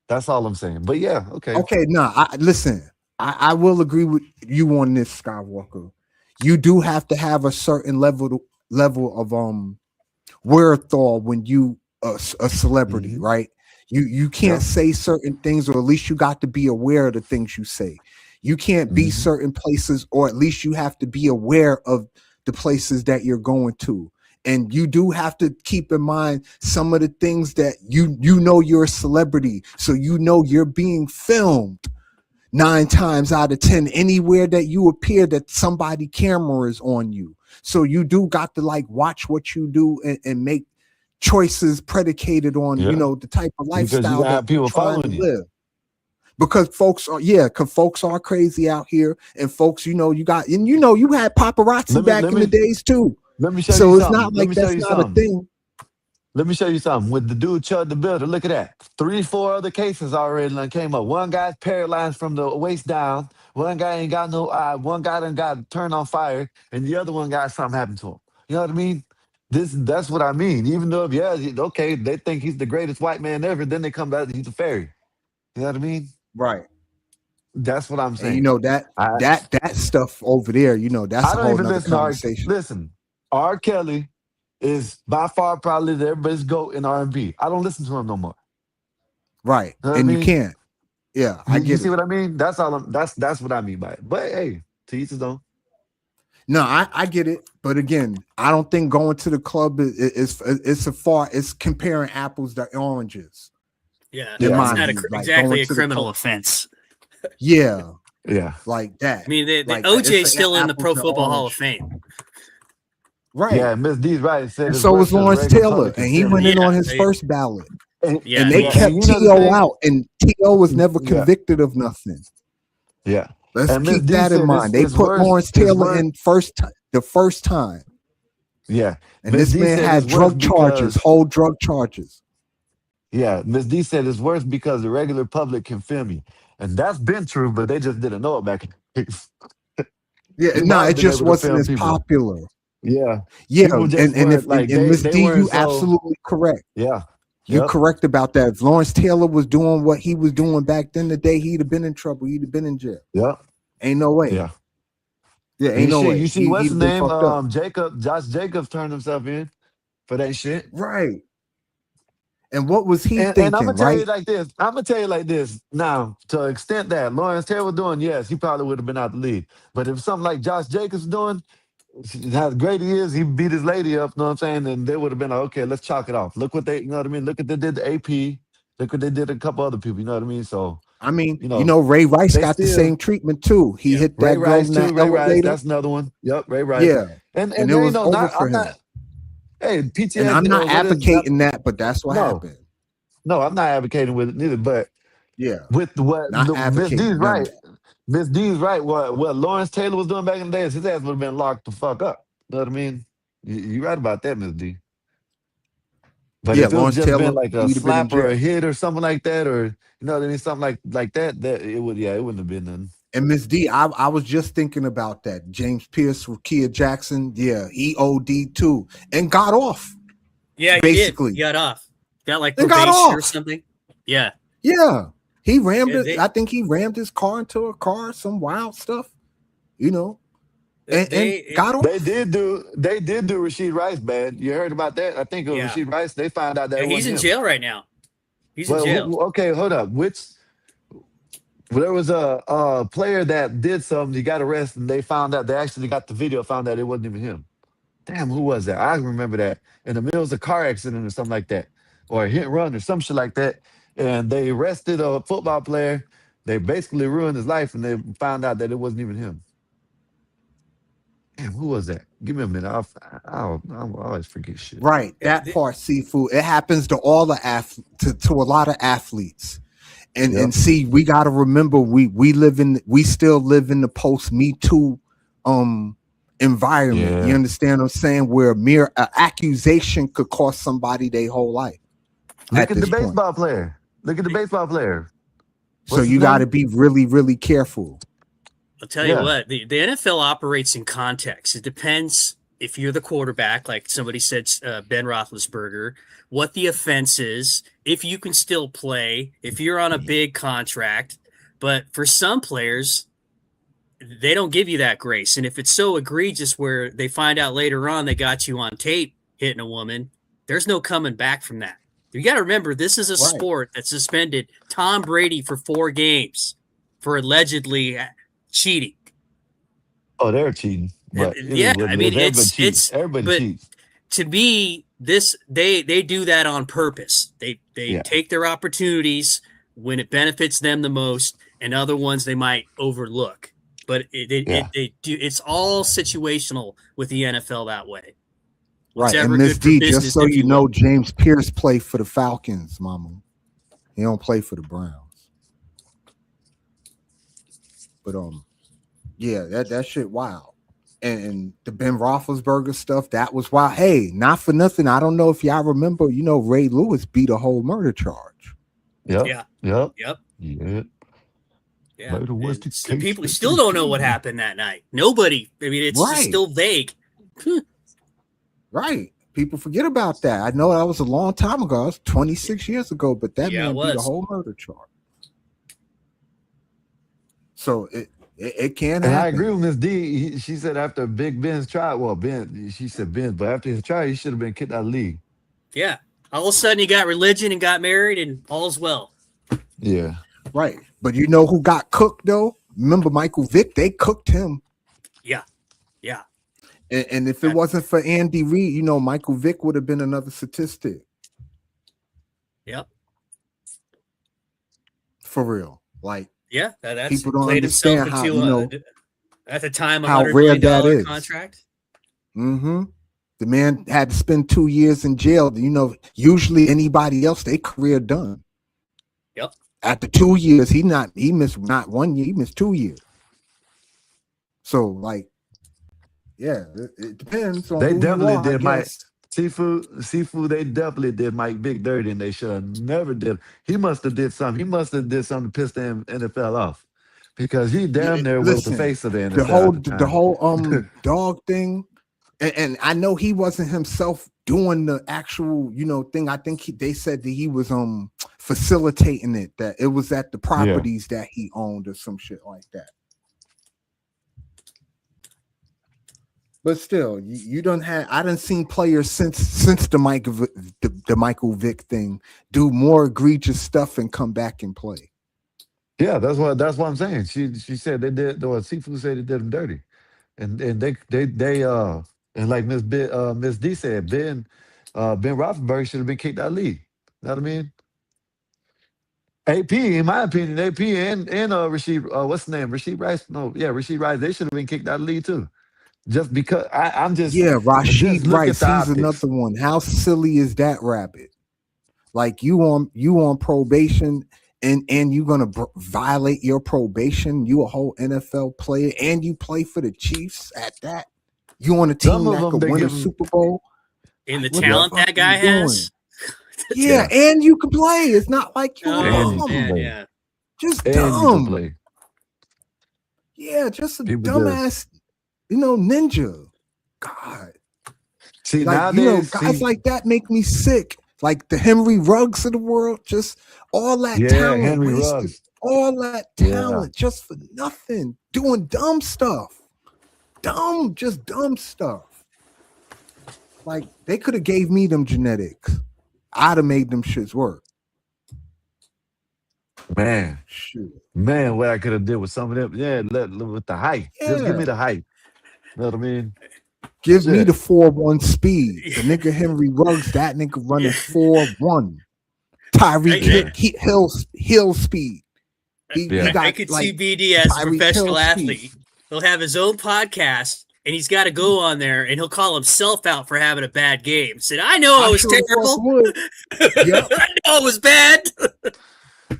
Speaker 6: That's all I'm saying. But yeah, okay.
Speaker 1: Okay, no, listen. I will agree with you on this, Skywalker. You do have to have a certain level of wherewithal when you a celebrity,
Speaker 6: Hmm.
Speaker 1: right? You can't
Speaker 6: Yeah.
Speaker 1: say certain things, or at least you got to be aware of the things you say. You can't be
Speaker 6: Hmm.
Speaker 1: certain places, or at least you have to be aware of the places that you're going to. And you do have to keep in mind some of the things that you know you're a celebrity, so you know you're being filmed 9 times out of 10 anywhere that you appear that somebody camera is on you. So you do got to like watch what you do and make choices predicated on,
Speaker 6: Yeah.
Speaker 1: the type of
Speaker 6: Because you
Speaker 1: lifestyle
Speaker 6: gotta
Speaker 1: that
Speaker 6: have
Speaker 1: you're
Speaker 6: people
Speaker 1: trying to
Speaker 6: following you.
Speaker 1: live. Because folks are crazy out here, and folks, you had paparazzi
Speaker 6: Let
Speaker 1: back in the
Speaker 6: me
Speaker 1: days too.
Speaker 6: let me show you
Speaker 1: So it's
Speaker 6: something.
Speaker 1: not
Speaker 6: Let
Speaker 1: like
Speaker 6: me show
Speaker 1: that's
Speaker 6: you
Speaker 1: not a
Speaker 6: something.
Speaker 1: thing.
Speaker 6: Let me show you something. With the dude Chud the Builder, look at that. 3, 4 other cases already done came up. One guy's paralyzed from the waist down. One guy ain't got no eye. One guy done got turned on fire, and the other one got something happened to him. You know what I mean? That's what I mean. Even though, yeah, okay, they think he's the greatest white man ever, then they come back, he's a fairy. You know what I mean?
Speaker 1: Right.
Speaker 6: That's what I'm
Speaker 1: And you
Speaker 6: saying.
Speaker 1: know that
Speaker 6: I
Speaker 1: that stuff over there, that's
Speaker 6: I
Speaker 1: a
Speaker 6: don't
Speaker 1: whole
Speaker 6: even
Speaker 1: nother
Speaker 6: listen to
Speaker 1: conversation.
Speaker 6: listen. R. Kelly is by far probably everybody's GOAT in R&B. I don't listen to him no more.
Speaker 1: Right.
Speaker 6: You know what I
Speaker 1: And you
Speaker 6: mean?
Speaker 1: can't. Yeah, I
Speaker 6: You
Speaker 1: get
Speaker 6: see
Speaker 1: it.
Speaker 6: what I mean? That's all. That's what I mean by it. But hey, to each his own.
Speaker 1: No, I get it. But again, I don't think going to the club it's comparing apples to oranges.
Speaker 5: Yeah,
Speaker 1: In
Speaker 6: Yeah, I'm
Speaker 5: it's
Speaker 1: my
Speaker 6: with
Speaker 5: not
Speaker 6: you.
Speaker 1: view, like going
Speaker 5: exactly a
Speaker 1: to the
Speaker 5: criminal
Speaker 1: club.
Speaker 5: offense.
Speaker 1: Yeah.
Speaker 6: Yeah.
Speaker 1: like that.
Speaker 5: I mean, the
Speaker 1: Like
Speaker 5: OJ is
Speaker 1: it's
Speaker 5: still in the
Speaker 1: apples
Speaker 5: Pro
Speaker 1: to
Speaker 5: Football Hall of
Speaker 1: orange.
Speaker 5: Fame.
Speaker 1: Right.
Speaker 6: Yeah, Miss D's right. Said
Speaker 1: And
Speaker 6: it's
Speaker 1: so
Speaker 6: worse
Speaker 1: was
Speaker 6: because the
Speaker 1: Lawrence
Speaker 6: regular
Speaker 1: Taylor,
Speaker 6: public can
Speaker 1: and he
Speaker 6: feel
Speaker 1: went
Speaker 6: me.
Speaker 1: in
Speaker 5: Yeah,
Speaker 1: on his first ballot.
Speaker 5: Yeah,
Speaker 1: And they
Speaker 5: he-
Speaker 1: kept
Speaker 6: and you know the
Speaker 1: T.O.
Speaker 6: thing?
Speaker 1: out, and T.O. was never
Speaker 6: Yeah.
Speaker 1: convicted of nothing.
Speaker 6: Yeah.
Speaker 1: Let's
Speaker 6: And Miss
Speaker 1: keep
Speaker 6: D
Speaker 1: that in
Speaker 6: said
Speaker 1: mind. They
Speaker 6: it's
Speaker 1: put
Speaker 6: worse.
Speaker 1: Lawrence
Speaker 6: It's
Speaker 1: Taylor
Speaker 6: worse.
Speaker 1: in the first time,
Speaker 6: Yeah.
Speaker 1: and
Speaker 6: Miss
Speaker 1: this
Speaker 6: D
Speaker 1: man
Speaker 6: said
Speaker 1: had
Speaker 6: it's worse
Speaker 1: drug charges,
Speaker 6: because
Speaker 1: whole drug charges.
Speaker 6: yeah, Miss D said it's worse because the regular public can feel me. And that's been true, but they just didn't know it back in the days.
Speaker 1: Yeah,
Speaker 6: We've
Speaker 1: no,
Speaker 6: always
Speaker 1: it
Speaker 6: been
Speaker 1: just
Speaker 6: able to
Speaker 1: wasn't
Speaker 6: film
Speaker 1: as
Speaker 6: people.
Speaker 1: popular.
Speaker 6: Yeah.
Speaker 1: Yeah,
Speaker 6: People just
Speaker 1: and
Speaker 6: weren't like
Speaker 1: Miss
Speaker 6: they
Speaker 1: D, you
Speaker 6: weren't so
Speaker 1: absolutely correct.
Speaker 6: yeah.
Speaker 1: You
Speaker 6: Yep.
Speaker 1: correct about that. If Lawrence Taylor was doing what he was doing back then the day, he'd have been in trouble. He'd have been in jail.
Speaker 6: Yep.
Speaker 1: Ain't no way.
Speaker 6: Yeah.
Speaker 1: Yeah, ain't
Speaker 6: And
Speaker 1: no
Speaker 6: shit,
Speaker 1: way.
Speaker 6: you see what's
Speaker 1: He'd
Speaker 6: his
Speaker 1: have been
Speaker 6: name?
Speaker 1: fucked up.
Speaker 6: Josh Jacobs turned himself in for that shit.
Speaker 1: Right. And what was he
Speaker 6: And I'm
Speaker 1: thinking,
Speaker 6: gonna tell you
Speaker 1: right?
Speaker 6: like this. I'm gonna tell you like this. Now, to the extent that Lawrence Taylor was doing, yes, he probably would have been out the league. But if something like Josh Jacobs doing, how great he is, he beat his lady up, you know what I'm saying? And they would have been like, okay, let's chalk it off. Look what they, you know what I mean? Look what they did to AP. Look what they did to a couple other people, you know what I mean? So,
Speaker 1: I mean,
Speaker 6: you know,
Speaker 1: Ray Rice
Speaker 6: they
Speaker 1: got the
Speaker 6: still
Speaker 1: same treatment too. He
Speaker 5: Yeah.
Speaker 1: hit
Speaker 6: Ray
Speaker 1: that girl
Speaker 6: Rice
Speaker 1: in
Speaker 6: too.
Speaker 1: that
Speaker 6: Ray Rice,
Speaker 1: elevator.
Speaker 6: that's another one. Yep, Ray Rice.
Speaker 1: Yeah.
Speaker 6: And
Speaker 1: And it
Speaker 6: there ain't
Speaker 1: was
Speaker 6: no
Speaker 1: over
Speaker 6: not
Speaker 1: for
Speaker 6: I'm
Speaker 1: him.
Speaker 6: not hey,
Speaker 1: And
Speaker 6: PTSD
Speaker 1: I'm not
Speaker 6: what is that?
Speaker 1: advocating that, but that's what
Speaker 6: No,
Speaker 1: happened.
Speaker 6: no, I'm not advocating with it neither. But
Speaker 1: Yeah.
Speaker 6: with what
Speaker 1: Not
Speaker 6: the Miss D's
Speaker 1: advocating none of
Speaker 6: right. Miss D's right. What Lawrence Taylor was doing back in the days, his ass would have been locked the fuck up. You know what I mean? You right about that, Miss D. But
Speaker 1: Yeah,
Speaker 6: if it was
Speaker 1: Lawrence
Speaker 6: just been
Speaker 1: Taylor,
Speaker 6: like a
Speaker 1: he'd have been in
Speaker 6: slap or a
Speaker 1: jail.
Speaker 6: hit or something like that, or you know what I mean, something like that, that it would it wouldn't have been nothing.
Speaker 1: And Miss D, I was just thinking about that. James Pierce with Kia Jackson, yeah, he OD'd too and got off.
Speaker 5: yeah, he
Speaker 1: basically.
Speaker 5: did. He got off. Got like
Speaker 1: They got
Speaker 5: probation or
Speaker 1: off.
Speaker 5: something. Yeah.
Speaker 1: Yeah, he rammed
Speaker 5: Yeah,
Speaker 1: it. I think he rammed his car into a car, some wild stuff, you know, and got off.
Speaker 6: They did do Rasheed Rice bad. You heard about that? I think it was
Speaker 5: Yeah.
Speaker 6: Rasheed Rice. They found out that it
Speaker 5: He's
Speaker 6: wasn't
Speaker 5: in
Speaker 6: him.
Speaker 5: jail right now. He's in
Speaker 6: Well,
Speaker 5: jail.
Speaker 6: okay, hold up. There was a player that did something. He got arrested, and they found out. They actually got the video. Found out it wasn't even him. Damn, who was that? I remember that. In the middle of a car accident or something like that, or a hit and run or some shit like that. And they arrested a football player. They basically ruined his life, and they found out that it wasn't even him. Damn, who was that? Give me a minute. I'll always forget shit.
Speaker 1: Right, that part, Seafood. It happens to all the to a lot of athletes. And see, we got to remember we still live in the post Me Too environment.
Speaker 6: Yeah.
Speaker 1: You understand what I'm saying? Where mere accusation could cost somebody their whole life.
Speaker 6: Look at the
Speaker 1: this point.
Speaker 6: baseball player. Look at the baseball player.
Speaker 1: So
Speaker 6: What's
Speaker 1: you
Speaker 6: his
Speaker 1: got to
Speaker 6: name?
Speaker 1: be really, really careful.
Speaker 5: I'll tell you
Speaker 6: Yeah.
Speaker 5: what, the NFL operates in context. It depends if you're the quarterback, like somebody said, Ben Roethlisberger, what the offense is, if you can still play, if you're on a big contract. But for some players, they don't give you that grace. And if it's so egregious where they find out later on they got you on tape hitting a woman, there's no coming back from that. You got to remember, this is a sport that suspended Tom Brady for 4 games for allegedly cheating.
Speaker 6: Oh, they're cheating. But
Speaker 5: Yeah, I mean,
Speaker 6: everybody
Speaker 5: but
Speaker 6: cheats.
Speaker 5: to me, they do that on purpose. They take their opportunities when it benefits them the most, and other ones they might overlook. But it's all situational with the NFL that way.
Speaker 1: Right,
Speaker 5: Whatever
Speaker 1: and Miss
Speaker 5: good for
Speaker 1: D,
Speaker 5: business,
Speaker 1: just so
Speaker 5: if
Speaker 1: you
Speaker 5: you
Speaker 1: know,
Speaker 5: will.
Speaker 1: James Pierce played for the Falcons, Mama. He don't play for the Browns. But yeah, that shit wild. And the Ben Roethlisberger stuff, that was wild. Hey, not for nothing. I don't know if y'all remember, Ray Lewis beat a whole murder charge.
Speaker 6: Yep.
Speaker 5: Yeah.
Speaker 6: Yep.
Speaker 5: Yep.
Speaker 6: Yeah.
Speaker 5: Yeah.
Speaker 6: Murder was the
Speaker 5: Some
Speaker 6: case
Speaker 5: people
Speaker 6: that
Speaker 5: still
Speaker 6: they
Speaker 5: don't know what
Speaker 6: killed.
Speaker 5: happened that night. Nobody. I mean, it's just still vague.
Speaker 1: Right. People forget about that. I know that was a long time ago. It was 26 years ago, but that man beat a whole murder charge. So it can happen.
Speaker 6: And I agree with Miss D. She said after Big Ben's trial, she said Ben, but after his trial, he should have been kicked out of the league.
Speaker 5: Yeah. All of a sudden, he got religion and got married, and all's well.
Speaker 6: Yeah.
Speaker 1: Right. But you know who got cooked, though? Remember Michael Vick? They cooked him.
Speaker 5: Yeah. Yeah.
Speaker 1: And if it wasn't for Andy Reid, Michael Vick would have been another statistic.
Speaker 5: Yep.
Speaker 1: For real. Like,
Speaker 5: Yeah, that's
Speaker 1: People don't
Speaker 5: played himself
Speaker 1: understand how,
Speaker 5: into at the time
Speaker 1: how
Speaker 5: $100
Speaker 1: rare
Speaker 5: million
Speaker 1: that is.
Speaker 5: contract.
Speaker 1: Mm-hmm. The man had to spend 2 years in jail. Usually anybody else, their career done.
Speaker 5: Yep.
Speaker 1: After 2 years, he missed not 1 year, he missed 2 years. So, like, yeah, it depends on
Speaker 6: They
Speaker 1: who you
Speaker 6: definitely
Speaker 1: are, I
Speaker 6: did Mike
Speaker 1: guess.
Speaker 6: Seafood. They definitely did Mike Vick dirty, and they should have never did. He must have did something. He must have did something to piss the NFL off, because he damn near was the
Speaker 1: Listen,
Speaker 6: face of the
Speaker 1: the
Speaker 6: NFL at the
Speaker 1: whole
Speaker 6: time.
Speaker 1: dog thing, and I know he wasn't himself doing the actual thing. I think they said that he was facilitating it, that it was at the properties that he owned or some shit like that. But still, you don't have. I done seen players since the Michael Vick thing do more egregious stuff and come back and play.
Speaker 6: Yeah, that's what I'm saying. She said they did. Or Seafood said they did him dirty, and they and like Miss D said, Ben Roethlisberger should have been kicked out of the league. You know what I mean? AP, in my opinion, AP and Rasheed, what's the name? Rasheed Rice? No, yeah, Rasheed Rice. They should have been kicked out of the league too. Just because I'm just
Speaker 1: Rasheed
Speaker 6: look
Speaker 1: Rice,
Speaker 6: at the
Speaker 1: he's
Speaker 6: optics.
Speaker 1: another one. How silly is that rabbit? Like you on probation and you're gonna violate your probation. You a whole NFL player and you play for the Chiefs at that. You on a team that could win a Super Bowl.
Speaker 5: In the
Speaker 1: What
Speaker 5: talent
Speaker 1: the fuck
Speaker 5: that guy
Speaker 1: are you
Speaker 5: has.
Speaker 1: Yeah, and you can play. It's not like you're
Speaker 6: And you
Speaker 1: dumb.
Speaker 6: can play.
Speaker 5: Yeah.
Speaker 1: Just
Speaker 6: And you can
Speaker 1: dumb.
Speaker 6: play.
Speaker 1: Yeah, just a
Speaker 6: People
Speaker 1: dumbass, ninja. God.
Speaker 6: See,
Speaker 1: Like,
Speaker 6: nowadays,
Speaker 1: guys like that make me sick. Like the Henry Ruggs of the world, just all that talent
Speaker 6: Henry
Speaker 1: wasted.
Speaker 6: Ruggs.
Speaker 1: All that talent just for nothing. Doing dumb stuff. Just dumb stuff. Like, they could have gave me them genetics. I'd have made them shits work.
Speaker 6: Man.
Speaker 1: Shoot.
Speaker 6: Man, what I could have did with some of them. Yeah, with the height. Just give me the height. You know what I mean?
Speaker 1: Give me the 4-1 speed. The nigga Henry Ruggs, that nigga running 4-1. Tyreek Hill speed.
Speaker 5: I could see BD as a professional athlete. He'll have his own podcast, and he's got to go on there, and he'll call himself out for having a bad game. Said, I know I was terrible.
Speaker 1: Yep.
Speaker 5: I know it was bad.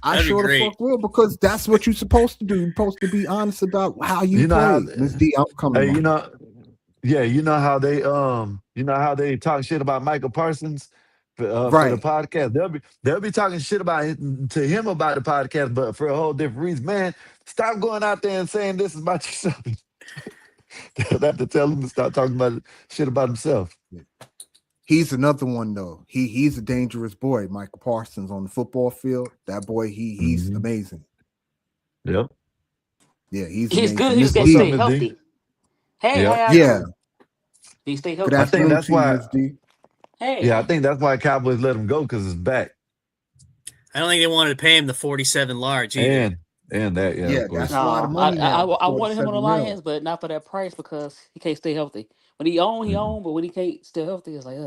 Speaker 1: I sure the fuck will, because that's what you're supposed to do. You're supposed to be honest about how you play. Miss D, I'm coming.
Speaker 6: Hey, you know how they talk shit about Michael Parsons for the podcast. They'll be talking shit about to him about the podcast, but for a whole different reason. Man, stop going out there and saying this is about yourself. They'll have to tell him to stop talking about shit about himself.
Speaker 1: He's another one though. He's a dangerous boy. Michael Parsons on the football field. That boy, he's amazing.
Speaker 6: Yep.
Speaker 1: Yeah, he's
Speaker 7: good. He's gonna stay healthy. Hey,
Speaker 1: yeah.
Speaker 7: He stay healthy.
Speaker 6: I think that's why.
Speaker 7: Hey.
Speaker 6: Yeah, I think that's why Cowboys let him go, because his back.
Speaker 5: I don't think they wanted to pay him the 47 large either.
Speaker 6: And that,
Speaker 1: that's a lot of money.
Speaker 7: I wanted him on the Lions, but not for that price, because he can't stay healthy. When he own, but when he can't stay healthy, it's like,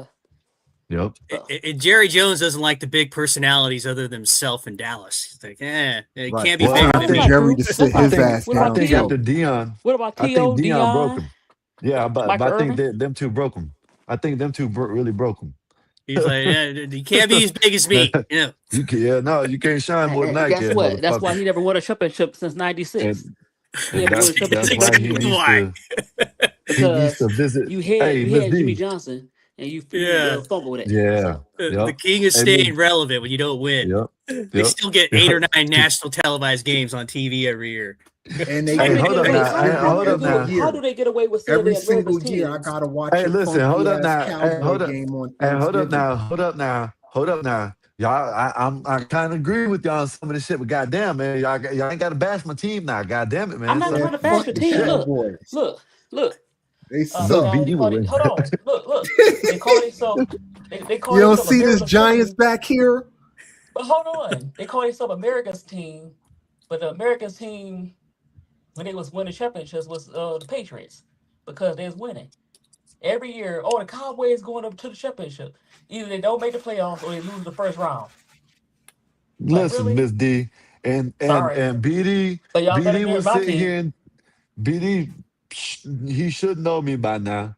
Speaker 6: Yep.
Speaker 5: And Jerry Jones doesn't like the big personalities other than himself in Dallas. He's like, it can't be bigger than me.
Speaker 1: Jerry to sit his ass down.
Speaker 6: I think after Dion.
Speaker 7: What about
Speaker 6: I think Dion broke him. Yeah, but I think them two broke him. I think them two really broke him.
Speaker 5: He's like, you can't be as big as me. Yeah.
Speaker 6: You can't shine more than I can.
Speaker 7: Guess what? That's why he never won a championship since '96.
Speaker 6: That's why he used to visit.
Speaker 7: You had Jimmy Johnson, and you fumble with it.
Speaker 6: Yeah.
Speaker 5: The king is staying relevant when you don't win.
Speaker 6: Yep.
Speaker 5: They still get 8 or 9 national televised games on TV every year.
Speaker 1: And they
Speaker 6: hold up now.
Speaker 7: How do they get away with
Speaker 1: every single year? I gotta watch.
Speaker 6: Hey, listen, hold up now. Y'all, I'm kind of agree with y'all on some of this shit, but goddamn, man, y'all ain't got to bash my team now. Goddamn it, man.
Speaker 7: I'm not trying to bash your team. Look.
Speaker 1: They suck.
Speaker 7: Hold on. Look. They call themselves. They call
Speaker 1: you don't see this Giants back here?
Speaker 7: But hold on. They call themselves America's team, but the America's team, when they was winning championships, was the Patriots, because they was winning every year. Oh, the Cowboys going up to the championship. Either they don't make the playoffs or they lose the first round.
Speaker 6: Listen, Miss D, And
Speaker 7: Sorry,
Speaker 6: BD
Speaker 7: but y'all better
Speaker 6: BD
Speaker 7: than
Speaker 6: was
Speaker 7: my
Speaker 6: sitting
Speaker 7: team.
Speaker 6: here and BD, he should know me by now.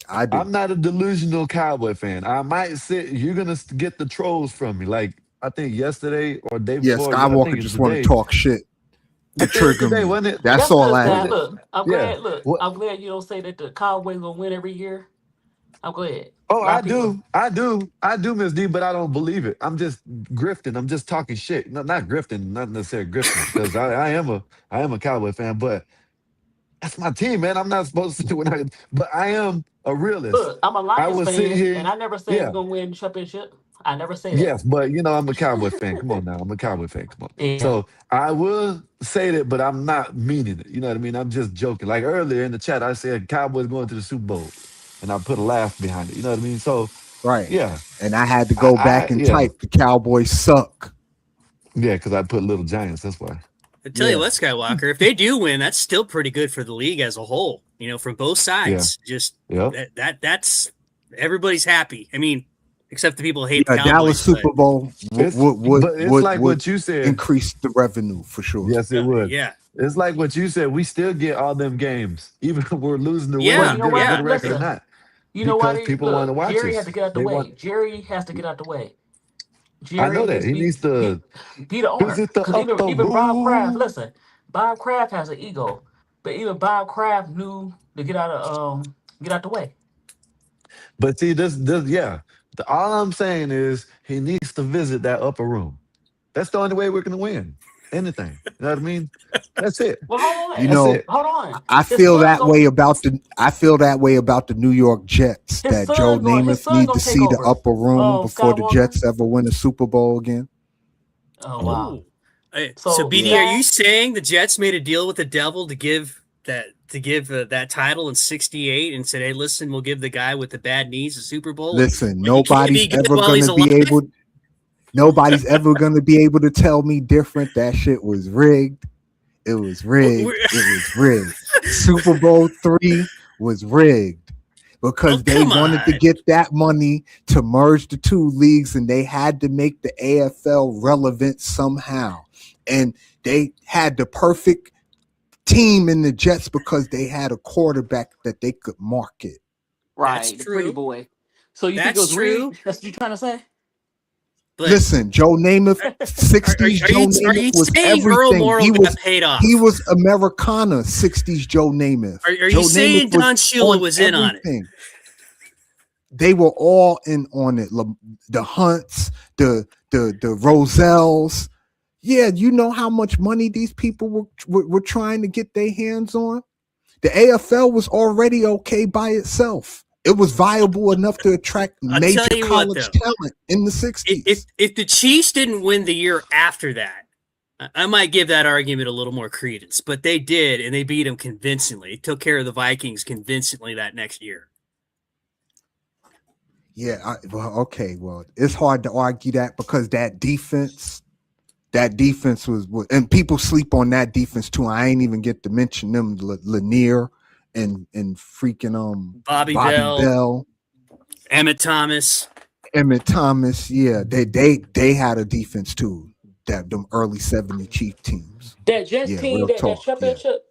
Speaker 1: I do.
Speaker 6: I'm not a delusional Cowboy fan. I might sit. You're gonna get the trolls from me. Like I think yesterday or day
Speaker 1: Yeah,
Speaker 6: before. I think
Speaker 1: Skywalker
Speaker 6: it's
Speaker 1: just want to
Speaker 6: today.
Speaker 1: talk shit
Speaker 6: I
Speaker 1: to
Speaker 6: think it's
Speaker 1: trigger
Speaker 6: today,
Speaker 1: me.
Speaker 6: wasn't it?
Speaker 1: That's
Speaker 7: That's
Speaker 1: all
Speaker 7: good,
Speaker 1: that
Speaker 6: Wasn't
Speaker 7: Sky.
Speaker 6: it?
Speaker 1: is.
Speaker 7: Look, I'm
Speaker 6: Yeah.
Speaker 7: glad. Look,
Speaker 6: What?
Speaker 7: I'm glad you don't say that the Cowboys gonna win every year. I'm glad.
Speaker 6: Oh,
Speaker 7: A lot
Speaker 6: I
Speaker 7: of people.
Speaker 6: do. Miss D, but I don't believe it. I'm just grifting. I'm just talking shit. No, not grifting, not necessarily grifting, because I am a Cowboy fan, but that's my team, man. I'm not supposed to do it, but I am a realist.
Speaker 7: Look, I'm a
Speaker 6: I
Speaker 7: Lions
Speaker 6: will sit
Speaker 7: fan,
Speaker 6: here.
Speaker 7: and I never said we're
Speaker 6: Yeah.
Speaker 7: gonna win the championship. I never say that.
Speaker 6: Yes, but I'm a Cowboy fan. Come on now, I'm a Cowboy fan. Come on.
Speaker 7: Yeah.
Speaker 6: So I will say that, but I'm not meaning it. You know what I mean? I'm just joking. Like earlier in the chat, I said Cowboys going to the Super Bowl, and I put a laugh behind it. You know what I mean? So
Speaker 1: Right.
Speaker 6: yeah,
Speaker 1: And I had to go back and
Speaker 6: yeah,
Speaker 1: type the Cowboys suck.
Speaker 6: yeah, because I put Little Giants. That's why.
Speaker 5: I tell you
Speaker 1: Yeah.
Speaker 5: what, Skywalker, if they do win, that's still pretty good for the league as a whole. You know, from both sides. Just
Speaker 6: Yep.
Speaker 5: that's everybody's happy. I mean, except the people who hate the
Speaker 1: Yeah, Dallas
Speaker 5: Cowboys.
Speaker 1: Super Bowl
Speaker 6: But it's like
Speaker 1: would
Speaker 6: what you said.
Speaker 1: increase the revenue for sure.
Speaker 6: Yes, it would.
Speaker 5: Yeah.
Speaker 6: It's like what you said. We still get all them games, even if we're losing the
Speaker 5: Yeah,
Speaker 7: Well,
Speaker 6: win,
Speaker 7: you know
Speaker 6: get a
Speaker 7: what?
Speaker 6: good record or
Speaker 7: Listen,
Speaker 6: not,
Speaker 7: you know why
Speaker 6: because
Speaker 7: they
Speaker 6: people want to
Speaker 7: look.
Speaker 6: watch
Speaker 7: Jerry has
Speaker 6: us.
Speaker 7: to get out the
Speaker 6: They
Speaker 7: way.
Speaker 6: want.
Speaker 7: Jerry has to get out the way.
Speaker 6: I know
Speaker 7: Jerry
Speaker 6: that
Speaker 7: needs to
Speaker 6: he needs to
Speaker 7: be the owner.
Speaker 6: visit the
Speaker 7: Because
Speaker 6: upper
Speaker 7: even Bob Kraft,
Speaker 6: room.
Speaker 7: listen, Bob Kraft has an ego, but even Bob Kraft knew to get out the way.
Speaker 6: But see, yeah. All I'm saying is he needs to visit that upper room. That's the only way we're gonna win anything. You know what I mean? That's it.
Speaker 7: Well, hold on,
Speaker 1: You
Speaker 6: That's
Speaker 1: know,
Speaker 6: it.
Speaker 7: hold on.
Speaker 1: I
Speaker 7: His
Speaker 1: feel
Speaker 7: son
Speaker 1: that
Speaker 7: go.
Speaker 1: way about the New York Jets,
Speaker 7: His
Speaker 1: that Joe
Speaker 7: son going. His
Speaker 1: Namath
Speaker 7: son
Speaker 1: need to
Speaker 7: gonna take
Speaker 1: see the
Speaker 7: over.
Speaker 1: upper room before the
Speaker 7: Skywalker.
Speaker 1: Jets ever win a Super Bowl again.
Speaker 7: Oh wow.
Speaker 5: Ooh. So
Speaker 7: So
Speaker 5: BD, are
Speaker 7: Sky,
Speaker 5: you saying the Jets made a deal with the devil to give that title in '68 and said, "Hey, listen, we'll give the guy with the bad knees a Super Bowl, and
Speaker 1: Listen,
Speaker 5: he can't be good while he's alive."
Speaker 1: nobody's ever gonna be able to tell me different. That shit was rigged. It was rigged.
Speaker 5: We're-
Speaker 1: It was rigged. Super Bowl III was rigged because
Speaker 5: Oh,
Speaker 1: they
Speaker 5: come
Speaker 1: wanted to
Speaker 5: on.
Speaker 1: get that money to merge the two leagues, and they had to make the AFL relevant somehow. And they had the perfect team in the Jets because they had a quarterback that they could market.
Speaker 5: That's
Speaker 7: right, the pretty
Speaker 5: true.
Speaker 7: boy. So you think it
Speaker 5: That's
Speaker 7: was
Speaker 5: true.
Speaker 7: rigged? That's what you trying to say?
Speaker 5: But
Speaker 1: Listen, Joe Namath,
Speaker 5: are
Speaker 1: 60s Joe
Speaker 5: you
Speaker 1: Namath was
Speaker 5: saying Earl
Speaker 1: everything.
Speaker 5: Morrall got paid off?
Speaker 1: He was Americana, 60s Joe Namath.
Speaker 5: Are
Speaker 1: Joe
Speaker 5: you saying
Speaker 1: Namath
Speaker 5: Don Shula was in on it?
Speaker 1: everything. They were all in on it. The Hunts, the Rosells. Yeah, you know how much money these people were trying to get their hands on? The AFL was already okay by itself. It was viable enough to attract
Speaker 5: I'll
Speaker 1: major
Speaker 5: tell you what,
Speaker 1: college
Speaker 5: though.
Speaker 1: talent in the 60s.
Speaker 5: If the Chiefs didn't win the year after that, I might give that argument a little more credence. But they did, and they beat them convincingly. They took care of the Vikings convincingly that next year.
Speaker 1: Yeah, okay. Well, it's hard to argue that because that defense was, and people sleep on that defense too. I ain't even get to mention them, Lanier and freaking
Speaker 5: Bobby Bell, Emmett Thomas.
Speaker 1: Yeah, they had a defense too. Them early 70 Chief teams.
Speaker 7: That Jets
Speaker 1: Yeah,
Speaker 7: team,
Speaker 1: real
Speaker 7: that
Speaker 1: talk.
Speaker 7: championship,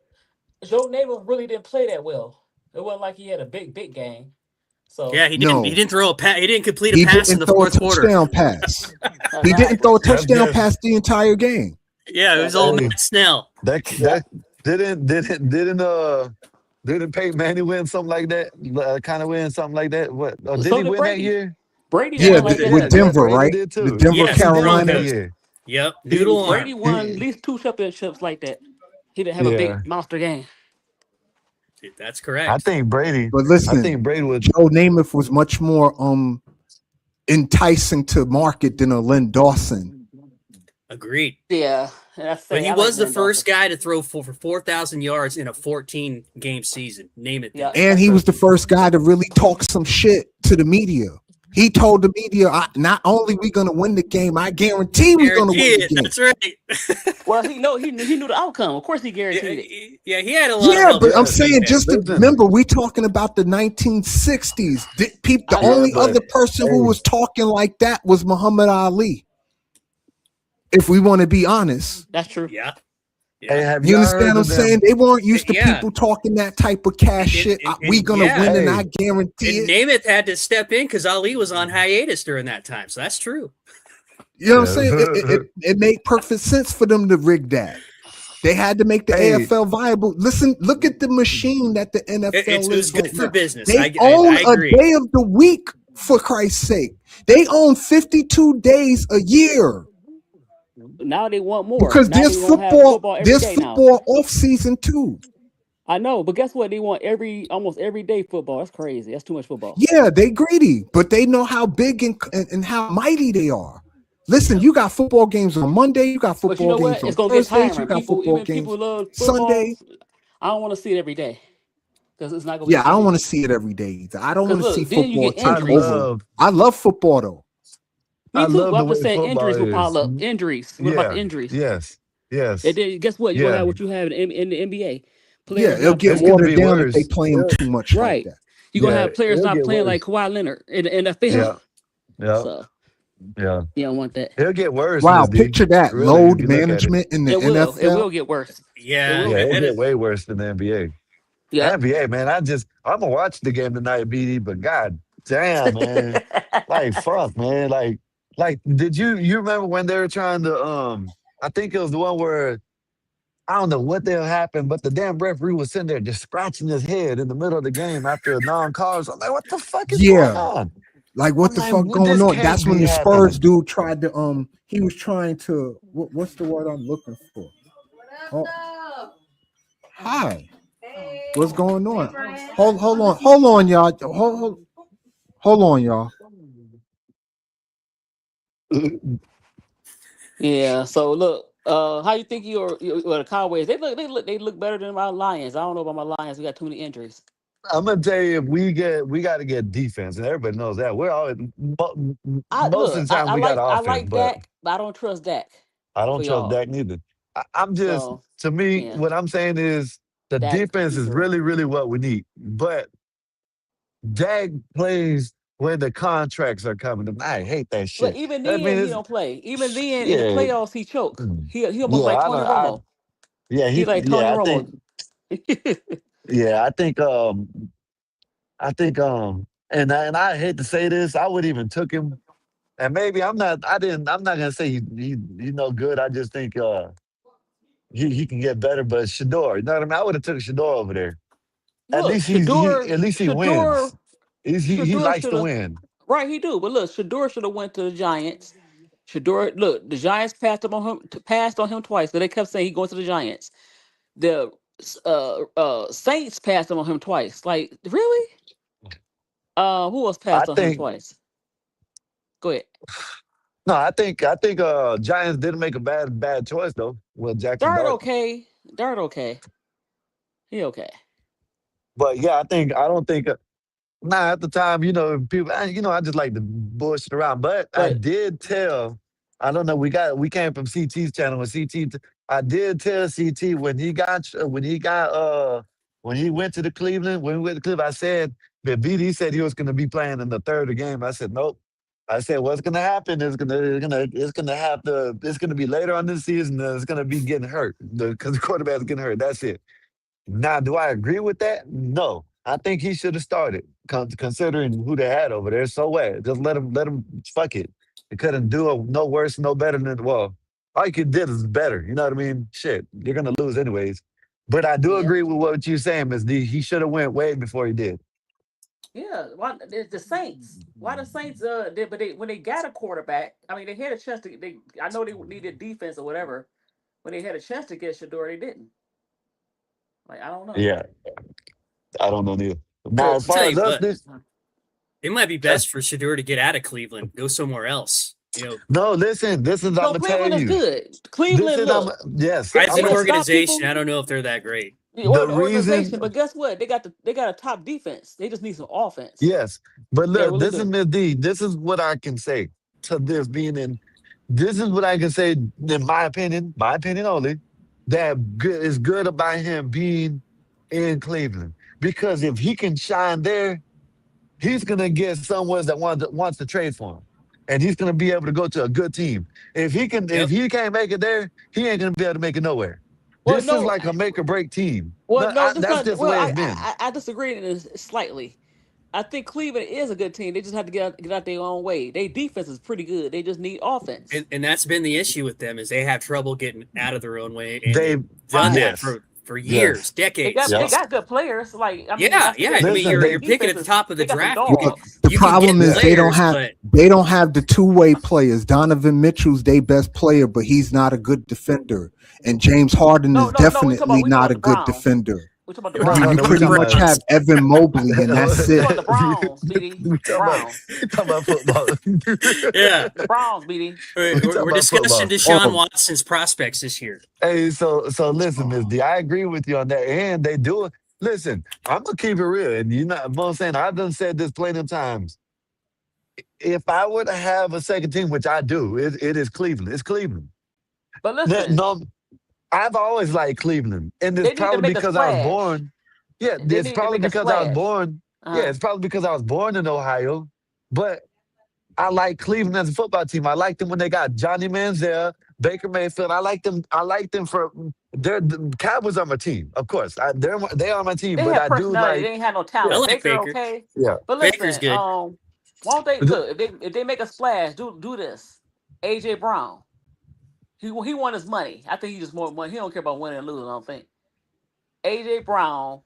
Speaker 7: Joe Namath really didn't play that well. It wasn't like he had a big game. So
Speaker 5: Yeah, he didn't.
Speaker 1: No.
Speaker 5: He didn't throw a pass. He didn't complete
Speaker 1: He
Speaker 5: a pass in
Speaker 1: didn't
Speaker 5: the
Speaker 1: throw a
Speaker 5: fourth quarter.
Speaker 1: touchdown pass. He didn't throw a touchdown pass the entire game.
Speaker 5: Yeah, it was all
Speaker 6: Hey,
Speaker 5: Matt Snell.
Speaker 6: that didn't Peyton Manning win something like that? Kind of win something like that? What? Did
Speaker 7: So
Speaker 6: he
Speaker 7: did
Speaker 6: win that
Speaker 7: Brady.
Speaker 6: year?
Speaker 7: Brady
Speaker 1: Yeah,
Speaker 7: won like that
Speaker 1: with
Speaker 7: too.
Speaker 1: Denver,
Speaker 6: Brady
Speaker 1: right?
Speaker 6: did
Speaker 1: The
Speaker 6: too.
Speaker 1: Denver,
Speaker 5: Yes,
Speaker 6: He did win
Speaker 1: Carolina.
Speaker 6: that
Speaker 5: Broncos.
Speaker 6: year.
Speaker 5: Yep, noodle
Speaker 7: Brady
Speaker 5: arm.
Speaker 7: won at least 2 championships like that. He didn't have a
Speaker 6: Yeah,
Speaker 7: big monster game.
Speaker 5: Dude, that's
Speaker 6: I
Speaker 5: correct.
Speaker 6: think Brady.
Speaker 1: But
Speaker 6: I
Speaker 1: listen,
Speaker 6: think Brady was.
Speaker 1: Joe Namath was much more enticing to market than a Len Dawson.
Speaker 5: Agreed.
Speaker 7: Yeah, and that's
Speaker 5: But he was the first guy to throw for 4,000 yards in a 14-game season. Name it.
Speaker 7: Yeah.
Speaker 1: And he was the first guy to really talk some shit to the media. He told the media, not only we going to win the game, I guarantee we're going to win the game.
Speaker 5: That's right.
Speaker 7: Well, he knew the outcome. Of course, he guaranteed it.
Speaker 5: Yeah, he had a lot.
Speaker 1: Yeah,
Speaker 5: of
Speaker 1: but I'm
Speaker 5: help.
Speaker 1: saying just to
Speaker 6: Listen.
Speaker 1: remember, we talking about the 1960s. The
Speaker 7: I know,
Speaker 1: only
Speaker 6: but-
Speaker 1: other person who was talking like that was Muhammad Ali. If we want to be honest.
Speaker 7: That's true.
Speaker 5: Yeah.
Speaker 6: Hey, have
Speaker 1: You
Speaker 6: y'all
Speaker 1: understand
Speaker 6: heard
Speaker 1: what I'm
Speaker 6: of them?
Speaker 1: saying? They weren't used to
Speaker 5: Yeah.
Speaker 1: people talking that type of cash shit. We gonna win, and I guarantee
Speaker 5: And
Speaker 1: it.
Speaker 5: Namath had to step in because Ali was on hiatus during that time, so that's true.
Speaker 1: You know what I'm saying? It made perfect sense for them to rig that. They had to make the AFL viable. Listen, look at the machine that the NFL
Speaker 5: It was
Speaker 1: is
Speaker 5: good
Speaker 1: right
Speaker 5: for
Speaker 1: now.
Speaker 5: business.
Speaker 1: They
Speaker 5: I
Speaker 1: own
Speaker 5: agree.
Speaker 1: a day of the week, for Christ's sake. They own 52 days a year.
Speaker 7: Now they want more.
Speaker 1: Because
Speaker 7: now
Speaker 1: there's
Speaker 7: they gonna have football every day now.
Speaker 1: off season too.
Speaker 7: I know, but guess what? They want almost every day football. That's crazy. That's too much football.
Speaker 1: Yeah, they greedy, but they know how big and how mighty they are. Listen, you got football games on Monday, you got
Speaker 7: But you know
Speaker 1: football
Speaker 7: what?
Speaker 1: games on
Speaker 7: It's gonna get
Speaker 1: Thursdays, you
Speaker 7: tiring.
Speaker 1: got
Speaker 7: People,
Speaker 1: football
Speaker 7: even
Speaker 1: games
Speaker 7: people love football.
Speaker 1: Sunday.
Speaker 7: I don't want to see it every day because it's not gonna
Speaker 1: Yeah,
Speaker 7: be.
Speaker 1: I don't want to see it every day either. I don't want to see
Speaker 7: then you
Speaker 1: football
Speaker 7: get
Speaker 1: take
Speaker 7: injuries.
Speaker 1: over. I love football though.
Speaker 7: Me too.
Speaker 6: love
Speaker 7: But
Speaker 6: the
Speaker 7: I'm just
Speaker 6: way
Speaker 7: saying
Speaker 6: football
Speaker 7: injuries will pile
Speaker 6: is.
Speaker 7: up. Injuries. What about the injuries?
Speaker 6: Yes.
Speaker 7: And then guess what? You're gonna
Speaker 6: Yeah.
Speaker 7: have what you have in the NBA.
Speaker 1: Yeah,
Speaker 7: Players
Speaker 1: it'll
Speaker 7: not
Speaker 1: get
Speaker 6: It's
Speaker 7: playing.
Speaker 6: gonna
Speaker 1: watered
Speaker 6: be
Speaker 1: down if they
Speaker 6: worse.
Speaker 1: play them too much like
Speaker 7: Right.
Speaker 1: that.
Speaker 7: You're gonna
Speaker 6: Yeah,
Speaker 7: have players
Speaker 6: it'll
Speaker 7: not
Speaker 6: get
Speaker 7: playing
Speaker 6: worse.
Speaker 7: like Kawhi Leonard in the NFL.
Speaker 6: Yeah. Yeah.
Speaker 7: So
Speaker 6: Yeah.
Speaker 7: you don't want that.
Speaker 6: It'll get worse,
Speaker 1: Wow,
Speaker 6: Miss D.
Speaker 1: picture that
Speaker 6: Really, if
Speaker 1: load
Speaker 6: you look at it.
Speaker 1: management in the
Speaker 7: It will.
Speaker 1: NFL.
Speaker 7: It will get worse.
Speaker 5: Yeah.
Speaker 7: It will
Speaker 6: Yeah,
Speaker 7: get
Speaker 6: it'll
Speaker 7: worse.
Speaker 6: get way worse than the NBA.
Speaker 7: Yeah.
Speaker 6: NBA, man, I'm gonna watch the game tonight, BD, but god damn, man. Like fuck, man. Like did you remember when they were trying to I think it was the one where I don't know what the hell happened, but the damn referee was sitting there just scratching his head in the middle of the game after a non-call. So I'm like, what the fuck is going
Speaker 1: Yeah.
Speaker 6: on?
Speaker 1: Like what
Speaker 6: I'm
Speaker 1: the
Speaker 6: like,
Speaker 1: fuck going
Speaker 6: this
Speaker 1: on?
Speaker 6: can't
Speaker 1: That's when
Speaker 6: be
Speaker 1: the Spurs
Speaker 6: happening.
Speaker 1: dude tried to he was trying to what's the word I'm looking for? Oh. Hi. What's going on? Hold on, y'all. Hold on, y'all.
Speaker 7: Yeah. So look, how you think the Cowboys? They look better than my Lions. I don't know about my Lions. We got too many injuries.
Speaker 6: I'm gonna tell you, if we got to get defense, and everybody knows that. We're always most of the time we got
Speaker 7: I
Speaker 6: offense,
Speaker 7: like
Speaker 6: but
Speaker 7: Dak, but I don't trust Dak
Speaker 6: I don't
Speaker 7: for
Speaker 6: trust
Speaker 7: y'all.
Speaker 6: Dak neither. I'm just,
Speaker 7: So
Speaker 6: to me,
Speaker 7: yeah,
Speaker 6: what I'm saying is the
Speaker 7: Dak
Speaker 6: defense is
Speaker 7: deeper.
Speaker 6: really, really what we need. But Dak plays when the contracts are coming. And I hate that
Speaker 7: But
Speaker 6: shit.
Speaker 7: even
Speaker 6: I
Speaker 7: then,
Speaker 6: mean,
Speaker 7: he
Speaker 6: it's
Speaker 7: don't play. Even then, in the
Speaker 6: yeah,
Speaker 7: playoffs, he choke. He almost
Speaker 6: yeah.
Speaker 7: like
Speaker 6: I
Speaker 7: Tony
Speaker 6: don't.
Speaker 7: Romo. He like Tony
Speaker 6: Yeah.
Speaker 7: Romo.
Speaker 6: Yeah. I think. And I hate to say this, I would even took him. And maybe I'm not. I didn't. I'm not gonna say he no good. I just think he can get better. But Shador, you know what I mean? I would have took Shador over there. At
Speaker 7: Look,
Speaker 6: least he
Speaker 7: Shador,
Speaker 6: wins. He
Speaker 7: Shador
Speaker 6: likes
Speaker 7: should
Speaker 6: to
Speaker 7: have.
Speaker 6: win.
Speaker 7: Right, he do. But look, Shador should have went to the Giants. Shador, look, the Giants passed on him twice. So they kept saying he going to the Giants. The Saints passed on him twice. Like, really? Who else
Speaker 6: I
Speaker 7: passed on him
Speaker 6: think
Speaker 7: twice? Go ahead.
Speaker 6: no, I think Giants didn't make a bad choice though with Jackson
Speaker 7: Dart
Speaker 6: Dart.
Speaker 7: okay. Dart okay. He okay.
Speaker 6: But yeah, I don't think nah, at the time, people, I just like to bullshit around. But I
Speaker 7: But
Speaker 6: did tell, I don't know, we came from CT's channel when I did tell CT when he went to the Cleveland, when we went to Cleveland, I said that BD said he was going to be playing in the third of the game. I said nope. I said what's going to happen is it's going to be later on this season. It's going to be getting hurt because the quarterback's getting hurt. That's it. Now, do I agree with that? No. I think he should have started, considering who they had over there. So what? Just let him, fuck it. He couldn't do no worse, no better than, well, all you could did is better. You know what I mean? Shit, you're going to lose anyways. But I do
Speaker 7: yeah.
Speaker 6: agree with what you're saying, Ms. D. He should have went way before he did.
Speaker 7: Yeah, why the Saints? Why the Saints? When they got a quarterback, I mean, they had a chance to. I know they needed defense or whatever. When they had a chance to get Shador, they didn't. Like, I don't know.
Speaker 6: Yeah, I don't know neither. Now, as
Speaker 7: Because
Speaker 5: Tell
Speaker 6: far as
Speaker 5: you
Speaker 6: us,
Speaker 5: what, it might be best for Shador to get out of Cleveland, go somewhere else.
Speaker 6: no, listen, this is I'm gonna tell
Speaker 7: Cleveland is
Speaker 6: you.
Speaker 7: good.
Speaker 6: This
Speaker 7: Cleveland,
Speaker 6: is
Speaker 7: look,
Speaker 6: yes.
Speaker 5: As
Speaker 7: they
Speaker 5: an
Speaker 7: can stop
Speaker 5: organization,
Speaker 7: people.
Speaker 5: I don't know if they're that great.
Speaker 6: The
Speaker 7: The
Speaker 6: reason
Speaker 7: organization, but guess what? They got a top defense. They just need some offense.
Speaker 6: Yes, but
Speaker 7: They
Speaker 6: look,
Speaker 7: really
Speaker 6: this is
Speaker 7: do.
Speaker 6: Miss D. This is what I can say to this being in. This is what I can say, in my opinion only, that is good about him being in Cleveland. Because if he can shine there, he's gonna get someone that wants to trade for him. and he's gonna be able to go to a good team. If he can,
Speaker 5: Yep.
Speaker 6: if he can't make it there, he ain't gonna be able to make it nowhere.
Speaker 7: Well,
Speaker 6: This is
Speaker 7: no,
Speaker 6: like a make or break team.
Speaker 7: well,
Speaker 6: No,
Speaker 7: no, this
Speaker 6: that's
Speaker 7: not.
Speaker 6: just the
Speaker 7: Well,
Speaker 6: way it's been.
Speaker 7: I disagree in this slightly. I think Cleveland is a good team. They just have to get out their own way. Their defense is pretty good. They just need offense.
Speaker 5: And that's been the issue with them is they have trouble getting out of their own way, and
Speaker 6: They,
Speaker 5: they've done that
Speaker 6: yes,
Speaker 5: for years,
Speaker 6: yes,
Speaker 5: decades.
Speaker 7: They
Speaker 6: yep.
Speaker 7: got good players. Like I mean,
Speaker 5: Yeah,
Speaker 7: that's the
Speaker 5: yeah.
Speaker 7: thing.
Speaker 5: I mean,
Speaker 6: Listen,
Speaker 5: you're
Speaker 6: they,
Speaker 5: picking at the top of the
Speaker 7: They got some
Speaker 5: draft.
Speaker 1: Well,
Speaker 7: dogs.
Speaker 1: the
Speaker 5: You can
Speaker 1: problem
Speaker 5: get
Speaker 1: is they don't
Speaker 5: players,
Speaker 1: have
Speaker 5: but
Speaker 1: the two-way players. Donovan Mitchell's their best player, but he's not a good defender. And James Harden
Speaker 7: No,
Speaker 1: is
Speaker 7: no, no.
Speaker 1: definitely
Speaker 7: We talking
Speaker 1: not
Speaker 7: about
Speaker 1: a
Speaker 7: the
Speaker 1: good
Speaker 7: Browns.
Speaker 1: defender.
Speaker 7: We talking about the
Speaker 6: no,
Speaker 1: You,
Speaker 6: no,
Speaker 1: you
Speaker 6: no.
Speaker 7: Browns.
Speaker 6: We
Speaker 1: pretty
Speaker 6: talking
Speaker 1: much
Speaker 6: about.
Speaker 1: have Evan Mobley, and that's
Speaker 7: We
Speaker 1: it.
Speaker 7: talking about the Browns, BD.
Speaker 6: we
Speaker 7: The
Speaker 6: talking about.
Speaker 7: Browns.
Speaker 6: We talking about football.
Speaker 5: yeah,
Speaker 7: The Browns, BD.
Speaker 6: we talking
Speaker 5: we're
Speaker 6: about
Speaker 5: discussing
Speaker 6: football.
Speaker 5: Deshaun
Speaker 1: Oh,
Speaker 5: Watson's prospects this year.
Speaker 6: Hey, so listen, Miss D, I agree with you on that. And they do it. Listen, I'm gonna keep it real. And you know, I'm saying I've done said this plenty of times. If I were to have a second team, which I do, it is Cleveland. It's Cleveland.
Speaker 7: But listen,
Speaker 6: No, I've always liked Cleveland. And it's
Speaker 7: they need to
Speaker 6: probably
Speaker 7: make a
Speaker 6: because I was
Speaker 7: splash.
Speaker 6: born. Yeah,
Speaker 7: They
Speaker 6: it's
Speaker 7: need to
Speaker 6: probably
Speaker 7: make a
Speaker 6: because I was
Speaker 7: splash.
Speaker 6: born. Yeah,
Speaker 7: Uh,
Speaker 6: it's probably because I was born in Ohio. But I like Cleveland as a football team. I liked them when they got Johnny Manziel, Baker Mayfield. I like them. I like them for the Cowboys are my team, of course. They are my team.
Speaker 7: they
Speaker 6: But
Speaker 7: have
Speaker 6: I do
Speaker 7: personality.
Speaker 6: like,
Speaker 7: They ain't had no
Speaker 6: yeah,
Speaker 5: I
Speaker 7: talent.
Speaker 5: like
Speaker 7: Baker
Speaker 5: Baker.
Speaker 7: okay,
Speaker 6: yeah.
Speaker 7: but
Speaker 5: Baker's
Speaker 7: listen,
Speaker 5: good.
Speaker 7: won't they
Speaker 6: The-
Speaker 7: look if they make a splash? Do this. AJ Brown. He won his money. I think he just more money. He don't care about winning and losing. I don't think. AJ Brown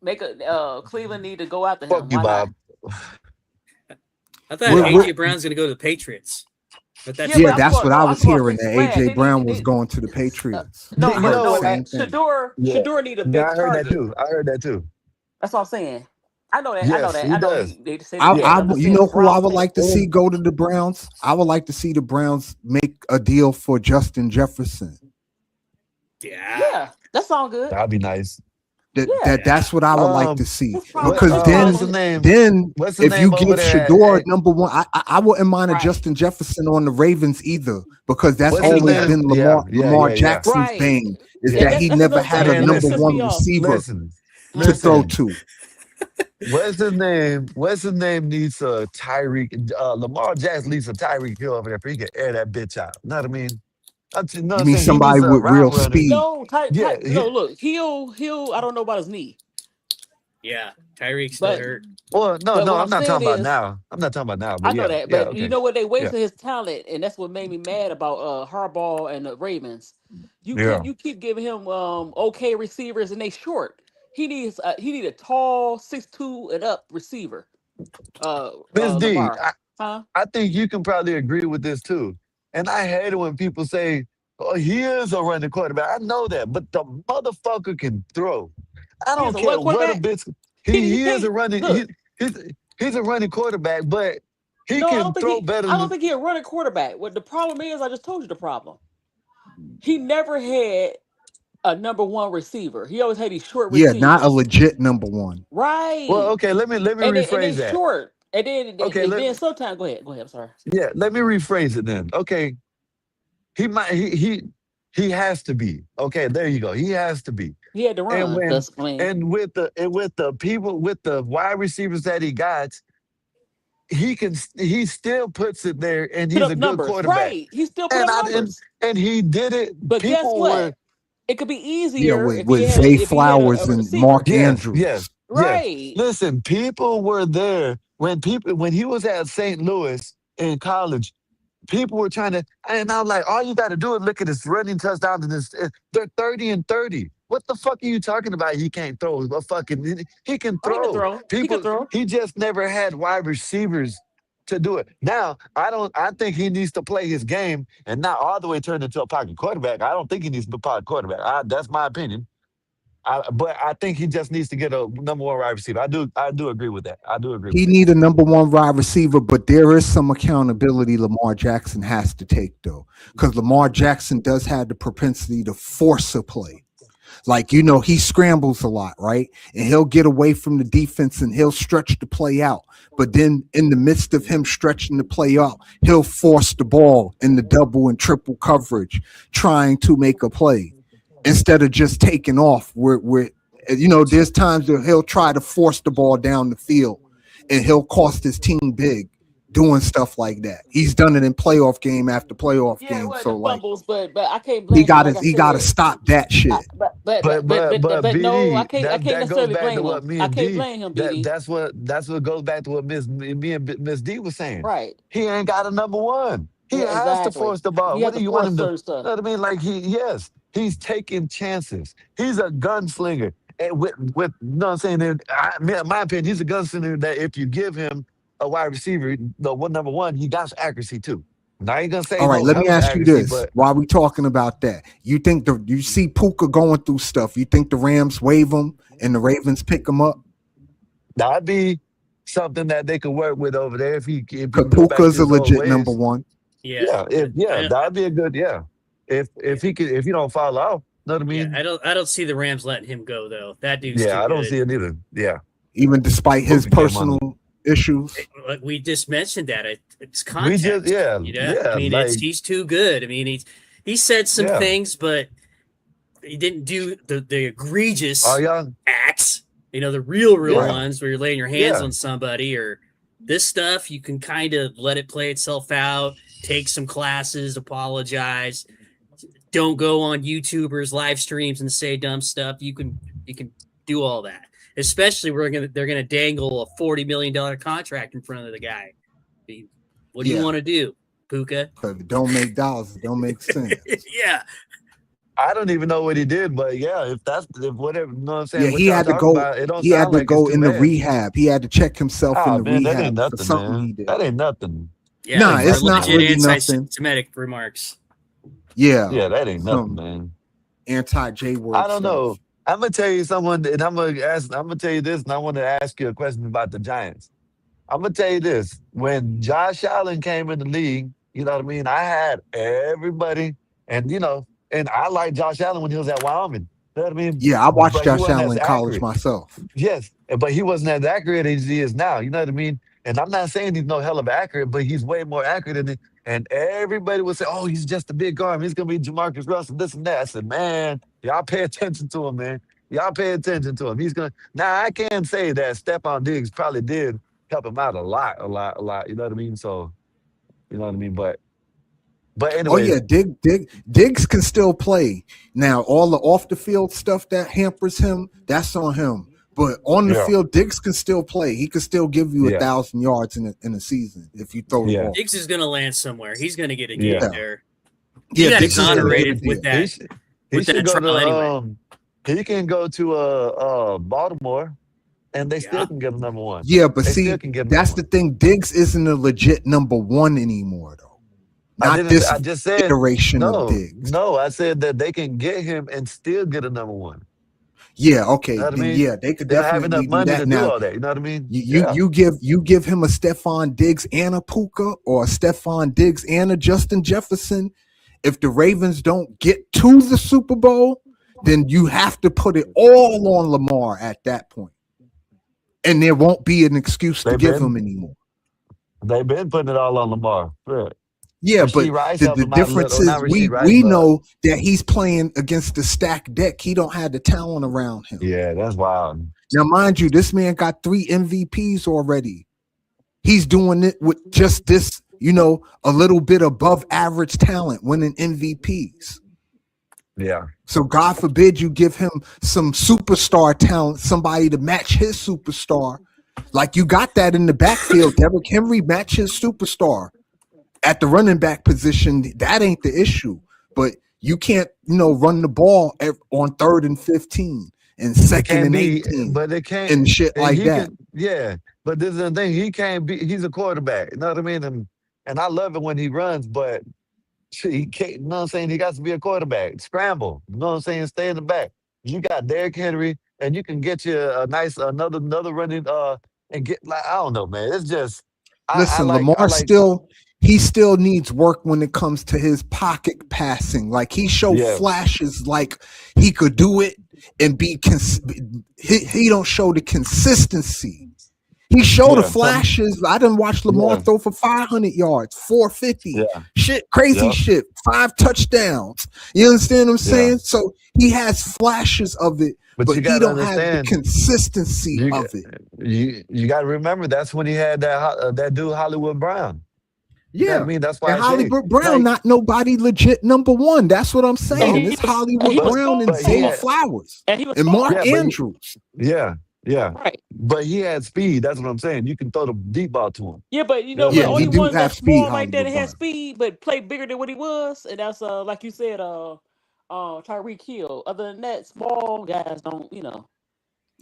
Speaker 7: make a Cleveland need to go after
Speaker 6: Fuck
Speaker 7: him.
Speaker 6: you,
Speaker 7: Why not?
Speaker 6: Bob.
Speaker 5: I thought
Speaker 1: we're,
Speaker 6: Yeah,
Speaker 1: we're,
Speaker 5: AJ Brown's going to go to the Patriots, but that's
Speaker 7: Yeah,
Speaker 1: yeah,
Speaker 7: but I'm
Speaker 5: different.
Speaker 1: that's
Speaker 7: talking
Speaker 1: what
Speaker 7: about
Speaker 1: I
Speaker 7: no, I'm
Speaker 1: was
Speaker 7: talking about
Speaker 1: hearing.
Speaker 7: big
Speaker 1: That
Speaker 7: splash.
Speaker 1: AJ
Speaker 7: They
Speaker 1: Brown was
Speaker 7: need
Speaker 1: going to the
Speaker 7: uh,
Speaker 1: Patriots.
Speaker 7: no
Speaker 1: I
Speaker 6: you
Speaker 1: heard
Speaker 6: know
Speaker 1: the
Speaker 6: what?
Speaker 1: same thing.
Speaker 6: Yeah,
Speaker 7: Shador need a
Speaker 6: yeah,
Speaker 7: big
Speaker 6: I heard that
Speaker 7: target.
Speaker 6: too. I heard that too.
Speaker 7: That's what I'm saying. I know that. I know
Speaker 6: Yes,
Speaker 7: that.
Speaker 6: he
Speaker 7: I know
Speaker 6: does.
Speaker 7: they say they
Speaker 6: Yeah,
Speaker 7: got number
Speaker 1: You
Speaker 7: 6.
Speaker 1: know who I
Speaker 7: Browns
Speaker 1: would
Speaker 7: pick.
Speaker 1: like to see go to the Browns? I would like to see the Browns make a deal for Justin Jefferson.
Speaker 5: Yeah.
Speaker 7: Yeah, that sounds good.
Speaker 6: that'd be nice.
Speaker 7: Yeah,
Speaker 1: That's what I would like to see.
Speaker 7: his problem.
Speaker 6: What?
Speaker 1: Because
Speaker 7: His
Speaker 1: then
Speaker 6: What's the
Speaker 7: problem.
Speaker 6: name? What's the
Speaker 1: if you
Speaker 6: name over
Speaker 1: give
Speaker 6: there?
Speaker 1: Shador number one, I wouldn't mind a
Speaker 7: Right,
Speaker 1: Justin Jefferson on the Ravens either, because that's
Speaker 6: What's his
Speaker 1: always
Speaker 7: yeah,
Speaker 6: name?
Speaker 1: been
Speaker 6: Yeah, yeah,
Speaker 1: Lamar
Speaker 6: yeah, yeah,
Speaker 1: Jackson's
Speaker 7: right.
Speaker 1: bane, is
Speaker 7: Yeah,
Speaker 6: yeah.
Speaker 1: that he
Speaker 7: that's
Speaker 1: never
Speaker 7: another
Speaker 1: had
Speaker 7: thing
Speaker 1: a
Speaker 6: And
Speaker 7: that
Speaker 1: number
Speaker 7: pisses
Speaker 6: listen,
Speaker 1: one
Speaker 7: me off.
Speaker 1: receiver
Speaker 6: listen,
Speaker 1: to
Speaker 7: Huh?
Speaker 1: throw
Speaker 6: listen.
Speaker 1: to.
Speaker 6: What's his name? What's his name? Needs a Tyreek. Lamar Jackson needs a Tyreek Hill over there. For he can air that bitch out. Know what I mean? You know what
Speaker 1: You
Speaker 6: I'm
Speaker 1: mean
Speaker 6: saying? He
Speaker 1: somebody
Speaker 6: needs a
Speaker 1: with real
Speaker 6: route runner.
Speaker 1: speed?
Speaker 7: No,
Speaker 6: Yeah,
Speaker 7: no. Look, he'll. I don't know about his knee,
Speaker 5: Yeah. Tyreek's still
Speaker 7: but
Speaker 5: hurt.
Speaker 6: well, no,
Speaker 7: what
Speaker 6: no,
Speaker 7: I'm
Speaker 6: I'm not
Speaker 7: saying
Speaker 6: talking about
Speaker 7: is,
Speaker 6: now. I'm not talking about now.
Speaker 7: I
Speaker 6: But
Speaker 7: know
Speaker 6: yeah,
Speaker 7: that.
Speaker 6: yeah,
Speaker 7: But you
Speaker 6: okay,
Speaker 7: know what? They
Speaker 6: yeah,
Speaker 7: wasted his talent, and that's what made me mad about Harbaugh and the Ravens.
Speaker 6: yeah.
Speaker 7: You keep giving him okay receivers, and they short. He need a tall 6'2" and up receiver.
Speaker 6: Miss D,
Speaker 7: Lamar, huh?
Speaker 6: I think you can probably agree with this too. And I hate it when people say, "Oh, he is a running quarterback." I know that, but the motherfucker can throw. I
Speaker 7: He is
Speaker 6: don't
Speaker 7: a
Speaker 6: care
Speaker 7: what
Speaker 6: what a
Speaker 7: quarterback?
Speaker 6: bitch.
Speaker 7: He
Speaker 6: He is
Speaker 7: can't
Speaker 6: a running.
Speaker 7: look.
Speaker 6: He's he's a running quarterback, but he
Speaker 7: No,
Speaker 6: can throw better
Speaker 7: I don't
Speaker 6: than.
Speaker 7: think he a running quarterback. What the problem is, I just told you the problem. He never had a number one receiver. He always had these short
Speaker 1: Yeah, not a
Speaker 7: receivers.
Speaker 1: legit number one.
Speaker 6: Well,
Speaker 7: Right.
Speaker 6: okay, let me
Speaker 7: And they
Speaker 6: rephrase that.
Speaker 7: short.
Speaker 6: Okay,
Speaker 7: And then sometimes go ahead, I'm sorry.
Speaker 6: yeah, let me rephrase it then. Okay, he might he has to be. Okay, there you go. He has to be.
Speaker 7: He had to
Speaker 6: And
Speaker 7: run.
Speaker 6: when
Speaker 7: That's I mean,
Speaker 6: and with the people with the wide receivers that he got, he still puts it there, and
Speaker 7: put
Speaker 6: he's
Speaker 7: up
Speaker 6: a good
Speaker 7: numbers.
Speaker 6: quarterback.
Speaker 7: Right. He still put
Speaker 6: And
Speaker 7: up
Speaker 6: I
Speaker 7: numbers.
Speaker 6: and he did it.
Speaker 7: But guess
Speaker 6: People
Speaker 7: what?
Speaker 6: were
Speaker 7: It could be
Speaker 1: Yeah,
Speaker 7: easier
Speaker 1: with Zay
Speaker 7: if he had
Speaker 1: Flowers
Speaker 7: a
Speaker 1: and Mark
Speaker 7: receiver.
Speaker 6: yes, yes,
Speaker 1: Andrews.
Speaker 6: yes.
Speaker 7: Right.
Speaker 6: Listen, people were there when he was at St. Louis in college. People were trying to, and I'm like, all you got to do is look at his running touchdowns and this. They're 30-30. What the fuck are you talking about? He can't throw a fucking. He can
Speaker 7: Oh, he could
Speaker 6: throw.
Speaker 7: throw. He could
Speaker 6: People.
Speaker 7: throw.
Speaker 6: He just never had wide receivers to do it. Now, I don't. I think he needs to play his game and not all the way turn into a pocket quarterback. I don't think he needs to be a pocket quarterback. That's my opinion. But I think he just needs to get a number one wide receiver. I do agree with that. I do agree with
Speaker 1: He
Speaker 6: that.
Speaker 1: need a number one wide receiver, but there is some accountability Lamar Jackson has to take though, because Lamar Jackson does have the propensity to force a play. Like, he scrambles a lot, right? And he'll get away from the defense and he'll stretch the play out. But then in the midst of him stretching the play out, he'll force the ball in the double and triple coverage, trying to make a play instead of just taking off. There's times that he'll try to force the ball down the field and he'll cost his team big doing stuff like that. He's done it in playoff game after playoff
Speaker 7: Yeah,
Speaker 1: game.
Speaker 7: well,
Speaker 1: So
Speaker 7: the
Speaker 1: like
Speaker 7: fumbles, but I can't blame
Speaker 1: he got
Speaker 7: him.
Speaker 1: to
Speaker 7: Like I said,
Speaker 1: stop that shit.
Speaker 7: but
Speaker 6: But
Speaker 7: no, I
Speaker 6: BD,
Speaker 7: can't
Speaker 6: that goes
Speaker 7: necessarily
Speaker 6: back to
Speaker 7: blame
Speaker 6: what
Speaker 7: him.
Speaker 6: me
Speaker 7: I
Speaker 6: and
Speaker 7: can't
Speaker 6: D.
Speaker 7: blame him, BD.
Speaker 6: That's what goes back to what me and Miss D was saying.
Speaker 7: Right.
Speaker 6: He ain't got a number one. He
Speaker 7: Yeah,
Speaker 6: has to
Speaker 7: exactly.
Speaker 6: force the ball.
Speaker 7: You
Speaker 6: What
Speaker 7: have
Speaker 6: do
Speaker 7: to
Speaker 6: you want
Speaker 7: force
Speaker 6: him to?
Speaker 7: certain
Speaker 6: You
Speaker 7: stuff.
Speaker 6: know what I mean? Like he's taking chances. He's a gunslinger. And with you know what I'm saying? And in my opinion, he's a gunslinger that if you give him a wide receiver, the one number one, he got accuracy too. Now I ain't gonna say
Speaker 1: All right,
Speaker 6: no
Speaker 1: let me
Speaker 6: hell of
Speaker 1: ask you
Speaker 6: accuracy,
Speaker 1: this.
Speaker 6: but
Speaker 1: While we talking about that, you think you see Puka going through stuff? You think the Rams waive him and the Ravens pick him up?
Speaker 6: that'd be something that they could work with over there if he
Speaker 1: Because
Speaker 6: can go back
Speaker 1: Puka's
Speaker 6: to
Speaker 1: a
Speaker 6: his old
Speaker 1: legit number
Speaker 6: ways.
Speaker 1: one.
Speaker 5: Yeah.
Speaker 6: That'd be a good If he don't fall off, know what I
Speaker 5: Yeah,
Speaker 6: mean?
Speaker 5: I don't see the Rams letting him go though. That dude's too
Speaker 6: Yeah, I don't
Speaker 5: good.
Speaker 6: see it either. Yeah.
Speaker 1: Even despite his
Speaker 6: Puka came
Speaker 1: personal
Speaker 6: on.
Speaker 1: issues.
Speaker 5: Like we just mentioned that it's
Speaker 6: We
Speaker 5: context.
Speaker 6: just
Speaker 5: I mean,
Speaker 6: like
Speaker 5: he's too good. I mean, he said some
Speaker 6: yeah.
Speaker 5: things, but he didn't do the egregious
Speaker 6: Are y'all
Speaker 5: acts. You know, the real
Speaker 6: yeah.
Speaker 5: ones where you're laying your hands
Speaker 6: Yeah.
Speaker 5: on somebody, or this stuff. You can kind of let it play itself out. Take some classes, apologize. Don't go on YouTubers live streams and say dumb stuff. You can do all that. Especially they're gonna dangle a $40 million contract in front of the guy. What do you want to do, Puka?
Speaker 1: If it don't make dollars, it don't make sense.
Speaker 5: Yeah.
Speaker 6: I don't even know what he did, but yeah, if whatever, you know what I'm saying?
Speaker 1: Yeah,
Speaker 6: what
Speaker 1: he
Speaker 6: y'all
Speaker 1: had to
Speaker 6: talking
Speaker 1: go.
Speaker 6: about, it don't
Speaker 1: He had
Speaker 6: sound
Speaker 1: to
Speaker 6: like
Speaker 1: go
Speaker 6: it's too
Speaker 1: into
Speaker 6: bad.
Speaker 1: rehab. He had to check himself
Speaker 6: Oh
Speaker 1: into
Speaker 6: man, that ain't
Speaker 1: rehab for
Speaker 6: nothing,
Speaker 1: something
Speaker 6: man.
Speaker 1: he did.
Speaker 6: That ain't nothing.
Speaker 5: Yeah,
Speaker 1: Nah,
Speaker 6: That ain't
Speaker 1: it's
Speaker 6: nothing,
Speaker 1: not
Speaker 6: man.
Speaker 1: really nothing.
Speaker 5: Anti-Semitic remarks.
Speaker 1: Yeah,
Speaker 6: Yeah, that ain't nothing,
Speaker 1: some
Speaker 6: man.
Speaker 1: anti-J word
Speaker 6: I don't
Speaker 1: stuff.
Speaker 6: know. I'm gonna tell you someone, and I'm gonna tell you this, and I want to ask you a question about the Giants. I'm gonna tell you this: when Josh Allen came in the league, you know what I mean. I had everybody, and and I liked Josh Allen when he was at Wyoming. You know what I mean?
Speaker 1: Yeah, I watched
Speaker 6: But he
Speaker 1: Josh
Speaker 6: wasn't
Speaker 1: Allen
Speaker 6: as
Speaker 1: in college
Speaker 6: accurate.
Speaker 1: myself.
Speaker 6: Yes, but he wasn't as accurate as he is now. You know what I mean? And I'm not saying he's no hell of accurate, but he's way more accurate than it. And everybody would say, "Oh, he's just a big arm. He's gonna be Jamarcus Russell, this and that." I said, "Man, y'all pay attention to him, man. Y'all pay attention to him. He's gonna." Now I can say that Stephon Diggs probably did help him out a lot, a lot, a lot. You know what I mean? So, you know what I mean. But
Speaker 1: Oh yeah,
Speaker 6: anyways,
Speaker 1: Diggs can still play. Now all the off the field stuff that hampers him, that's on him. But on the
Speaker 6: yeah,
Speaker 1: field, Diggs can still play. He can still give you
Speaker 6: yeah,
Speaker 1: 1,000 yards in a season if you throw the
Speaker 6: yeah,
Speaker 1: ball.
Speaker 5: Diggs is going to land somewhere. He's going to get a gig
Speaker 6: yeah.
Speaker 5: there. He
Speaker 1: Yeah,
Speaker 5: got
Speaker 1: Diggs is gonna get a
Speaker 5: exonerated
Speaker 1: deal.
Speaker 5: with that
Speaker 6: He should go
Speaker 5: trial
Speaker 6: to
Speaker 5: anyway.
Speaker 6: he can go to Baltimore and they still
Speaker 5: Yeah.
Speaker 6: can get a number one.
Speaker 1: Yeah, but
Speaker 6: They
Speaker 1: see,
Speaker 6: still can get a
Speaker 1: that's
Speaker 6: number
Speaker 1: the
Speaker 6: one.
Speaker 1: thing. Diggs isn't a legit number one anymore, though. Not this
Speaker 6: I just said
Speaker 1: iteration of
Speaker 6: no,
Speaker 1: Diggs.
Speaker 6: no. I said that they can get him and still get a number one.
Speaker 1: Yeah,
Speaker 6: You
Speaker 1: okay,
Speaker 6: know what I
Speaker 1: then
Speaker 6: mean?
Speaker 1: yeah, they could
Speaker 6: They don't have enough
Speaker 1: definitely do
Speaker 6: money to
Speaker 1: that.
Speaker 6: do
Speaker 1: Now,
Speaker 6: all that. You know what I mean?
Speaker 1: you
Speaker 6: Yeah,
Speaker 1: you give him a Stephon Diggs and a Puka, or a Stephon Diggs and a Justin Jefferson. If the Ravens don't get to the Super Bowl, then you have to put it all on Lamar at that point, and there won't be an excuse to
Speaker 6: they've
Speaker 1: give him
Speaker 6: been
Speaker 1: anymore.
Speaker 6: they've been putting it all on Lamar. Right.
Speaker 1: Yeah, but
Speaker 6: Rasheed Rice
Speaker 1: the
Speaker 6: helped him out a
Speaker 1: difference
Speaker 6: little. Not
Speaker 1: is
Speaker 6: Rasheed Rice,
Speaker 1: we
Speaker 6: but
Speaker 1: know that he's playing against the stacked deck. He don't have the talent around him.
Speaker 6: yeah, that's wild.
Speaker 1: Now, mind you, this man got 3 MVPs already. He's doing it with just this, a little bit above average talent, winning MVPs.
Speaker 6: Yeah,
Speaker 1: So God forbid you give him some superstar talent, somebody to match his superstar. Like you got that in the backfield. Derrick Henry match his superstar. At the running back position, that ain't the issue. But you can't, run the ball on 3rd and 15 and
Speaker 6: it
Speaker 1: 2nd
Speaker 6: can't
Speaker 1: and
Speaker 6: be,
Speaker 1: 18
Speaker 6: but it can't.
Speaker 1: and shit
Speaker 6: And
Speaker 1: like
Speaker 6: he
Speaker 1: that.
Speaker 6: can, yeah. But this is the thing. He can't be. He's a quarterback. You know what I mean? And I love it when he runs, but shit, he can't. You know what I'm saying? He got to be a quarterback. Scramble. You know what I'm saying? Stay in the back. You got Derrick Henry, and you can get you a nice another running and get like I don't know, man. It's just I
Speaker 1: Listen,
Speaker 6: like
Speaker 1: Lamar still needs work when it comes to his pocket passing. Like he showed
Speaker 6: yeah
Speaker 1: flashes like he could do it and be he don't show the consistency. He showed the
Speaker 6: yeah some
Speaker 1: flashes. I didn't watch Lamar
Speaker 6: yeah
Speaker 1: throw for 500 yards, 450.
Speaker 6: yeah
Speaker 1: Shit, crazy
Speaker 6: yeah
Speaker 1: shit. 5 touchdowns. You understand what I'm
Speaker 6: yeah
Speaker 1: saying? So he has flashes of it,
Speaker 6: But
Speaker 1: but
Speaker 6: you
Speaker 1: he
Speaker 6: got to
Speaker 1: don't have the
Speaker 6: understand,
Speaker 1: consistency
Speaker 6: you
Speaker 1: of it.
Speaker 6: you got to remember that's when he had that dude Hollywood Brown. You know what I
Speaker 1: Yeah.
Speaker 6: mean? That's why
Speaker 1: And
Speaker 6: I say,
Speaker 1: Hollywood Brown,
Speaker 6: like,
Speaker 1: not nobody legit number one. That's what I'm
Speaker 7: And
Speaker 1: saying.
Speaker 6: no,
Speaker 7: he
Speaker 1: It's
Speaker 7: was
Speaker 1: Hollywood
Speaker 7: he was
Speaker 1: Brown and
Speaker 7: small
Speaker 6: but he
Speaker 1: Zay
Speaker 7: too.
Speaker 6: had,
Speaker 1: Flowers
Speaker 7: And he was
Speaker 1: and
Speaker 7: small.
Speaker 1: Mark
Speaker 6: yeah,
Speaker 1: Andrews.
Speaker 6: yeah,
Speaker 7: Right.
Speaker 6: but he had speed. That's what I'm saying. You can throw the deep ball to him.
Speaker 7: Yeah, but
Speaker 6: You know what
Speaker 7: but
Speaker 1: Yeah,
Speaker 6: I
Speaker 1: he
Speaker 7: only
Speaker 6: mean?
Speaker 1: do
Speaker 7: ones
Speaker 1: have
Speaker 7: that's
Speaker 1: speed,
Speaker 7: small like that
Speaker 1: Hollywood
Speaker 7: and had
Speaker 1: Brown.
Speaker 7: speed, but play bigger than what he was, and that's like you said, Tyreek Hill. Other than that, small guys don't,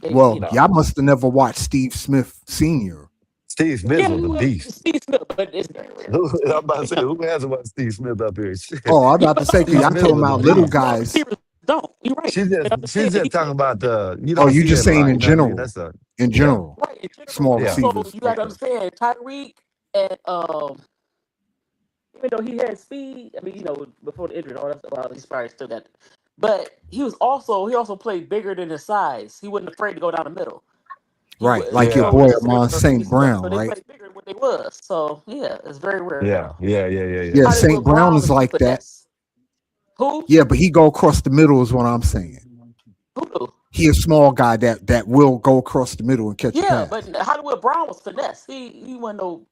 Speaker 7: they,
Speaker 1: Well,
Speaker 6: No,
Speaker 1: y'all must have never watched Steve Smith Sr.
Speaker 6: Steve Smith
Speaker 7: yeah,
Speaker 6: was a beast.
Speaker 7: Steve Smith, but it's very rare.
Speaker 6: I'm about to say, who hasn't watched Steve Smith up here? Shit.
Speaker 1: Oh, I'm about to say, because
Speaker 6: Steve
Speaker 1: y'all
Speaker 6: Smith
Speaker 1: talking
Speaker 6: was a
Speaker 1: about
Speaker 7: A lot
Speaker 1: little
Speaker 7: of
Speaker 6: beast.
Speaker 7: small
Speaker 1: guys.
Speaker 7: receivers don't. You're right. And I'm
Speaker 6: She's
Speaker 7: saying that
Speaker 6: just talking about you
Speaker 1: Oh,
Speaker 6: don't
Speaker 1: you
Speaker 6: see
Speaker 1: just
Speaker 6: it a
Speaker 1: saying
Speaker 6: lot.
Speaker 1: in
Speaker 6: You know what I mean?
Speaker 1: general.
Speaker 6: That's a
Speaker 1: In
Speaker 6: yeah,
Speaker 1: general.
Speaker 7: right in general.
Speaker 1: Small
Speaker 6: yeah,
Speaker 7: So
Speaker 1: receivers.
Speaker 7: you got to
Speaker 1: Okay.
Speaker 7: understand Tyreek and even though he had speed, I mean, before the injury, and all that stuff, well, he's probably still got. But he also played bigger than his size. He wasn't afraid to go down the middle. He
Speaker 1: Right.
Speaker 7: was
Speaker 1: Like your
Speaker 6: yeah,
Speaker 7: so
Speaker 1: boy
Speaker 7: this
Speaker 1: Amon
Speaker 7: he
Speaker 1: St.
Speaker 7: stuff.
Speaker 1: Brown,
Speaker 7: So they
Speaker 1: right?
Speaker 7: played bigger than what they was. So yeah, it's very rare
Speaker 6: yeah,
Speaker 7: though.
Speaker 6: yeah.
Speaker 1: Yeah, St.
Speaker 7: Hollywood
Speaker 1: Brown
Speaker 7: Brown
Speaker 1: is
Speaker 7: is too
Speaker 1: like that.
Speaker 7: finesse. Who?
Speaker 1: Yeah, but he go across the middle is what I'm saying.
Speaker 7: Who knew?
Speaker 1: He a small guy that will go across the middle and catch a
Speaker 7: Yeah, but
Speaker 1: pass.
Speaker 7: Hollywood Brown was finesse. He wasn't no,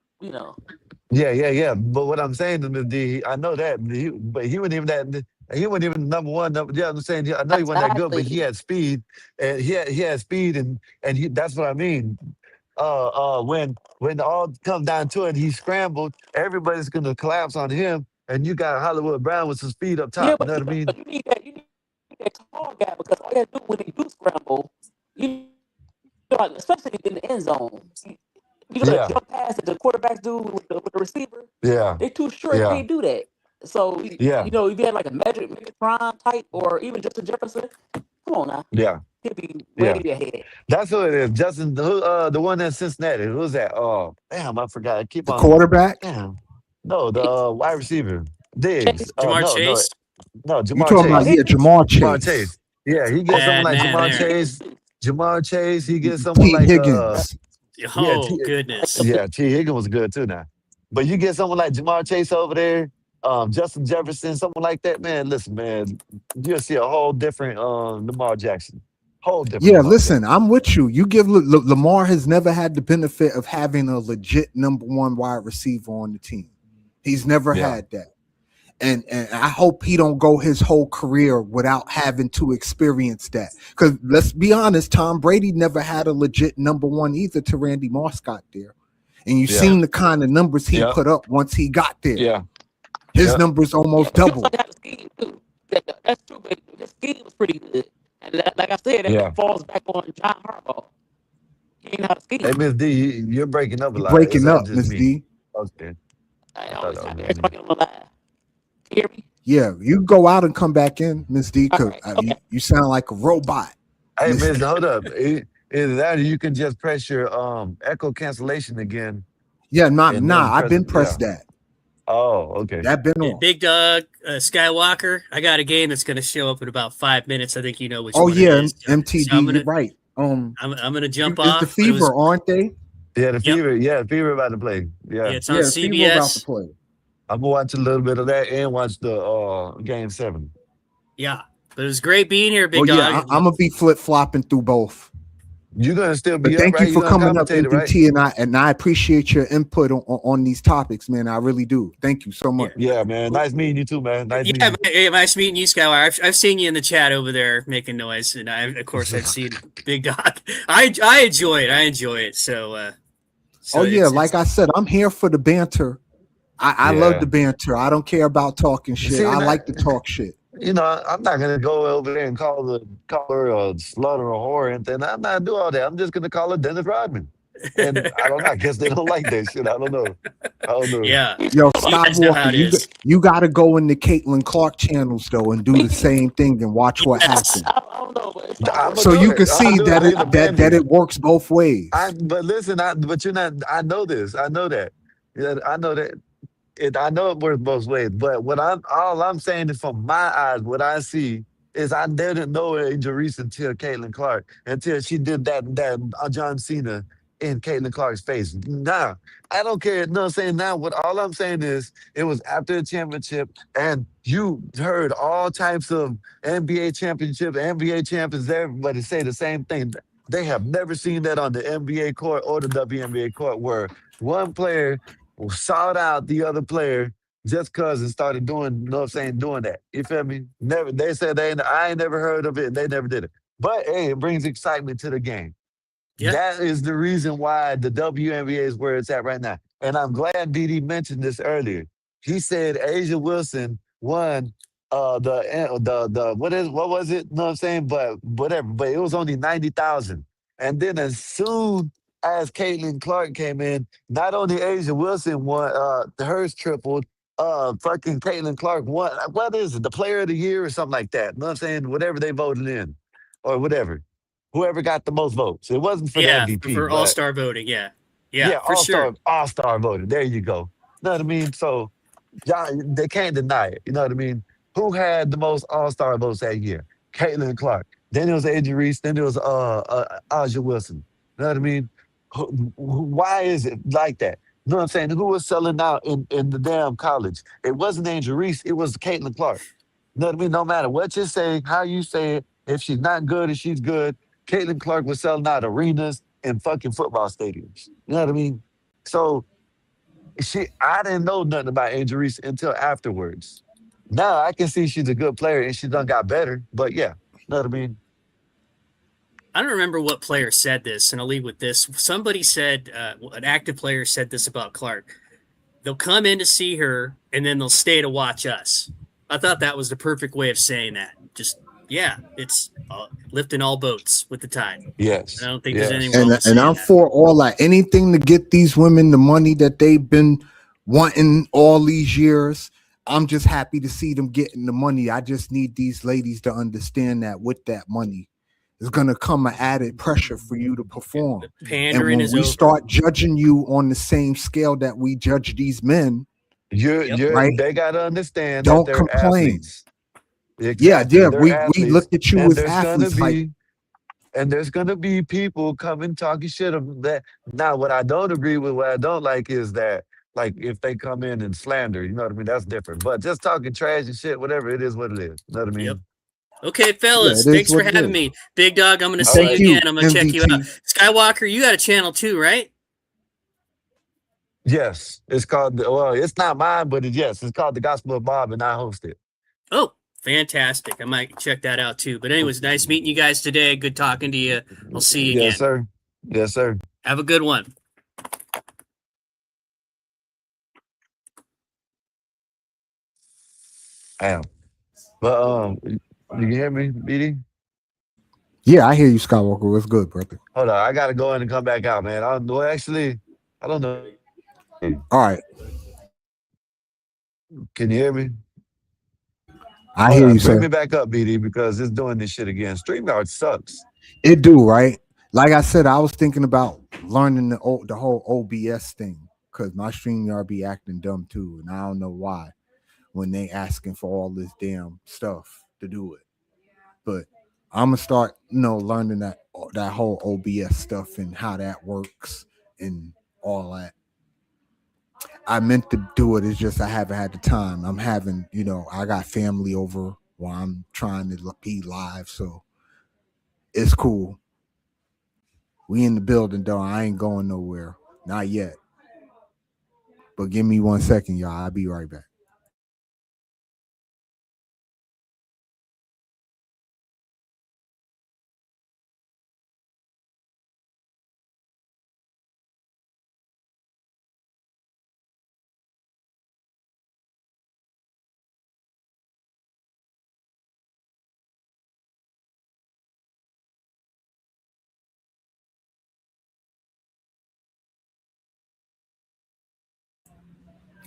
Speaker 6: yeah. But what I'm saying to Ms. D, I know that, but he wasn't even that. He wasn't even number one. Yeah, I'm saying, I know he wasn't that good, but he
Speaker 7: exactly.
Speaker 6: had speed, and he had speed, and that's what I mean. When all comes down to it, he scrambled. Everybody's gonna collapse on him, and you got Hollywood Brown with some speed up
Speaker 7: Yeah,
Speaker 6: top. You know what I mean?
Speaker 7: but you need that tall guy because all you have to do when they do scramble, you like, especially in the end zone. You know that
Speaker 6: Yeah,
Speaker 7: jump pass that the quarterbacks do with the receiver.
Speaker 6: yeah,
Speaker 7: They too short,
Speaker 6: yeah,
Speaker 7: can't do that. So
Speaker 6: yeah,
Speaker 7: if you had like a Megatron type or even Justin Jefferson, come on now,
Speaker 6: yeah,
Speaker 7: he'll be way
Speaker 6: yeah.
Speaker 7: ahead.
Speaker 6: That's who it is. Justin, the one in Cincinnati. Who's that? Oh, damn, I forgot. I keep
Speaker 1: The
Speaker 6: on.
Speaker 1: quarterback.
Speaker 6: Damn. No, the
Speaker 7: Chase,
Speaker 6: wide receiver. Diggs.
Speaker 7: Chase.
Speaker 5: Jamar
Speaker 6: No,
Speaker 5: Chase.
Speaker 6: no,
Speaker 1: You
Speaker 6: Jamar
Speaker 1: talking
Speaker 7: Oh,
Speaker 1: about,
Speaker 6: Chase.
Speaker 1: yeah,
Speaker 7: Higgins.
Speaker 1: Jamar
Speaker 6: Jamar
Speaker 1: Chase.
Speaker 6: Chase. Yeah, he gets someone
Speaker 5: Man,
Speaker 6: like
Speaker 5: man,
Speaker 6: Jamar
Speaker 5: man.
Speaker 6: Chase. Jamar Chase. He gets someone
Speaker 1: T.
Speaker 6: like
Speaker 1: Higgins.
Speaker 6: yeah,
Speaker 5: Oh goodness.
Speaker 6: yeah, T. Higgins was good too now. But you get someone like Jamar Chase over there, Justin Jefferson, someone like that, man. Listen, man, you'll see a whole different Lamar Jackson. Whole different
Speaker 1: Yeah,
Speaker 6: Lamar
Speaker 1: listen,
Speaker 6: Jackson.
Speaker 1: I'm with you. You give Lamar has never had the benefit of having a legit number one wide receiver on the team. He's never
Speaker 6: Yeah.
Speaker 1: had that. And I hope he don't go his whole career without having to experience that. Because let's be honest, Tom Brady never had a legit number one either to Randy Moss got there. And you've
Speaker 6: Yeah.
Speaker 1: seen the kind of numbers he
Speaker 6: Yeah.
Speaker 1: put up once he got there.
Speaker 6: Yeah.
Speaker 1: His
Speaker 6: Yeah.
Speaker 1: numbers
Speaker 7: Yeah,
Speaker 1: almost
Speaker 7: but he also
Speaker 1: doubled.
Speaker 7: got a scheme too. That's true, but the scheme was pretty good. And like I said,
Speaker 6: Yeah.
Speaker 7: that falls back on John Harbaugh. He ain't know how to
Speaker 6: Hey,
Speaker 7: scheme.
Speaker 6: Miss D, you're breaking up a
Speaker 1: You
Speaker 6: lot. Is
Speaker 1: breaking
Speaker 6: that
Speaker 1: up,
Speaker 6: just
Speaker 1: Miss
Speaker 6: me?
Speaker 1: D.
Speaker 6: Okay.
Speaker 7: I
Speaker 6: I thought
Speaker 7: always
Speaker 6: that was
Speaker 7: out there
Speaker 6: just me.
Speaker 7: talking on the line. You hear me?
Speaker 1: Yeah, you go out and come back in, Miss D,
Speaker 7: All
Speaker 1: because
Speaker 7: right. Okay.
Speaker 1: you sound like a robot.
Speaker 6: Hey,
Speaker 1: Miss
Speaker 6: Miss,
Speaker 1: D.
Speaker 6: hold up. Either that or you can just press your echo cancellation again
Speaker 1: Yeah,
Speaker 6: and then
Speaker 1: I've
Speaker 6: press
Speaker 1: been
Speaker 6: it. Yeah.
Speaker 1: pressed that.
Speaker 6: Oh, okay.
Speaker 1: That been
Speaker 5: Yeah,
Speaker 1: on.
Speaker 5: Big Dog Skywalker. I got a game that's going to show up in about 5 minutes. I think you know which
Speaker 1: Oh
Speaker 5: one it
Speaker 1: yeah,
Speaker 5: is. So
Speaker 1: MTD,
Speaker 5: I'm
Speaker 1: you're
Speaker 5: gonna
Speaker 1: right.
Speaker 5: I'm gonna jump
Speaker 1: Is the
Speaker 5: off. But it was
Speaker 1: fever, aren't they?
Speaker 6: Yeah, the
Speaker 5: yep.
Speaker 6: fever. Yeah, the fever about to play.
Speaker 5: Yeah,
Speaker 6: Yeah.
Speaker 5: it's on
Speaker 1: Yeah, the fever about to
Speaker 5: CBS.
Speaker 1: play.
Speaker 6: I'm gonna watch a little bit of that and watch the game 7.
Speaker 5: Yeah, but it was great being here,
Speaker 1: Oh
Speaker 5: Big
Speaker 1: yeah,
Speaker 5: Dog.
Speaker 1: I'm gonna be flip flopping through both.
Speaker 6: You're gonna still
Speaker 1: But
Speaker 6: be up,
Speaker 1: thank you
Speaker 6: right? You're
Speaker 1: for
Speaker 6: gonna
Speaker 1: coming up,
Speaker 6: commentate it, right?
Speaker 1: MDT, and I appreciate your input on these topics, man. I really do. Thank you so
Speaker 5: Yeah,
Speaker 1: much.
Speaker 6: Yeah, man. Nice meeting you too, man. Nice
Speaker 5: yeah.
Speaker 6: meeting
Speaker 5: Nice meeting you, Skywalker. I've seen you in the chat over there making noise, and of course I've seen Big Dog. I enjoy it. I enjoy it. So
Speaker 1: Oh yeah,
Speaker 5: it's
Speaker 1: like I said, I'm here for the banter. I
Speaker 6: you.
Speaker 1: love
Speaker 6: Yeah.
Speaker 1: the banter. I don't care about talking shit.
Speaker 6: See,
Speaker 1: I
Speaker 6: and
Speaker 1: like to talk shit.
Speaker 6: I'm not gonna go over there and call her a slut or a whore and then I'm not do all that. I'm just gonna call her Dennis Rodman. And I don't know. I guess they don't like that shit. I don't know. I don't know.
Speaker 5: yeah.
Speaker 1: Yo,
Speaker 5: You guys know how
Speaker 1: Skywalker,
Speaker 5: it is.
Speaker 1: you got to go in the Caitlin Clark channels though and do the same thing and watch what
Speaker 5: Yes.
Speaker 1: happens,
Speaker 7: I don't know, but it's not
Speaker 6: I'm
Speaker 7: working.
Speaker 6: gonna
Speaker 1: so
Speaker 6: do
Speaker 1: you
Speaker 6: it.
Speaker 1: can see
Speaker 6: I'll do it.
Speaker 1: that
Speaker 6: I ain't a man
Speaker 1: that it works both ways.
Speaker 6: But listen, but you're not. I know this. I know that. Yeah, I know that. I know it works both ways. But all I'm saying is from my eyes, what I see is I didn't know Angel Reese until Caitlin Clark, until she did that John Cena in Caitlin Clark's face. Nah, I don't care. You know what I'm saying? Now, what all I'm saying is it was after the championship, and you heard all types of NBA championship, NBA champions, everybody say the same thing. They have never seen that on the NBA court or the WNBA court where one player sought out the other player just cause and started doing, you know what I'm saying, doing that. You feel me? Never. They said I ain't never heard of it. They never did it. But hey, it brings excitement to the game.
Speaker 5: Yeah.
Speaker 6: That is the reason why the WNBA is where it's at right now. And I'm glad DD mentioned this earlier. He said Asia Wilson won the what was it? You know what I'm saying? But whatever. But it was only 90,000. And then as soon as Caitlin Clark came in, not only Asia Wilson won, hers tripled. Fucking Caitlin Clark won. What is it? The Player of the Year or something like that. You know what I'm saying? Whatever they voted in, or whatever. Whoever got the most votes. It wasn't for the
Speaker 5: Yeah,
Speaker 6: MVP,
Speaker 5: for
Speaker 6: but
Speaker 5: all-star voting. Yeah.
Speaker 6: yeah,
Speaker 5: Yeah, for sure.
Speaker 6: all star voting. There you go. You know what I mean? So y'all, they can't deny it. You know what I mean? Who had the most all star votes that year? Caitlin Clark. Then it was AJ Reese. Then it was Aja Wilson. You know what I mean? Why is it like that? You know what I'm saying? Who was selling out in the damn college? It wasn't Angel Reese. It was Caitlin Clark. You know what I mean? No matter what you say, how you say it, if she's not good, if she's good, Caitlin Clark was selling out arenas and fucking football stadiums. You know what I mean? So I didn't know nothing about Angel Reese until afterwards. Now I can see she's a good player and she done got better. But yeah, you know what I mean?
Speaker 5: I don't remember what player said this, and I'll leave with this. Somebody said, an active player said this about Clark. They'll come in to see her, and then they'll stay to watch us. I thought that was the perfect way of saying that. Just, yeah, it's lifting all boats with the tide.
Speaker 6: Yes.
Speaker 5: I don't think there's anything
Speaker 6: Yes.
Speaker 5: wrong with saying
Speaker 1: And I'm
Speaker 5: that.
Speaker 1: for all like anything to get these women the money that they've been wanting all these years. I'm just happy to see them getting the money. I just need these ladies to understand that with that money is going to come an added pressure for you to perform.
Speaker 5: The
Speaker 1: And
Speaker 5: pandering
Speaker 1: when
Speaker 5: is
Speaker 1: we
Speaker 5: over.
Speaker 1: start judging you on the same scale that we judge these men, right?
Speaker 6: They gotta understand that
Speaker 1: Don't
Speaker 6: they're
Speaker 1: complain.
Speaker 6: athletes.
Speaker 1: Yeah,
Speaker 6: Exactly.
Speaker 1: yeah.
Speaker 6: They're
Speaker 1: We
Speaker 6: athletes.
Speaker 1: look at you
Speaker 6: And
Speaker 1: as athletes like,
Speaker 6: there's gonna be people coming talking shit of that. Now, what I don't agree with, what I don't like is that, like, if they come in and slander, you know what I mean? That's different. But just talking trash and shit, whatever, it is what it is. You know what I
Speaker 5: Yep.
Speaker 6: mean?
Speaker 5: Okay,
Speaker 1: yeah,
Speaker 5: fellas,
Speaker 1: it is
Speaker 5: thanks for
Speaker 1: what it
Speaker 5: having
Speaker 1: is.
Speaker 5: me. Big Dog, I'm going to
Speaker 1: And
Speaker 5: see
Speaker 6: All
Speaker 5: you
Speaker 1: thank
Speaker 6: right.
Speaker 1: you,
Speaker 5: again. I'm going to check you out.
Speaker 1: MVT.
Speaker 5: Skywalker, you got a channel too, right?
Speaker 6: Yes. It's called, well, it's not mine, but yes, it's called The Gospel of Bob, and I host it.
Speaker 5: Oh, fantastic. I might check that out too. But anyways, nice meeting you guys today. Good talking to you. I'll see you again.
Speaker 6: Yes, sir. Yes, sir.
Speaker 5: Have a good one.
Speaker 6: Damn. But you can hear me, BD?
Speaker 1: Yeah, I hear you, Skywalker. What's good, brother?
Speaker 6: Hold on, I gotta go in and come back out, man. I don't know. Actually, I don't know.
Speaker 1: All right.
Speaker 6: Can you hear me?
Speaker 1: I
Speaker 6: Hold
Speaker 1: hear
Speaker 6: on,
Speaker 1: you,
Speaker 6: bring
Speaker 1: sir.
Speaker 6: me back up, BD, because it's doing this shit again. StreamYard sucks.
Speaker 1: It do, right? Like I said, I was thinking about learning the whole OBS thing because my StreamYard be acting dumb too, and I don't know why when they asking for all this damn stuff to do it. But I'm gonna start, learning that whole OBS stuff and how that works and all that. I meant to do it. It's just I haven't had the time. I'm having, I got family over while I'm trying to be live, so it's cool. We in the building though. I ain't going nowhere. Not yet. But give me 1 second, y'all. I'll be right back.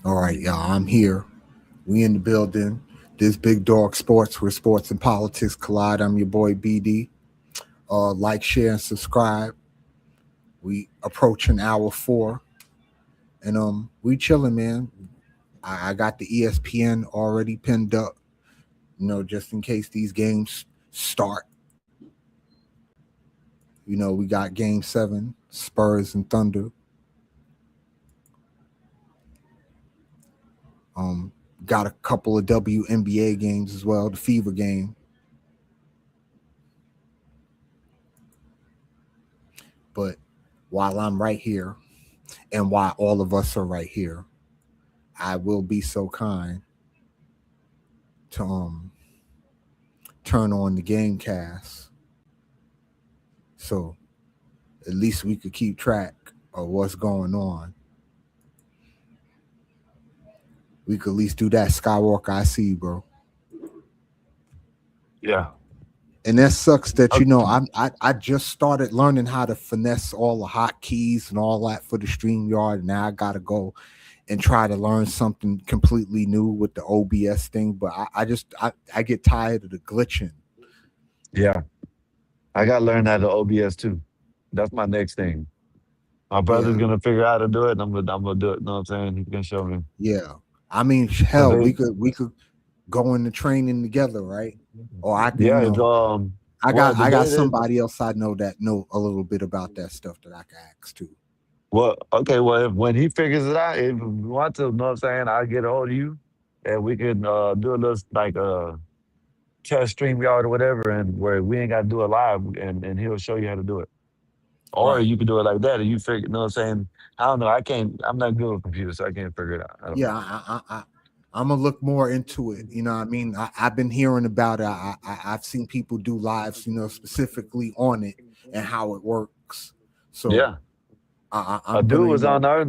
Speaker 1: All right, y'all. I'm here. We in the building. This Big Dog Sports, where sports and politics collide. I'm your boy BD. Like, share, and subscribe. We approaching hour 4. And we chilling, man. I got the ESPN already pinned up, just in case these games start. We got game 7 Spurs and Thunder. Got a couple of WNBA games as well, the Fever game. But while I'm right here, and while all of us are right here, I will be so kind to turn on the Gamecast, so at least we could keep track of what's going on. We could at least do that. Skywalker, I see you, bro.
Speaker 6: Yeah.
Speaker 1: And that sucks that I just started learning how to finesse all the hotkeys and all that for the StreamYard. Now I gotta go and try to learn something completely new with the OBS thing. But I get tired of the glitching.
Speaker 6: Yeah. I gotta learn how to OBS too. That's my next thing. My brother's gonna figure out how to do it, and I'm gonna do it. You know what I'm saying? He's gonna show me.
Speaker 1: Yeah. I mean, hell, we could go into training together, right? Or I can, I got somebody else I know that know a little bit about that stuff that I can ask too.
Speaker 6: Well, okay, well, when he figures it out, if you want to, you know what I'm saying, I'll get a hold of you, and we can do a little like test StreamYard or whatever, and where we ain't got to do it live, and he'll show you how to do it. Or you can do it like that, and you figure, you know what I'm saying? I don't know. I'm not good with computers, so I can't figure it out.
Speaker 1: I'm gonna look more into it. You know what I mean? I've been hearing about it. I've seen people do lives, specifically on it and how it works. So
Speaker 6: yeah. A dude was on our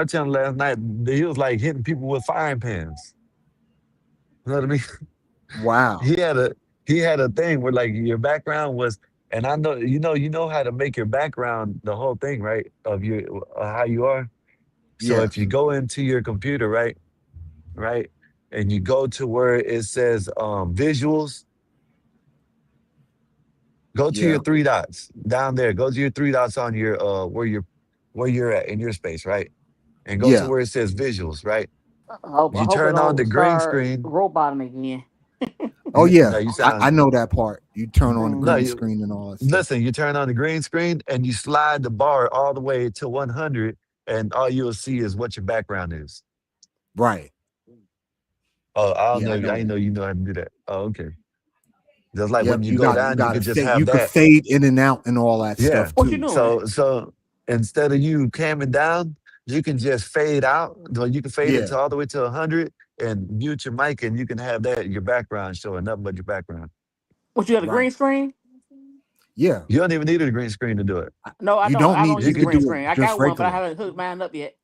Speaker 6: channel last night. He was like hitting people with frying pans. You know what I mean?
Speaker 1: Wow.
Speaker 6: He had a thing where like your background was, and I know you know how to make your background the whole thing, right? Of your how you are. So if you go into your computer, right, and you go to where it says visuals, go to your three dots down there. Go to your three dots on your where you're at in your space, right? And go to where it says visuals, right? You turn on the green screen.
Speaker 7: Roboting again.
Speaker 1: Oh yeah,
Speaker 6: No,
Speaker 1: I know that part. You turn on the green screen and all that stuff.
Speaker 6: Listen, you turn on the green screen and you slide the bar all the way to 100, and all you'll see is what your background is.
Speaker 1: Right.
Speaker 6: Oh, I didn't know you know how to do that. Oh, okay. Just like when you go down, you can just have
Speaker 1: you
Speaker 6: that.
Speaker 1: can fade in and out and all that stuff too.
Speaker 7: What you doing?
Speaker 6: So instead of you camming down, you can just fade out. You can fade it all the way to 100 and mute your mic, and you can have that your background showing nothing but your background.
Speaker 7: What, you have a green screen?
Speaker 1: Yeah.
Speaker 6: You don't even need a green screen to do it.
Speaker 7: No, I don't. I don't use a green screen. I got one, but I haven't hooked mine up yet.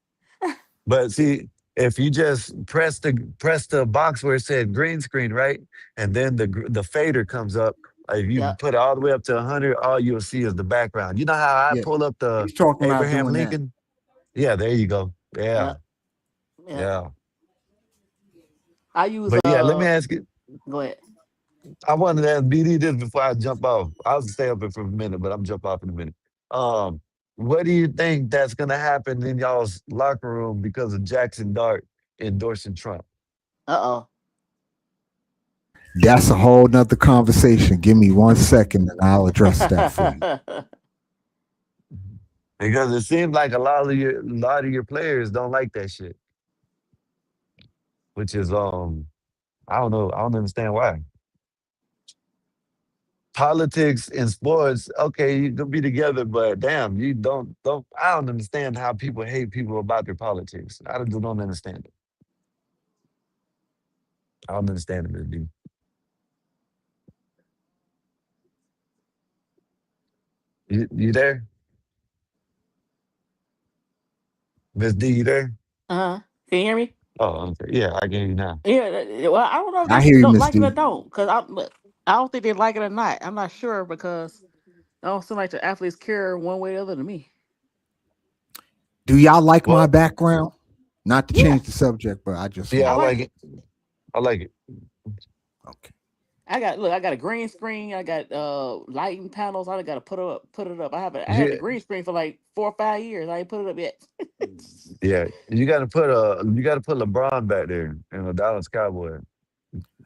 Speaker 6: But see, if you just press the box where it said green screen, right, and then the fader comes up, if you put it all the way up to 100, all you'll see is the background. You know how I pull up the Abraham Lincoln? That. Yeah, there you go. Yeah.
Speaker 7: I use.
Speaker 6: But let me ask you.
Speaker 7: Go ahead.
Speaker 6: I wanted to ask BD this before I jump off. I'll stay up here for a minute, but I'm jump off in a minute. What do you think that's gonna happen in y'all's locker room because of Jackson Dart endorsing Trump?
Speaker 1: That's a whole nother conversation. Give me 1 second and I'll address that for you.
Speaker 6: Because it seems like a lot of your players don't like that shit. Which is I don't know. I don't understand why. Politics and sports, okay, you can be together, but damn, you don't. I don't understand how people hate people about their politics. I just don't understand it. I don't understand it, Miss D. You there? Miss D, you there?
Speaker 7: Can you hear me?
Speaker 6: Oh, okay. Yeah, I can hear you now.
Speaker 7: Yeah, well, I don't know if
Speaker 1: I
Speaker 7: they
Speaker 1: hear you,
Speaker 7: don't
Speaker 1: Miss
Speaker 7: like
Speaker 1: D.
Speaker 7: it or don't, because I don't think they like it or not. I'm not sure because I don't seem like the athletes care one way or the other to me.
Speaker 1: Do y'all like my background? Not to change the subject, but I just
Speaker 6: I like it. I like it.
Speaker 1: Okay.
Speaker 7: I got a green screen. I got lighting panels. I got to put it up. I had the green screen for like 4 or 5 years. I ain't put it up yet.
Speaker 6: Yeah, you got to put LeBron back there in a Dallas Cowboy.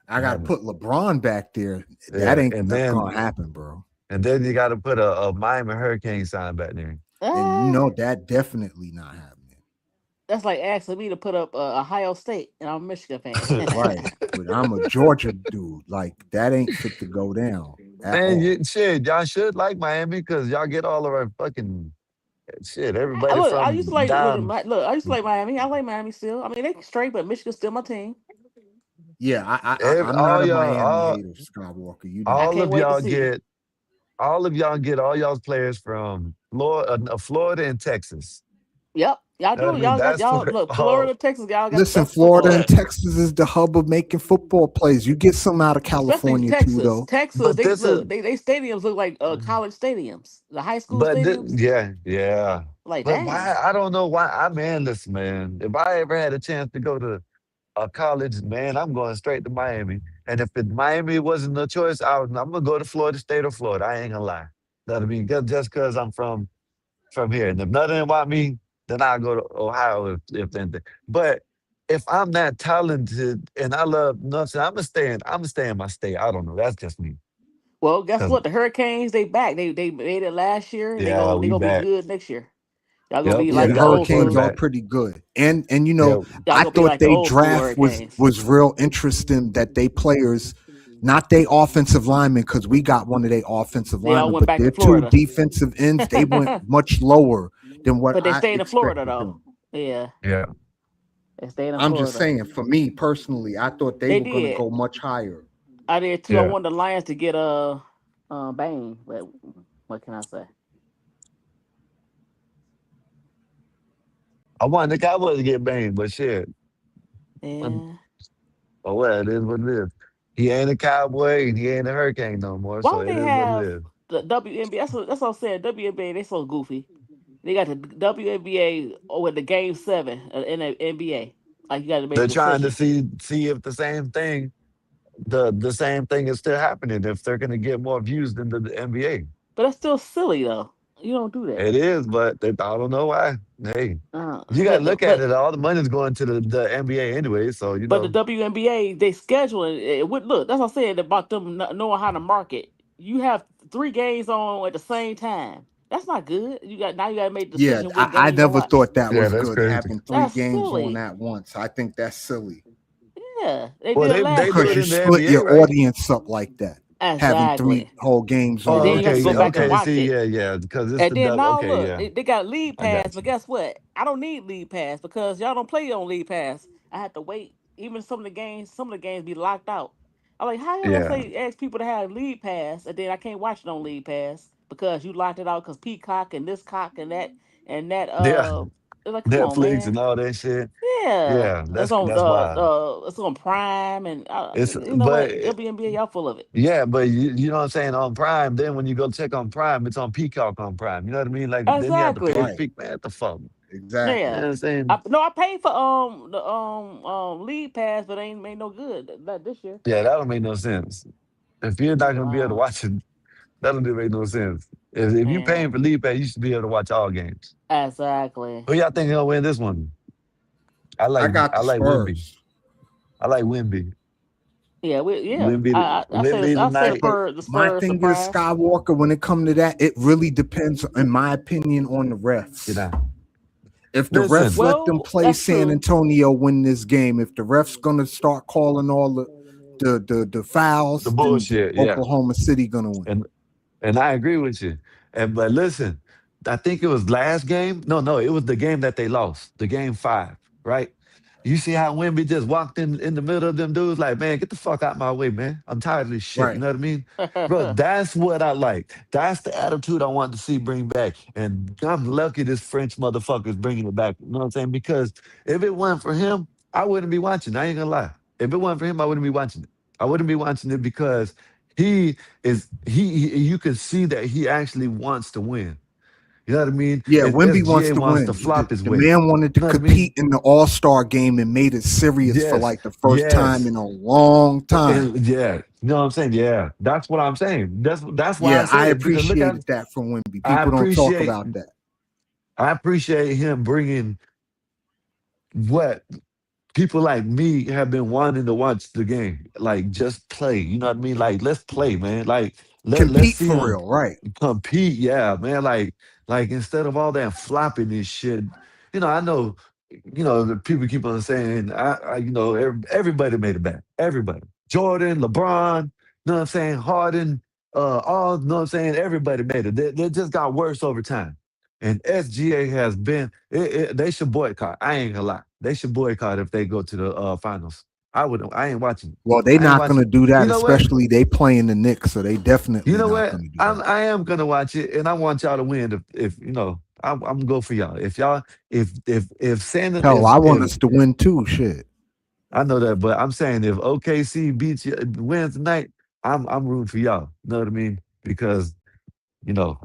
Speaker 1: I got to put LeBron back there. That ain't gonna happen, bro.
Speaker 6: And then you got to put a Miami Hurricane sign back there.
Speaker 1: And you know that definitely not happening.
Speaker 7: That's like asking me to put up Ohio State, and I'm a Michigan fan.
Speaker 1: Right. But I'm a Georgia dude. Like that ain't fit to go down at
Speaker 6: Man,
Speaker 1: all.
Speaker 6: shit, y'all should like Miami because y'all get all of our fucking shit. Everybody
Speaker 7: Look, I used to
Speaker 6: from
Speaker 7: like
Speaker 6: down.
Speaker 7: look. I used to like Miami. I like Miami still. I mean, they straight, but Michigan's still my team.
Speaker 1: Yeah, I'm not
Speaker 6: All
Speaker 1: a
Speaker 6: y'all,
Speaker 1: Miami hater, Skywalker. You know
Speaker 7: I
Speaker 6: all
Speaker 1: that.
Speaker 7: can't
Speaker 6: of
Speaker 7: wait to
Speaker 6: y'all
Speaker 7: see.
Speaker 6: get, all y'all's players from Florida and Texas.
Speaker 7: Yep, y'all
Speaker 6: You know what
Speaker 7: do.
Speaker 6: I mean?
Speaker 7: Y'all got
Speaker 6: That's
Speaker 7: y'all
Speaker 6: where
Speaker 7: look.
Speaker 6: all.
Speaker 7: Florida, Texas, y'all got the
Speaker 1: Listen,
Speaker 7: best
Speaker 1: Florida
Speaker 7: football.
Speaker 1: and
Speaker 6: But
Speaker 1: Texas is the hub of making football plays. You get some out of
Speaker 7: Especially
Speaker 1: California too,
Speaker 7: Texas.
Speaker 1: though.
Speaker 7: Texas,
Speaker 6: but
Speaker 7: they
Speaker 6: this is
Speaker 7: look. They stadiums look like college stadiums. The high school
Speaker 6: but
Speaker 7: stadiums.
Speaker 6: yeah, yeah.
Speaker 7: Like,
Speaker 6: But
Speaker 7: dang.
Speaker 6: why? I don't know why. I man, listen, man. If I ever had a chance to go to a college, man, I'm going straight to Miami. And if Miami wasn't the choice, I'm gonna go to Florida State or Florida. I ain't gonna lie. Know what I mean? Just because I'm from here. And if nothing want me, then I'll go to Ohio if anything. But if I'm that talented and I love nothing, I'm gonna stay in my state. I don't know. That's just me.
Speaker 7: Well, guess
Speaker 6: 'Cause
Speaker 7: what? The Hurricanes, they back. They made it last year.
Speaker 6: yeah,
Speaker 7: They
Speaker 6: we
Speaker 7: gonna be
Speaker 6: back.
Speaker 7: good next year. Y'all gonna
Speaker 6: Yep,
Speaker 7: be
Speaker 1: Yeah,
Speaker 6: we
Speaker 7: like
Speaker 1: the
Speaker 7: the
Speaker 6: got our
Speaker 7: old
Speaker 1: Hurricanes
Speaker 7: school.
Speaker 1: are
Speaker 6: quarterback.
Speaker 1: pretty good. And
Speaker 6: Yep.
Speaker 7: Y'all
Speaker 1: I
Speaker 7: gonna be
Speaker 1: thought
Speaker 7: like the
Speaker 1: they
Speaker 7: old school
Speaker 1: draft was
Speaker 7: Hurricanes.
Speaker 1: was real interesting that they players, not they offensive linemen, because we got one of their offensive
Speaker 7: They all
Speaker 1: linemen,
Speaker 7: went
Speaker 1: but
Speaker 7: back
Speaker 1: their
Speaker 7: to
Speaker 1: two
Speaker 7: Florida,
Speaker 1: defensive ends, they went much lower than what
Speaker 7: but they
Speaker 1: I
Speaker 7: stayed in Florida
Speaker 1: expected
Speaker 7: though.
Speaker 1: them.
Speaker 7: Yeah,
Speaker 6: Yeah.
Speaker 7: they stayed in
Speaker 1: I'm just
Speaker 7: Florida.
Speaker 1: saying, for me personally, I thought they
Speaker 7: They
Speaker 1: were gonna
Speaker 7: did.
Speaker 1: go much higher.
Speaker 7: I did too. I
Speaker 6: Yeah.
Speaker 7: wanted the Lions to get Bane, but what can I say?
Speaker 6: I wanted the Cowboys to get banged, but shit. um,
Speaker 7: Yeah.
Speaker 6: Oh well, it is what it is. He ain't a cowboy and he ain't a hurricane no more,
Speaker 7: Why
Speaker 6: so
Speaker 7: would
Speaker 6: it
Speaker 7: they
Speaker 6: is what it
Speaker 7: have
Speaker 6: is.
Speaker 7: the WNBA? That's what I'm saying. WNBA, they so goofy. They got the WNBA with the game 7 in the NBA. Like you got to make a
Speaker 6: They're trying to
Speaker 7: decision,
Speaker 6: see if the same thing is still happening, if they're gonna get more views than the NBA.
Speaker 7: but that's still silly though. You don't do that.
Speaker 6: It is, but I don't know why. Hey, you gotta
Speaker 7: But
Speaker 6: look at it. All the money's going to the NBA anyway, so
Speaker 7: the WNBA they scheduling it would look. That's what I'm saying about them not knowing how to market. You have 3 games on at the same time. That's not good. You got to make the
Speaker 1: Yeah,
Speaker 7: decision what
Speaker 1: I
Speaker 7: game to
Speaker 1: never
Speaker 7: watch.
Speaker 1: thought that
Speaker 6: yeah,
Speaker 1: was
Speaker 6: that's
Speaker 1: good
Speaker 6: crazy.
Speaker 1: having three
Speaker 7: That's
Speaker 1: games on
Speaker 7: silly.
Speaker 1: at once. I think that's silly
Speaker 7: Yeah, they
Speaker 6: Well,
Speaker 7: did it
Speaker 6: they
Speaker 7: last
Speaker 6: do
Speaker 1: because
Speaker 6: it
Speaker 1: you
Speaker 7: year.
Speaker 6: in the
Speaker 1: split
Speaker 6: NBA,
Speaker 1: your
Speaker 6: right?
Speaker 1: audience up like that, having three
Speaker 7: Exactly.
Speaker 1: whole games
Speaker 7: And
Speaker 6: Oh,
Speaker 1: on
Speaker 7: then you
Speaker 1: at the
Speaker 7: have
Speaker 6: okay,
Speaker 7: to go
Speaker 6: yeah,
Speaker 1: same
Speaker 7: back and
Speaker 6: okay.
Speaker 1: time.
Speaker 7: watch
Speaker 6: See,
Speaker 7: it.
Speaker 6: yeah, because it's
Speaker 7: And
Speaker 6: the
Speaker 7: then
Speaker 6: double.
Speaker 7: now
Speaker 6: Okay,
Speaker 7: look,
Speaker 6: yeah,
Speaker 7: they got league
Speaker 6: I
Speaker 7: pass,
Speaker 6: got
Speaker 7: but
Speaker 6: you.
Speaker 7: guess what? I don't need league pass because y'all don't play on league pass. I have to wait. Even some of the games be locked out. I'm like, how you gonna
Speaker 6: Yeah,
Speaker 7: say ask people to have league pass and then I can't watch it on league pass because you locked it out because Peacock and this cock and that
Speaker 6: yeah.
Speaker 7: it's like come on
Speaker 6: Netflix
Speaker 7: man.
Speaker 6: and all that shit.
Speaker 7: Yeah.
Speaker 6: Yeah, that's wild.
Speaker 7: It's on Prime and
Speaker 6: It's
Speaker 7: you know
Speaker 6: but
Speaker 7: what? WNBA y'all full of it.
Speaker 6: yeah, but you know what I'm saying, on Prime. Then when you go check on Prime, it's on Peacock on Prime. You know what I mean? Like then you have to pay
Speaker 7: Exactly.
Speaker 6: to
Speaker 1: Right,
Speaker 6: peak. Man, what the fuck? You know
Speaker 1: exactly.
Speaker 7: Yeah.
Speaker 6: what I'm saying?
Speaker 7: No, I paid for the league pass, but ain't no good not this year.
Speaker 6: Yeah, that don't make no sense. If you're not gonna be able to
Speaker 7: Wow.
Speaker 6: watch it, that don't make no sense. If you
Speaker 7: Yeah.
Speaker 6: paying for league pass, you should be able to watch all games.
Speaker 7: Exactly.
Speaker 6: Who y'all think gonna win this one? I
Speaker 1: I
Speaker 6: like
Speaker 1: got
Speaker 6: I
Speaker 1: the
Speaker 6: like Wimby.
Speaker 1: Spurs,
Speaker 6: I like Wimby.
Speaker 7: Yeah.
Speaker 6: Wimby
Speaker 7: I say
Speaker 6: tonight.
Speaker 1: but
Speaker 7: the
Speaker 1: my
Speaker 7: Spurs
Speaker 1: thing is
Speaker 7: surprise.
Speaker 1: Skywalker. When it comes to that, it really depends, in my opinion, on the
Speaker 6: You
Speaker 1: refs.
Speaker 6: know.
Speaker 1: If the refs
Speaker 6: Listen,
Speaker 1: let them
Speaker 7: Well,
Speaker 1: play
Speaker 7: that's
Speaker 1: San
Speaker 7: true.
Speaker 1: Antonio win this game, if the refs gonna start calling all the
Speaker 6: the
Speaker 1: fouls, then
Speaker 6: bullshit. Yeah.
Speaker 1: Oklahoma City gonna win.
Speaker 6: And And I agree with you. And but listen, I think it was last game. No, it was the game that they lost, the game 5, right? You see how Wimby just walked in the middle of them dudes, like, man, get the fuck out my way, man. I'm tired of this shit. You
Speaker 1: Right.
Speaker 6: know what I mean? Bro, that's what I like. That's the attitude I want to see bring back. And I'm lucky this French motherfucker is bringing it back. You know what I'm saying? Because if it wasn't for him, I wouldn't be watching. I ain't gonna lie. If it wasn't for him, I wouldn't be watching it. I wouldn't be watching it because he you can see that he actually wants to win. You know what I mean?
Speaker 1: Yeah,
Speaker 6: If
Speaker 1: Wimby wants
Speaker 6: SGA
Speaker 1: to
Speaker 6: wants to
Speaker 1: win.
Speaker 6: flop his
Speaker 1: The
Speaker 6: way.
Speaker 1: man wanted to
Speaker 6: You know what I mean?
Speaker 1: compete in the All-Star game and made it serious for
Speaker 6: Yes.
Speaker 1: like the first time
Speaker 6: Yes.
Speaker 1: in a long time.
Speaker 6: And yeah. You know what I'm saying? Yeah. That's what I'm saying. That's why I
Speaker 1: Yeah, I
Speaker 6: said it. Because look at
Speaker 1: appreciated that from Wimby.
Speaker 6: I
Speaker 1: People don't talk
Speaker 6: appreciate
Speaker 1: about that.
Speaker 6: I appreciate him bringing what people like me have been wanting to watch the game. Like, just play. You know what I mean? Like, let's play, man. Like, Let's
Speaker 1: Compete
Speaker 6: see
Speaker 1: for
Speaker 6: them
Speaker 1: real, right?
Speaker 6: compete. Yeah, man. Like instead of all that flopping this shit, I know, the people keep on saying, everybody made it back. Everybody, Jordan, LeBron, know what I'm saying, Harden, all, know what I'm saying, everybody made it. They just got worse over time. And SGA has been. They should boycott. I ain't gonna lie. They should boycott if they go to the finals. I would. I ain't watching.
Speaker 1: Well, they
Speaker 6: I ain't
Speaker 1: not gonna
Speaker 6: watching.
Speaker 1: do that,
Speaker 6: You know what?
Speaker 1: especially they playing the Knicks, so they
Speaker 6: You
Speaker 1: definitely
Speaker 6: know
Speaker 1: not
Speaker 6: what?
Speaker 1: gonna do that.
Speaker 6: I am gonna watch it, and I want y'all to win. If I'm gonna go for y'all. If y'all, if San,
Speaker 1: Hell, I want
Speaker 6: if
Speaker 1: us to win too. Shit.
Speaker 6: I know that, but I'm saying if OKC beats you, wins tonight, I'm rooting for y'all. You know what I mean? Because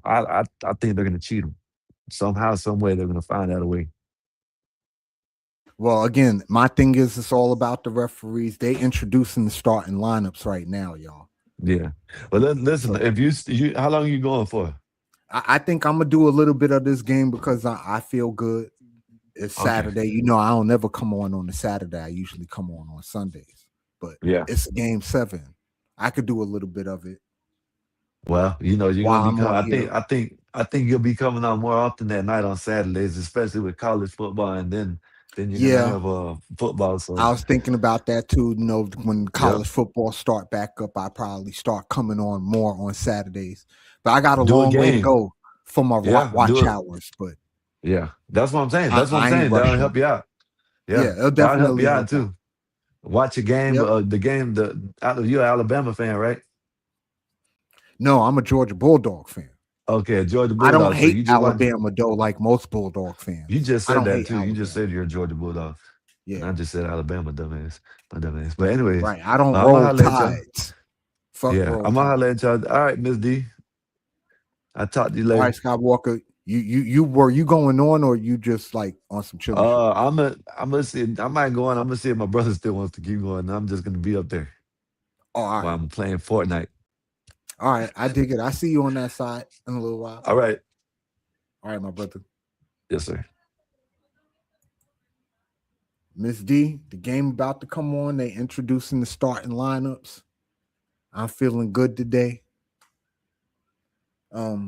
Speaker 6: I think they're gonna cheat them somehow, some way. They're gonna find out a way.
Speaker 1: Well, again, my thing is it's all about the referees. They introducing the starting lineups right now, y'all.
Speaker 6: Yeah. But listen,
Speaker 1: So
Speaker 6: if you, how long you going for?
Speaker 1: I think I'm gonna do a little bit of this game because I feel good. It's
Speaker 6: Okay.
Speaker 1: Saturday. I don't never come on a Saturday. I usually come on Sundays. But
Speaker 6: Yeah.
Speaker 1: it's game 7. I could do a little bit of it
Speaker 6: Well, you're gonna
Speaker 1: while
Speaker 6: be
Speaker 1: I'm
Speaker 6: coming.
Speaker 1: on
Speaker 6: I
Speaker 1: here.
Speaker 6: think I think I think you'll be coming out more often that night on Saturdays, especially with college football, and then you're gonna
Speaker 1: Yeah,
Speaker 6: have football.
Speaker 1: I
Speaker 6: So
Speaker 1: was thinking about that too. When
Speaker 6: yeah,
Speaker 1: college football start back up, I probably start coming on more on Saturdays. But I got a
Speaker 6: do a
Speaker 1: long way to
Speaker 6: game.
Speaker 1: go for my
Speaker 6: Yeah,
Speaker 1: watch
Speaker 6: do it.
Speaker 1: hours. But
Speaker 6: Yeah, that's what I'm saying.
Speaker 1: I,
Speaker 6: That's what I'm
Speaker 1: I ain't
Speaker 6: saying. That'll
Speaker 1: rushing.
Speaker 6: help you out.
Speaker 1: Yeah,
Speaker 6: Yeah,
Speaker 1: it'll
Speaker 6: that'll help
Speaker 1: definitely
Speaker 6: you out
Speaker 1: help out.
Speaker 6: too. Watch a game.
Speaker 1: Yep.
Speaker 6: The game. You're an Alabama fan, right?
Speaker 1: No, I'm a Georgia Bulldog fan.
Speaker 6: Okay, Georgia
Speaker 1: I don't
Speaker 6: Bulldogs. So
Speaker 1: hate
Speaker 6: you just watch.
Speaker 1: Alabama though, like most Bulldog
Speaker 6: You
Speaker 1: fans.
Speaker 6: just
Speaker 1: I
Speaker 6: said
Speaker 1: don't
Speaker 6: that
Speaker 1: hate
Speaker 6: too. You just
Speaker 1: Alabama.
Speaker 6: said you're a Georgia Bulldog, and
Speaker 1: Yeah,
Speaker 6: I just said Alabama, dumbass. My dumbass. But anyways,
Speaker 1: right. I don't
Speaker 6: I'm gonna
Speaker 1: roll
Speaker 6: holler at y'all.
Speaker 1: tides. Fuck
Speaker 6: Yeah,
Speaker 1: roll
Speaker 6: I'm gonna
Speaker 1: tide.
Speaker 6: holler at y'all. All right, Miss D. I'll talk to you
Speaker 1: All
Speaker 6: later.
Speaker 1: right, Scott Walker. You were you going on or you just like on some chilling shit?
Speaker 6: I'm gonna see. I might go on. I'm gonna see if my brother still wants to keep going. I'm just gonna be up there
Speaker 1: Oh, all
Speaker 6: while
Speaker 1: right.
Speaker 6: I'm playing Fortnite.
Speaker 1: All right. I dig it. I see you on that side in a little while.
Speaker 6: All right.
Speaker 1: All right, my brother.
Speaker 6: Yes, sir.
Speaker 1: Miss D, the game about to come on. They introducing the starting lineups. I'm feeling good today. I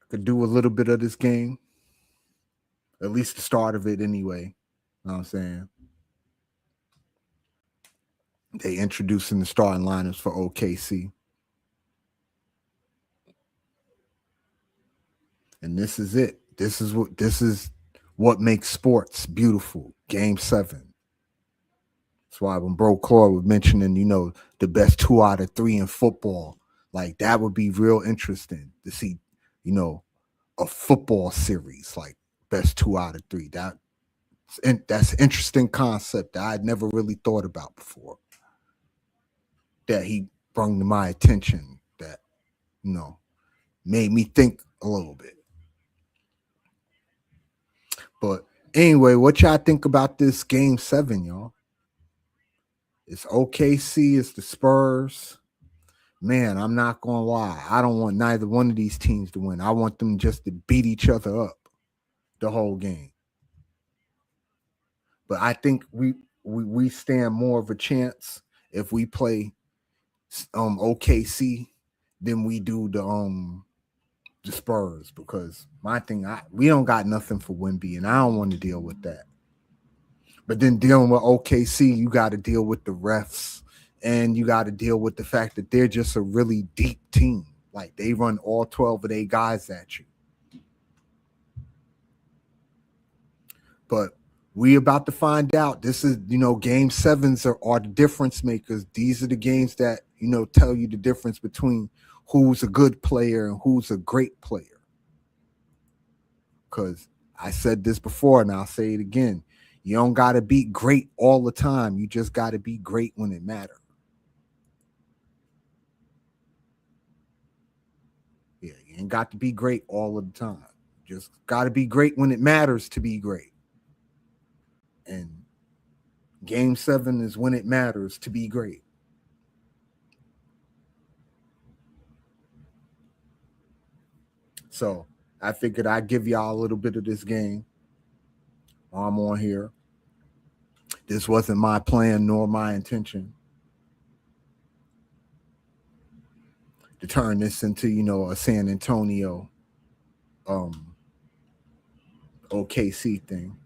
Speaker 1: could do a little bit of this game. At least the start of it anyway. You know what I'm saying? They introducing the starting lineups for OKC. And this is it. This is what makes sports beautiful. Game 7. That's why when Bro Claude was mentioning, the best 2 out of 3 in football, like that would be real interesting to see, a football series like best 2 out of 3. That's an interesting concept that I'd never really thought about before. That he brought to my attention. That made me think a little bit. But anyway, what y'all think about this game 7, y'all? It's OKC, it's the Spurs. Man, I'm not gonna lie. I don't want neither one of these teams to win. I want them just to beat each other up the whole game. But I think we stand more of a chance if we play OKC than we do the Spurs, because my thing, we don't got nothing for Wemby, and I don't want to deal with that. But then dealing with OKC, you got to deal with the refs, and you got to deal with the fact that they're just a really deep team. Like they run all 12 of their guys at you. But we about to find out. This is, game 7s are the difference makers. These are the games that, tell you the difference between who's a good player and who's a great player. Because I said this before and I'll say it again. You don't got to be great all the time. You just got to be great when it matters. Yeah, you ain't got to be great all of the time. Just got to be great when it matters to be great. And game 7 is when it matters to be great. So I figured I'd give y'all a little bit of this game while I'm on here. This wasn't my plan nor my intention. to turn this into, you know, a San Antonio OKC thing.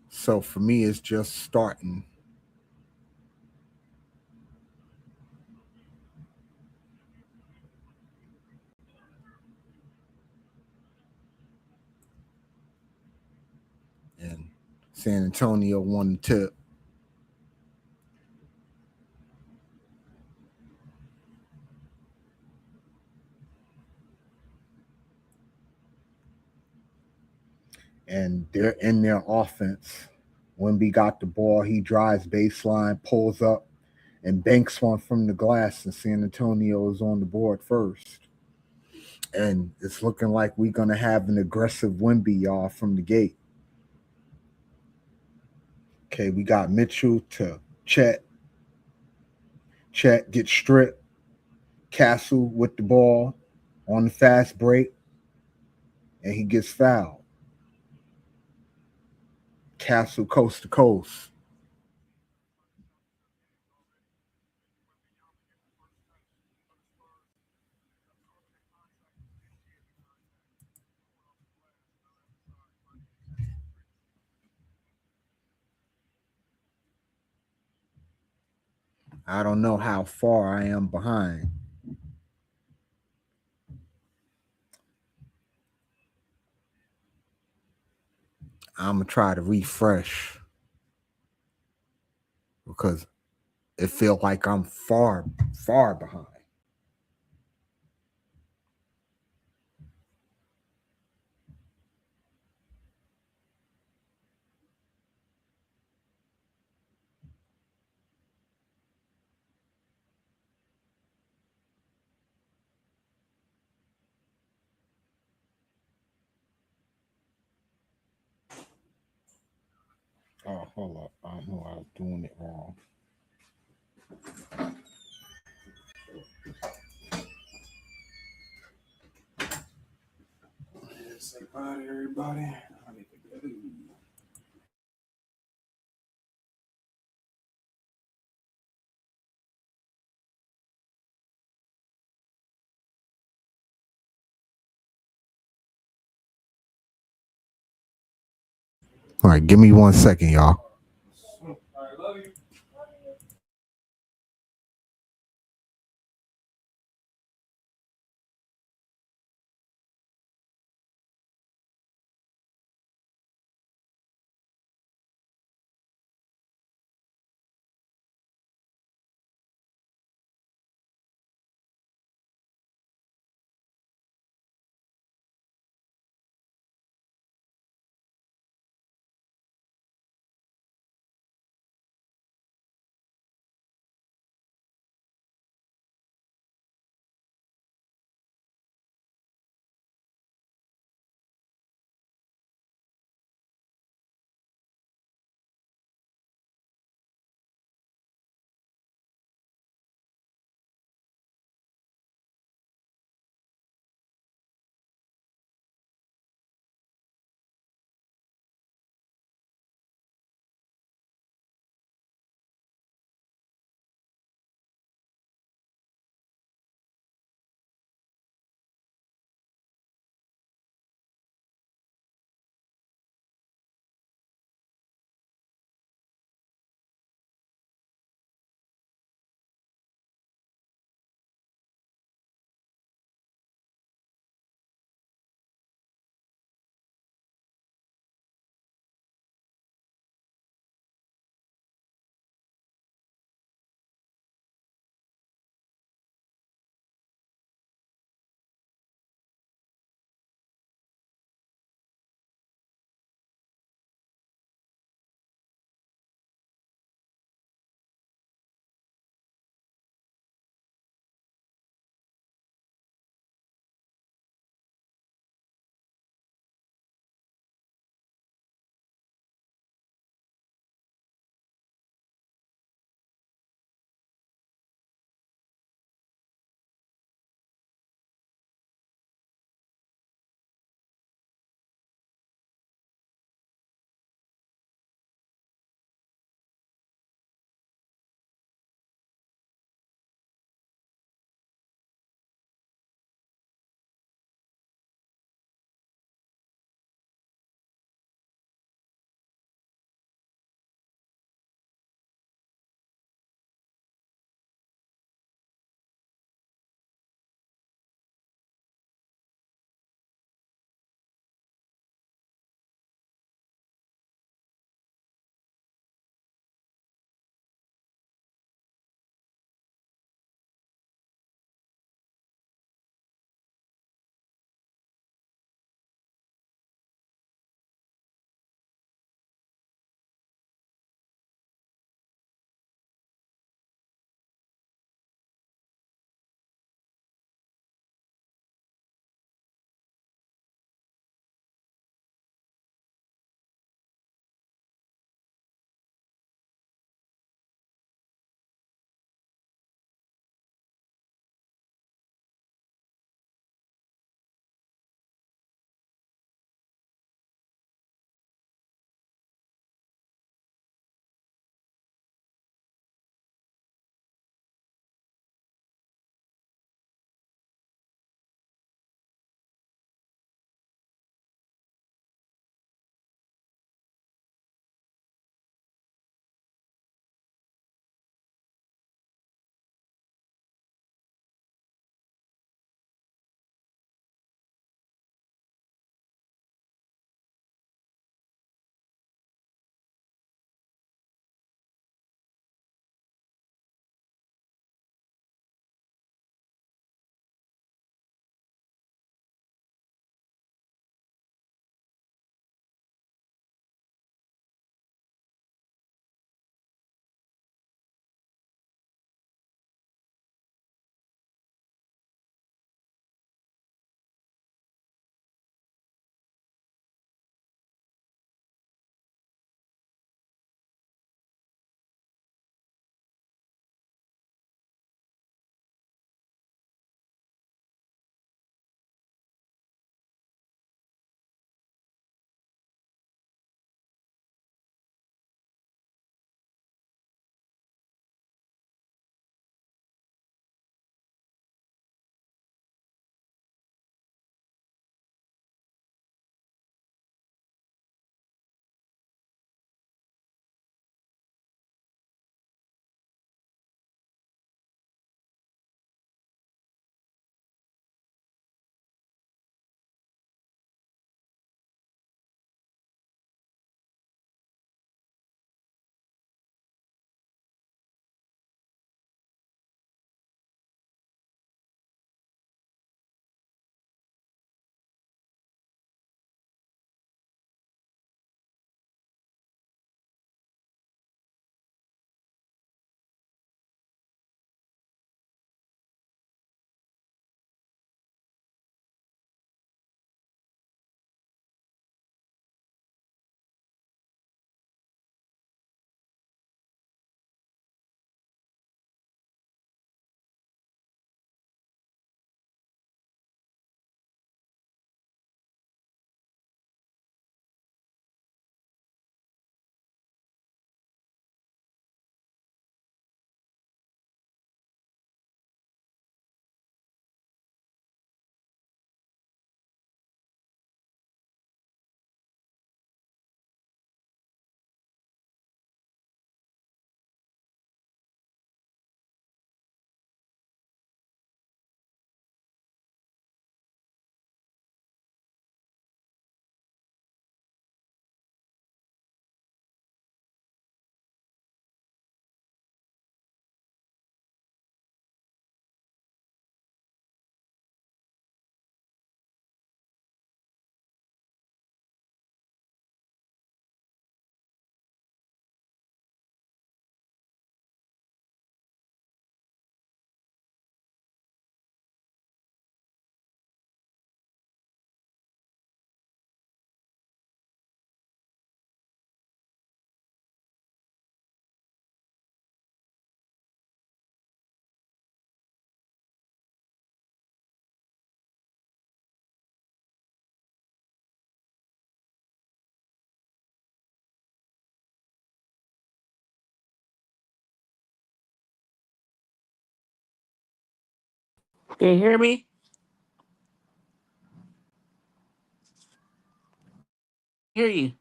Speaker 1: So for me, it's just starting. And San Antonio won the tip. And they're in their offense. Wemby got the ball. He drives baseline, pulls up, and banks one from the glass. And San Antonio is on the board first. And it's looking like we're going to have an aggressive Wemby, y'all, from the gate. Okay, we got Mitchell to Chet. Chet gets stripped. Castle with the ball on the fast break, and he gets fouled. Castle coast to coast. I don't know how far I am behind. I'm going to try to refresh because it feels like I'm far, far behind. Oh, hold up. I know I was doing it wrong. Say bye to everybody. I need to go. All right, give me 1 second, y'all. All right, love you.
Speaker 7: Can you hear me? Hear you.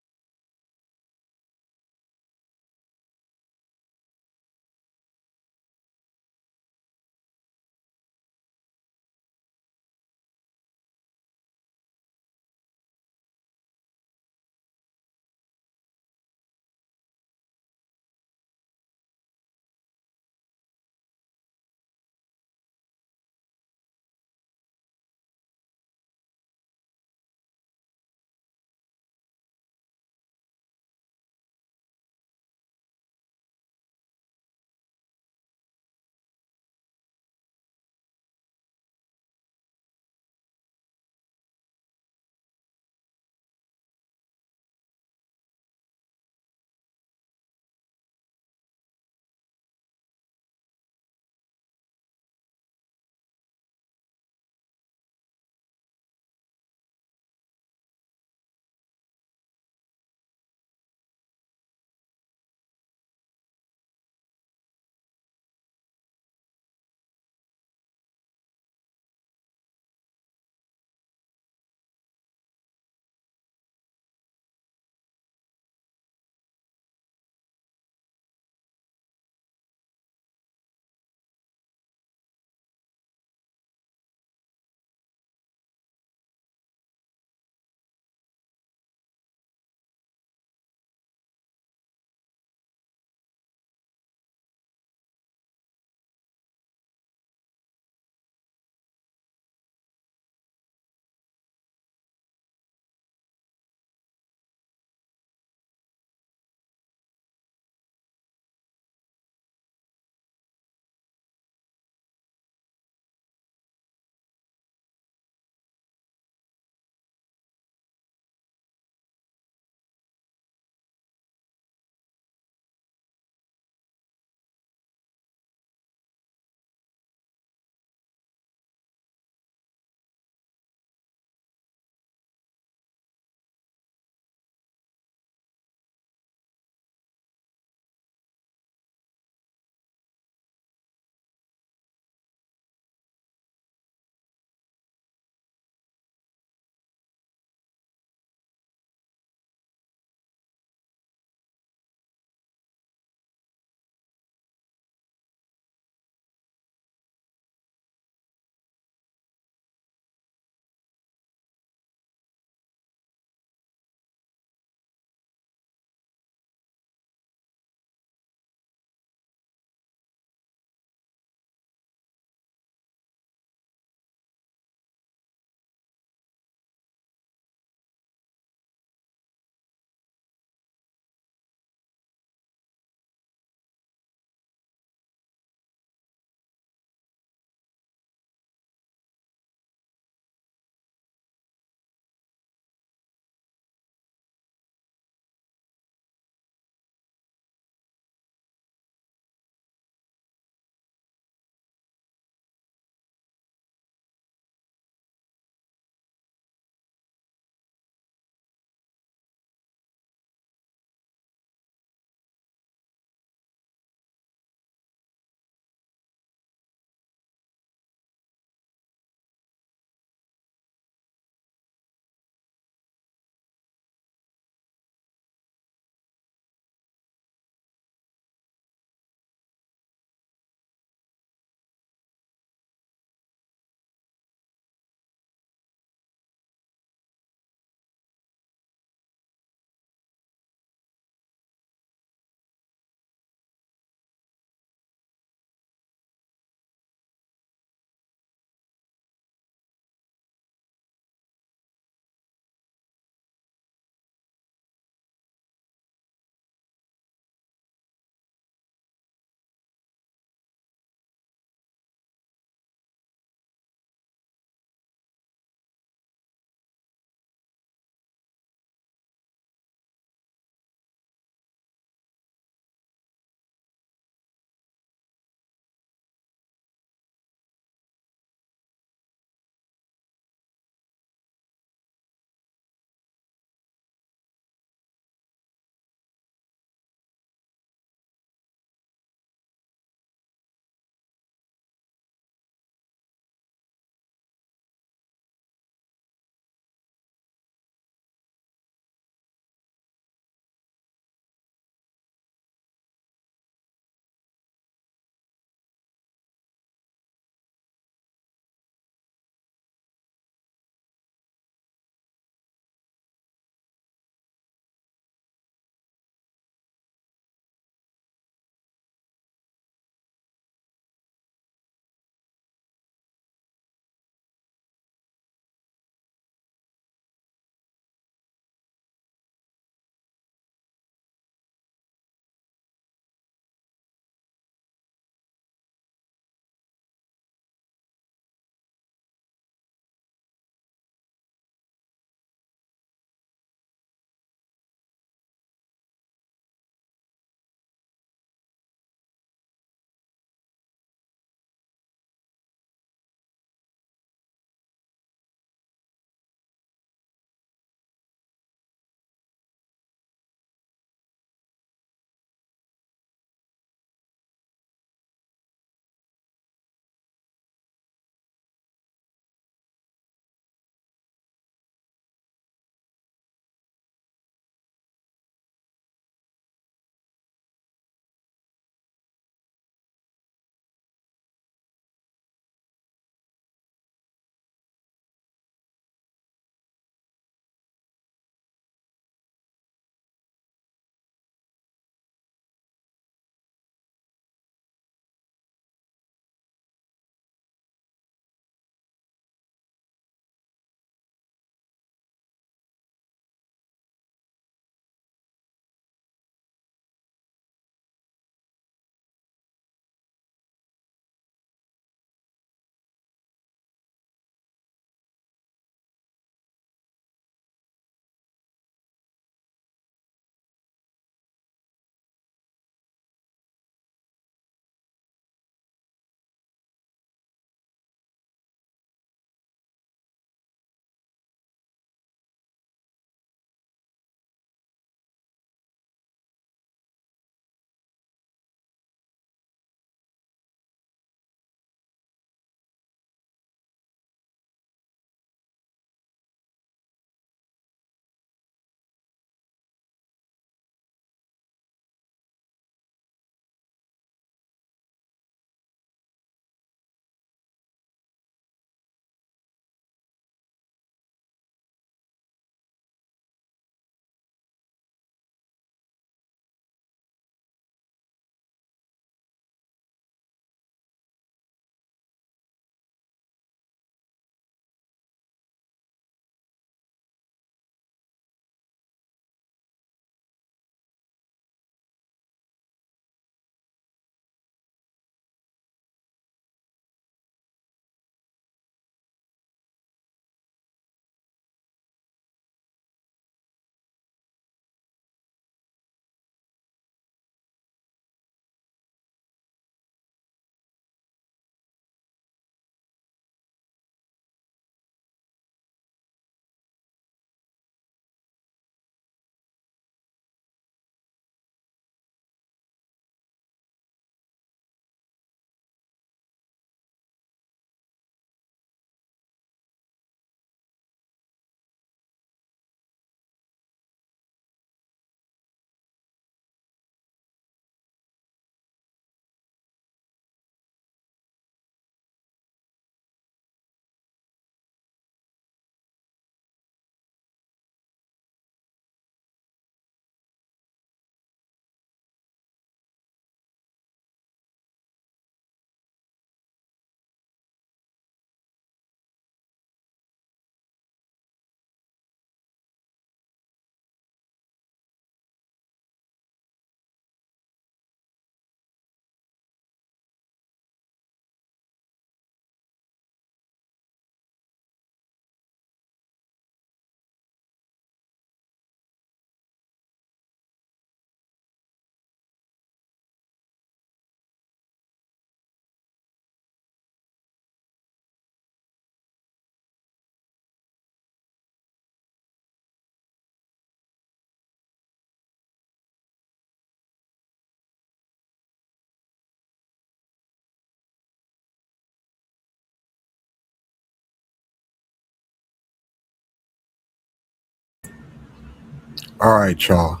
Speaker 1: All right, y'all.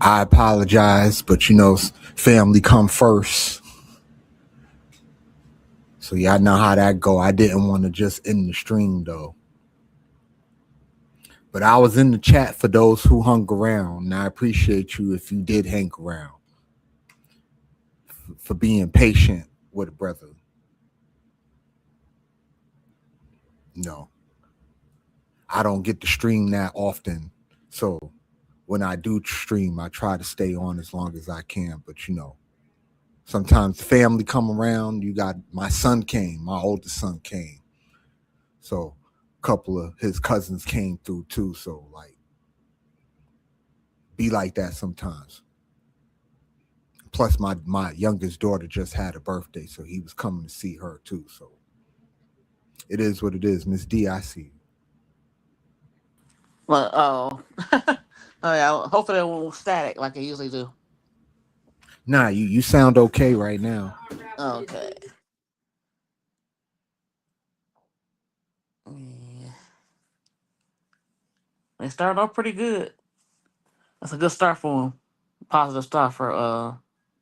Speaker 1: I apologize, but family come first. So y'all know how that go. I didn't want to just end the stream though. But I was in the chat for those who hung around, and I appreciate you if you did hang around for being patient with a brother. No, I don't get to stream that often. So when I do stream, I try to stay on as long as I can. But sometimes family come around. You got my son came, my oldest son came. So a couple of his cousins came through too. So be like that sometimes. Plus my youngest daughter just had a birthday, so he was coming to see her too. So it is what it is. Miss D, I see you.
Speaker 8: Well, oh, oh yeah. Hopefully it won't static like it usually do.
Speaker 1: Nah, you sound okay right now.
Speaker 8: Okay. Yeah. They started off pretty good. That's a good start for them. Positive start for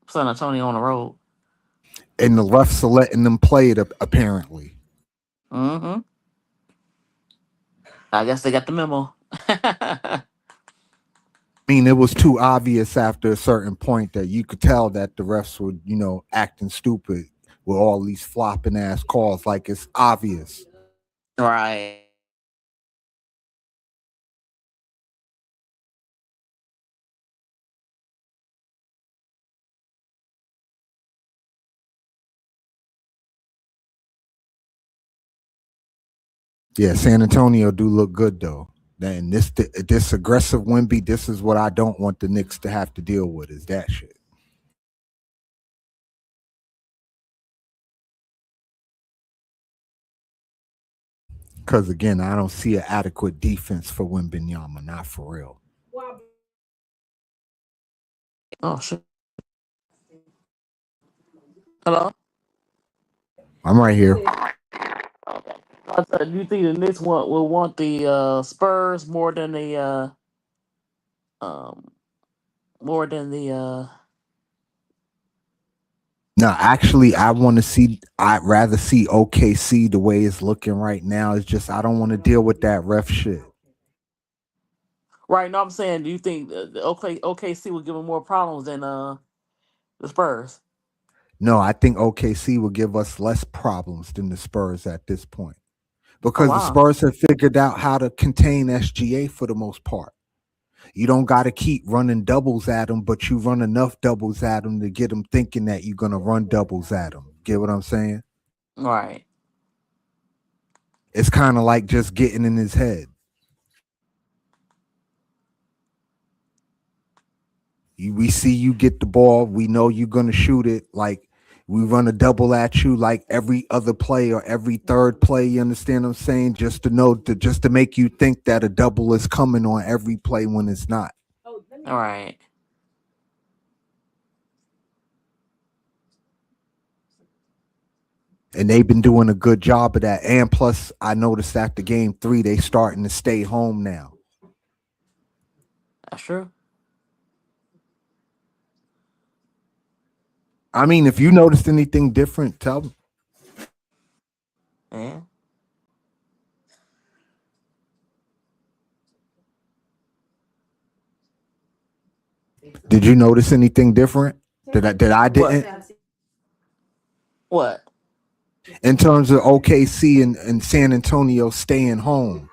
Speaker 8: San Antonio on the road.
Speaker 1: And the refs are letting them play it apparently.
Speaker 8: Mm-hmm. I guess they got the memo.
Speaker 1: I mean, it was too obvious after a certain point that you could tell that the refs were, acting stupid with all these flopping ass calls. Like it's obvious.
Speaker 8: Right.
Speaker 1: Yeah, San Antonio do look good though. And this aggressive Wemby, this is what I don't want the Knicks to have to deal with is that shit. Because again, I don't see an adequate defense for Wembenyama, not for real.
Speaker 8: Oh shit. Hello.
Speaker 1: I'm right here.
Speaker 8: Okay. I said, do you think the Knicks will want the Spurs more than the um more than the
Speaker 1: No, actually, I'd rather see OKC the way it's looking right now. It's just I don't want to deal with that ref shit.
Speaker 8: right? No, I'm saying, do you think the OKC will give them more problems than the Spurs?
Speaker 1: No, I think OKC will give us less problems than the Spurs at this point.
Speaker 8: Oh
Speaker 1: Because the
Speaker 8: wow.
Speaker 1: Spurs have figured out how to contain SGA for the most part. You don't got to keep running doubles at them, but you run enough doubles at them to get them thinking that you're going to run doubles at them. Get what I'm saying?
Speaker 8: Right.
Speaker 1: It's kind of like just getting in his head. We see you get the ball. We know you're going to shoot it. Like we run a double at you like every other play or every third play. You understand what I'm saying? Just to make you think that a double is coming on every play when it's not.
Speaker 8: All right.
Speaker 1: And they've been doing a good job of that. And plus, I noticed after game 3, they starting to stay home now.
Speaker 8: That's true.
Speaker 1: I mean, if you noticed anything different, tell me.
Speaker 8: Yeah.
Speaker 1: Did you notice anything different that I didn't?
Speaker 8: What?
Speaker 1: In terms of OKC and San Antonio staying home.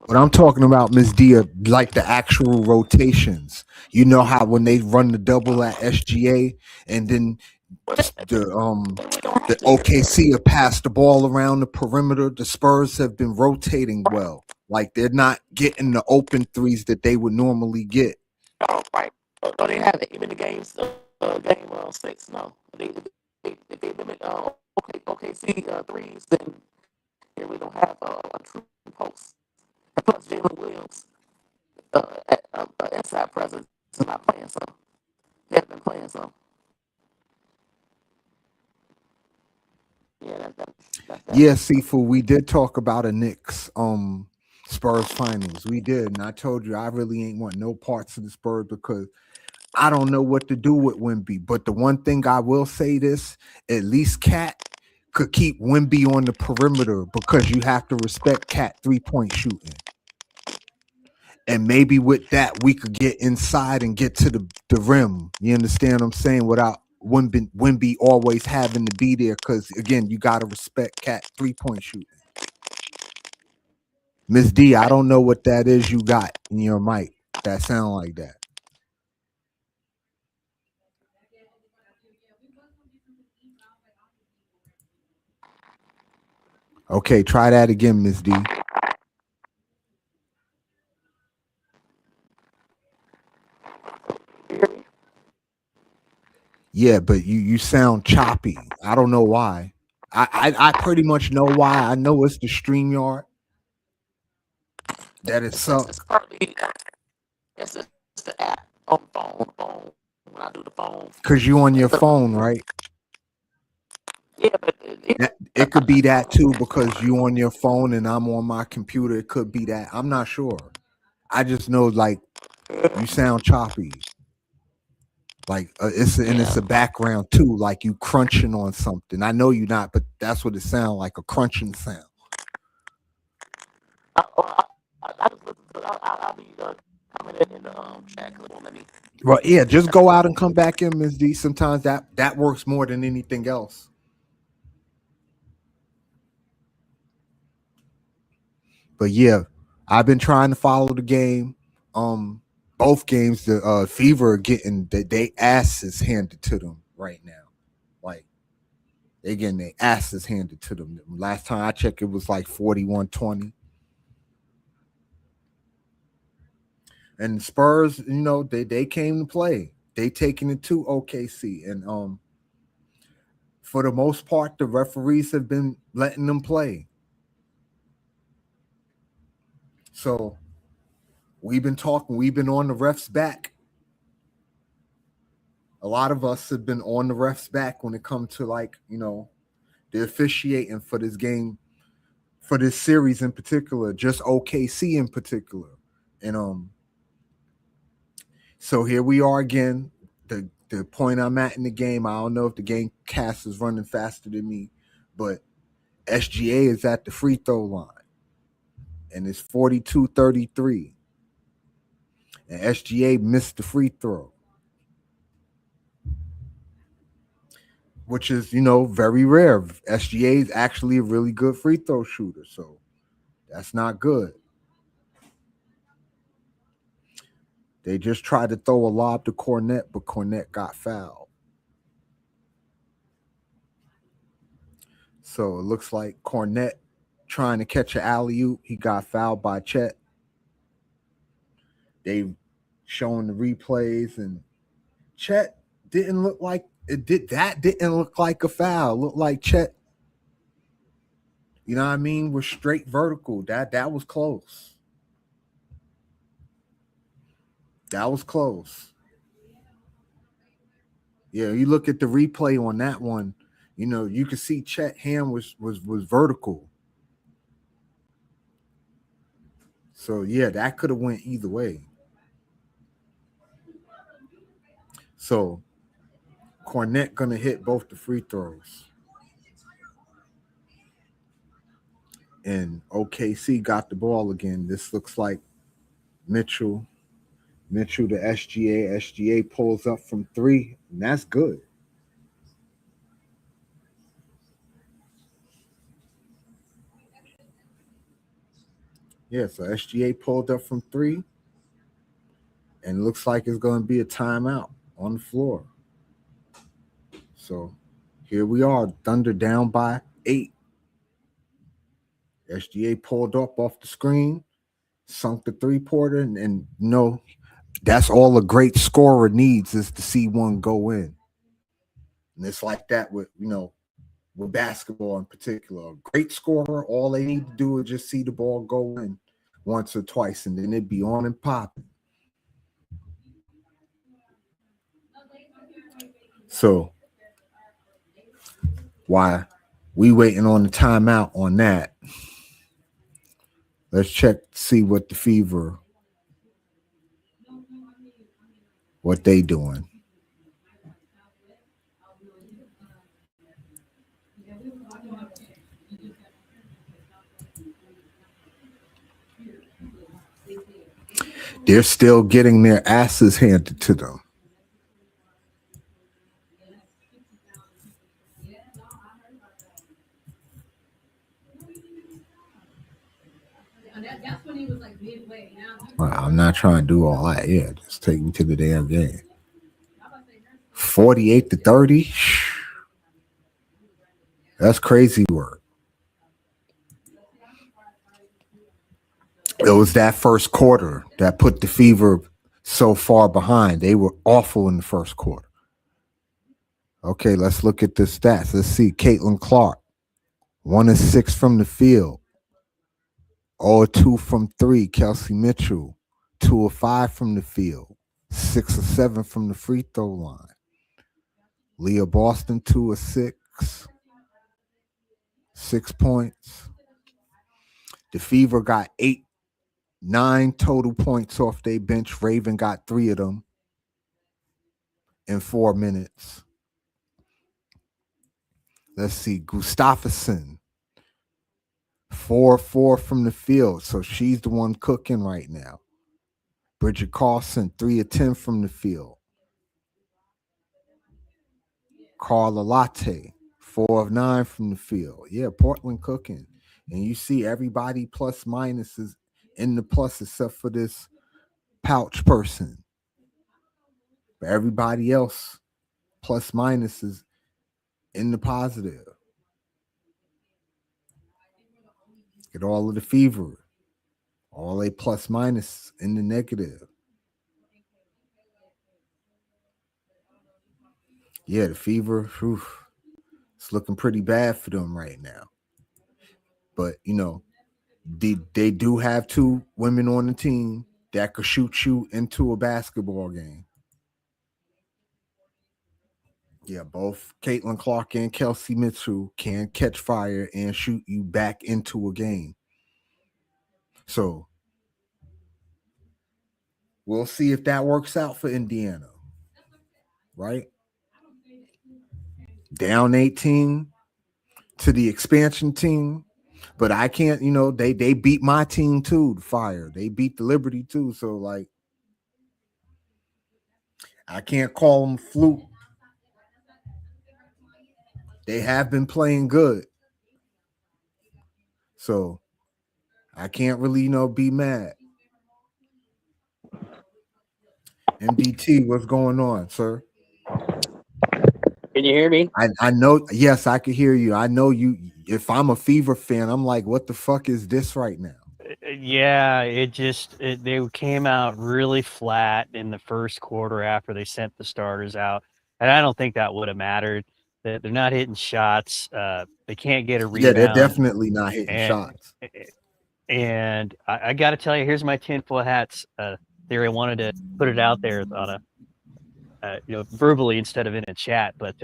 Speaker 1: What I'm talking about, Miss Dia, like the actual rotations. You know how when they run the double at SGA and then the OKC have passed the ball around the perimeter, the Spurs have been rotating well. Like they're not getting the open threes that they would normally get.
Speaker 8: Oh, right. No, they haven't even the games. Game 6. No, they gave them OKC threes. Then here we don't have a true post. And plus, Jalen Williams, inside presence, is not playing. So he hasn't been playing. So
Speaker 1: Yeah, Seafood, we did talk about a Knicks Spurs finals. We did, and I told you I really ain't want no parts of the Spurs because I don't know what to do with Wemby. But the one thing I will say this, at least Cat could keep Wemby on the perimeter because you have to respect Cat 3-point shooting. And maybe with that, we could get inside and get to the rim. You understand what I'm saying? Without Wemby always having to be there. Because, again, you got to respect Cat 3-point shooting. Miss D, I don't know what that is you got in your mic that sound like that. Okay, try that again, Miss D. Yeah, but you sound choppy. I don't know why. I pretty much know why. I know it's the StreamYard that it
Speaker 8: It's
Speaker 1: suck.
Speaker 8: partly it's the app on phone when I do the phone.
Speaker 1: Cause you on your
Speaker 8: But
Speaker 1: phone, right?
Speaker 8: yeah, but
Speaker 1: It could be that too because you on your phone and I'm on my computer. It could be that. I'm not sure. I just know like you sound choppy. Like it's a background too, like you crunching on something. I know you're not, but that's what it sounds like, a crunching sound.
Speaker 8: I just listen to I'll be commenting in the chat. Cause it won't let me.
Speaker 1: Well, yeah, just go out and come back in, Ms. D. Sometimes that works more than anything else. But yeah, I've been trying to follow the game. Both games, the Fever are getting they asses handed to them right now. Like they getting their asses handed to them. Last time I checked, it was like 41-20. And the Spurs, they came to play. They taking it to OKC. And for the most part, the referees have been letting them play. So we've been talking, we've been on the refs' back. A lot of us have been on the refs' back when it comes to the officiating for this game, for this series in particular, just OKC in particular. And so here we are again. The point I'm at in the game, I don't know if the game cast is running faster than me, but SGA is at the free throw line. And it's 42-33. And SGA missed the free throw, which is, very rare. SGA is actually a really good free throw shooter. So that's not good. They just tried to throw a lob to Cornette, but Cornette got fouled. So it looks like Cornette trying to catch an alley-oop. He got fouled by Chet. They've shown the replays, and Chet didn't look like it did. That didn't look like a foul. It looked like Chet, you know what I mean, was straight vertical. That was close. That was close. Yeah, you look at the replay on that one, you can see Chet hand was vertical. So yeah, that could have went either way. So Cornette gonna hit both the free throws. And OKC got the ball again. This looks like Mitchell to SGA. SGA pulls up from 3, and that's good. Yeah, so SGA pulled up from 3, and it looks like it's going to be a timeout on the floor. So here we are, Thunder down by 8. SGA pulled up off the screen, sunk the three-pointer, and that's all a great scorer needs is to see one go in. And it's like that with basketball in particular. A great scorer, all they need to do is just see the ball go in once or twice, and then it'd be on and popping. So why We waiting on the timeout on that. Let's check, see what the Fever, what they doing. They're still getting their asses handed to them. Well, I'm not trying to do all that. Yeah, just take me to the damn game. 48-30. That's crazy work. It was that first quarter that put the Fever so far behind. They were awful in the first quarter. Okay, let's look at the stats. Let's see. Caitlin Clark, 1 of 6 from the field. 0 of 2 from 3. Kelsey Mitchell, 2 of 5 from the field. 6 of 7 from the free throw line. Leah Boston, 2 of 6. 6 points. The Fever got 9 total points off their bench. Raven got 3 of them in 4 minutes. Let's see. Gustafsson, 4 of 4 from the field. So she's the one cooking right now. Bridget Carlson, 3 of 10 from the field. Carla Latte, 4 of 9 from the field. Yeah, Portland cooking. And you see everybody plus minuses in the plus except for this pouch person. But everybody else plus minuses in the positive. Get all of the Fever. All a plus minus in the negative. Yeah, the Fever, it's looking pretty bad for them right now. But, you know, they do have 2 women on the team that could shoot you into a basketball game. Yeah, both Caitlin Clark and Kelsey Mitchell can catch fire and shoot you back into a game. So we'll see if that works out for Indiana. Right? Down 18 to the expansion team. But I can't, you know, they beat my team too, the Fire. They beat the Liberty too. So, like, I can't call them fluke. They have been playing good. So, I can't really, you know, be mad. MDT, what's going on, sir?
Speaker 5: Can you hear me?
Speaker 1: I know, yes, I can hear you. I know you. If I'm a Fever fan, I'm like, what the fuck is this right now?
Speaker 9: Yeah, they came out really flat in the first quarter after they sent the starters out, and I don't think that would have mattered. They're not hitting shots. They can't get a rebound.
Speaker 1: Yeah, they're definitely not hitting shots.
Speaker 9: And I got to tell you, here's my tinfoil hats theory. I wanted to put it out there on a verbally instead of in a chat, but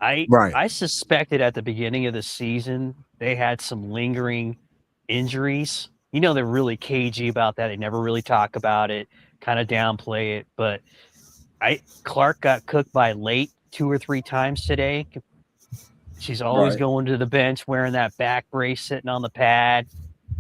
Speaker 9: I suspected at the beginning of the season they had some lingering injuries. You know, they're really cagey about that. They never really talk about it, kind of downplay it. But Clark got cooked by late 2 or 3 times today. She's always going to the bench wearing that back brace, sitting on the pad,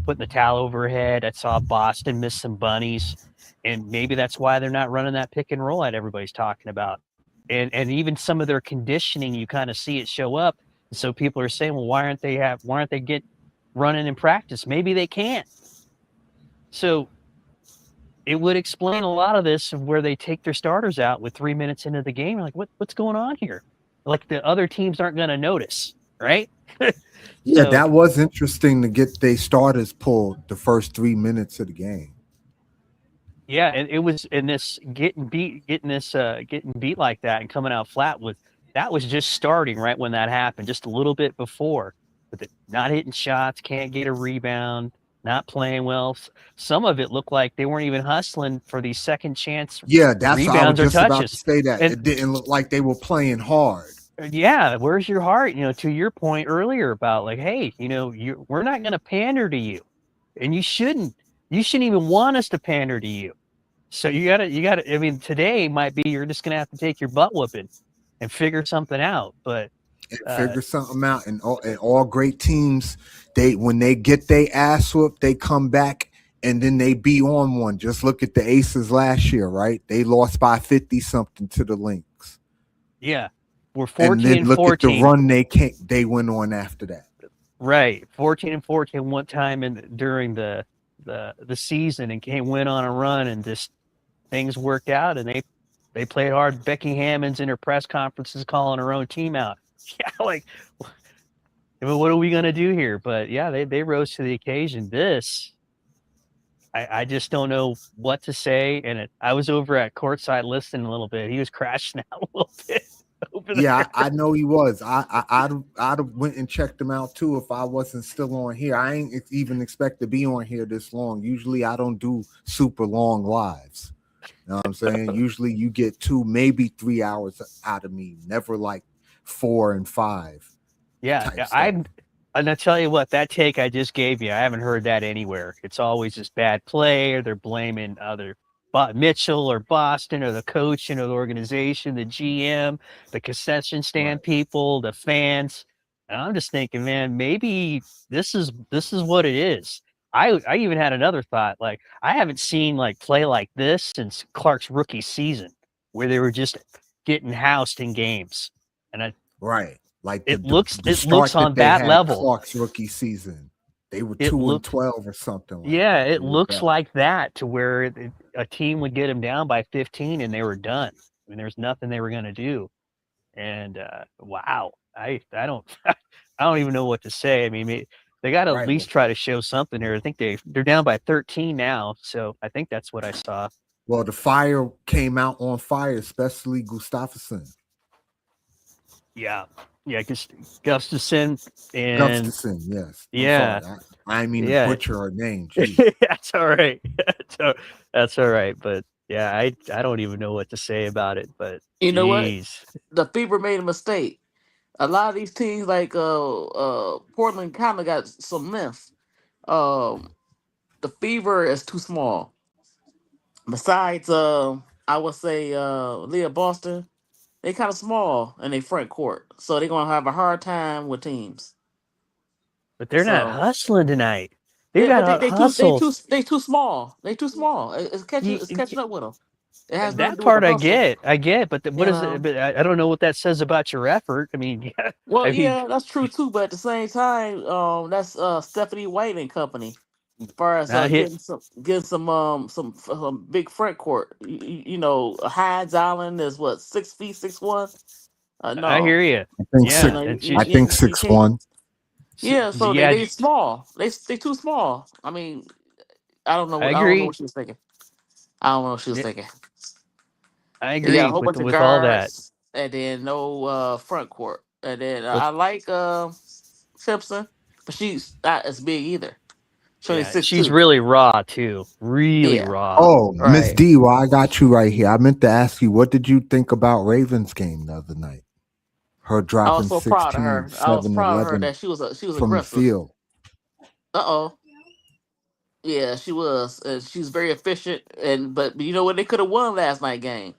Speaker 9: putting the towel over her head. I saw Boston miss some bunnies, and maybe that's why they're not running that pick and roll that everybody's talking about. And even some of their conditioning, you kind of see it show up. And so people are saying, well, why aren't they get running in practice? Maybe they can't. So it would explain a lot of this of where they take their starters out with 3 minutes into the game. Like, what's going on here? Like, the other teams aren't going to notice, right?
Speaker 1: Yeah, that was interesting to get their starters pulled the first 3 minutes of the game.
Speaker 9: Yeah, and it was in this getting beat like that and coming out flat that was just starting right when that happened, just a little bit before. But not hitting shots, can't get a rebound, not playing well. Some of it looked like they weren't even hustling for these second chance
Speaker 1: rebounds
Speaker 9: or touches.
Speaker 1: About to say that. It didn't look like they were playing hard.
Speaker 9: Yeah, where's your heart? To your point earlier about like, hey, we're not going to pander to you, and you shouldn't. You shouldn't even want us to pander to you. So you gotta. I mean, today might be you're just going to have to take your butt whooping and figure something out. But
Speaker 1: Figure something out. And all great teams, when they get their ass whooped, they come back and then they be on one. Just look at the Aces last year, right? They lost by 50 something to the Lynx.
Speaker 9: yeah, we're
Speaker 1: And
Speaker 9: 14
Speaker 1: then
Speaker 9: and
Speaker 1: look
Speaker 9: 14.
Speaker 1: at the run they went on after that.
Speaker 9: Right, 14 and 14 one time during the season, and went on a run, and just things worked out, and they played hard. Becky Hammond's in her press conferences calling her own team out. Yeah, like, what are we gonna do here? But yeah, they rose to the occasion. I just don't know what to say. And I was over at courtside listening a little bit. He was crashing out a little bit over there.
Speaker 1: Yeah, I know he was. I'd have went and checked him out too if I wasn't still on here. I ain't even expect to be on here this long. Usually I don't do super long lives. You know what I'm saying? Usually you get 2, maybe 3 hours out of me. Never like 4 and 5.
Speaker 9: Yeah, and I tell you what, that take I just gave you, I haven't heard that anywhere. It's always just bad play, or they're blaming either Mitchell or Boston or the coach or the organization, the GM, the concession stand people, the fans. And I'm just thinking, man, maybe this is what it is. I even had another thought, like, I haven't seen play like this since Clark's rookie season, where they were just getting housed in games. And
Speaker 1: like
Speaker 9: it looks on that level.
Speaker 1: Clark's rookie season, they were 2 and 12 or something.
Speaker 9: Yeah, it looks like that, to where a team would get them down by 15 and they were done. I mean, there's nothing they were going to do. And wow, I don't I don't even know what to say. I mean, they got to at least try to show something here. I think they're down by 13 now, so I think that's what I saw.
Speaker 1: Well, the Fire came out on fire, especially Gustafsson.
Speaker 9: Yeah, Gustafsson and
Speaker 1: Gustafsson, yes.
Speaker 9: Yeah,
Speaker 1: I mean to butcher her name.
Speaker 9: That's all right. That's all right. But yeah, I don't even know what to say about it. But
Speaker 8: you know what? The Fever made a mistake. A lot of these teams, like Portland, kind of got some length. The Fever is too small. Besides, I would say Leah Boston, they kind of small in their front court, so they're gonna have a hard time with teams.
Speaker 9: But they're not hustling tonight. They
Speaker 8: too small. They too small. It's catching up with them. It has
Speaker 9: that part I get. But what is it? But I don't know what that says about your effort. I mean, yeah.
Speaker 8: Well, yeah, that's true too. But at the same time, that's Stephanie White and company. As far as getting some big front court, you know, Hines Island is what 6 feet 6'1". No,
Speaker 9: I hear you.
Speaker 1: I think 6'1".
Speaker 8: Yeah, so they small. They too small. I mean, I don't know. I don't know what she was thinking. I don't know what she was thinking.
Speaker 9: I agree.
Speaker 8: They got a whole bunch of guards,
Speaker 9: all that,
Speaker 8: and then no front court. And then I like Simpson, but she's not as big either.
Speaker 9: She's really raw too. Really raw.
Speaker 1: Oh, Miss D, well, I got you right here. I meant to ask you, what did you think about Ravens game the other night? Her dropping
Speaker 8: I was so
Speaker 1: 16,
Speaker 8: proud of her. I was proud of her that she was
Speaker 1: from
Speaker 8: aggressive.
Speaker 1: the field.
Speaker 8: Yeah, she was. She's very efficient, but you know what? They could have won last night game.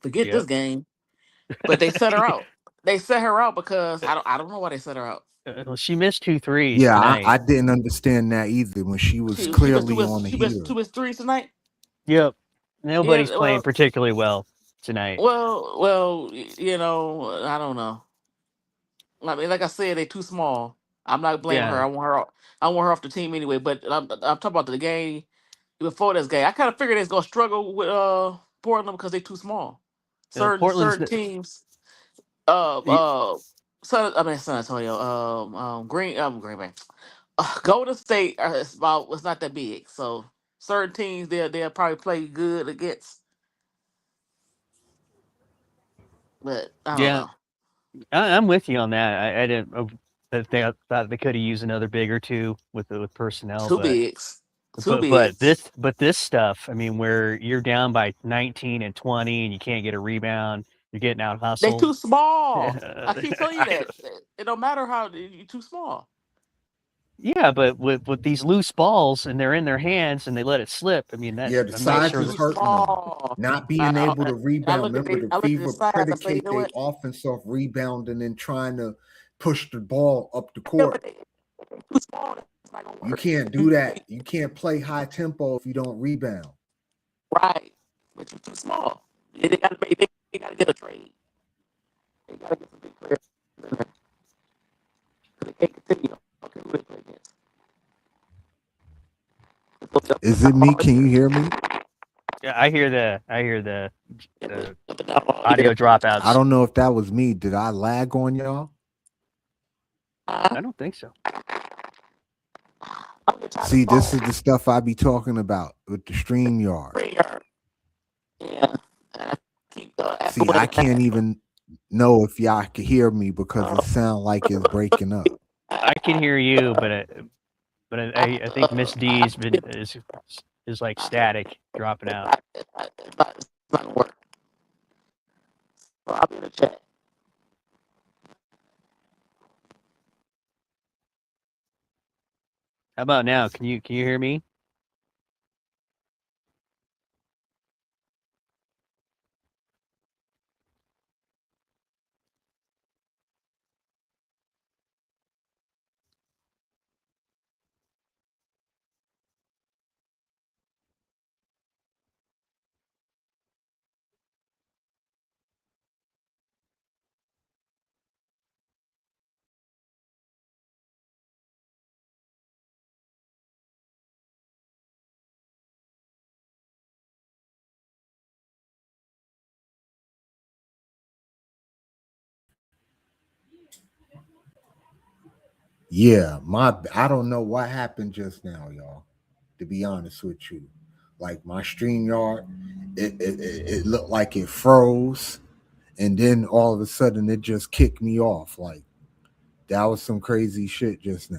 Speaker 8: Forget this game, but they set her out. They set her out because I don't know why they set her out.
Speaker 9: Well, she missed 2 threes.
Speaker 1: Yeah, I didn't understand that either when she was clearly on the heater.
Speaker 8: She missed 2 threes tonight.
Speaker 9: Yep, nobody's playing particularly well tonight.
Speaker 8: Well, you know, I don't know. I mean, like I said, they're too small. I'm not blaming her. I want her off the team anyway. But I'm talking about the game before this game. I kind of figured they was gonna struggle with Portland because they're too small. Certain teams. San Antonio. Green Bay. Golden State. It's not that big. So certain teams they'll probably play good against. But I don't know.
Speaker 9: I'm with you on that. I didn't. I thought they could have used another big or two with personnel.
Speaker 8: Two bigs.
Speaker 9: But this stuff. I mean, where you're down by 19 and 20 and you can't get a rebound, You're getting out
Speaker 8: They
Speaker 9: hustled.
Speaker 8: too small.
Speaker 9: Yeah.
Speaker 8: I keep telling you that. It don't matter how you're too small.
Speaker 9: Yeah, but with these loose balls and they're in their hands and they let it slip, I mean,
Speaker 1: Yeah, the
Speaker 9: I'm not
Speaker 1: size
Speaker 9: sure
Speaker 1: is
Speaker 8: Too
Speaker 9: that.
Speaker 1: hurting them.
Speaker 8: small.
Speaker 1: Not being able to
Speaker 8: I
Speaker 1: rebound.
Speaker 8: look at
Speaker 1: Remember, the
Speaker 8: I look at the
Speaker 1: fever
Speaker 8: size. I say, you
Speaker 1: predicate
Speaker 8: know
Speaker 1: their
Speaker 8: what?
Speaker 1: offense off rebounding and trying to push the ball up the
Speaker 8: Yeah,
Speaker 1: court.
Speaker 8: but they too small. It's not gonna
Speaker 1: You
Speaker 8: work.
Speaker 1: can't do that. You can't play high tempo if you don't rebound.
Speaker 8: Right, but you're too small. They gotta they gotta get a trade. They gotta get some big players in there. They can't continue. Okay, who they play against?
Speaker 1: Is it me? Can you hear me?
Speaker 9: Yeah, I hear the
Speaker 8: Yeah,
Speaker 9: audio
Speaker 1: I
Speaker 9: dropouts.
Speaker 1: don't know if that was me. Did I lag on y'all?
Speaker 9: I don't think so.
Speaker 1: See, this is the stuff I be talking about with the StreamYard.
Speaker 8: Yeah.
Speaker 1: See, I can't even know if y'all can hear me because it sounds like it's breaking up.
Speaker 9: I can hear you, but I think Miss D's is like static, dropping out.
Speaker 8: It's not gonna work. So I'll be in the chat.
Speaker 9: How about now? Can you hear me?
Speaker 1: Yeah, I don't know what happened just now, y'all. To be honest with you, like my StreamYard, it looked like it froze, and then all of a sudden it just kicked me off. Like that was some crazy shit just now.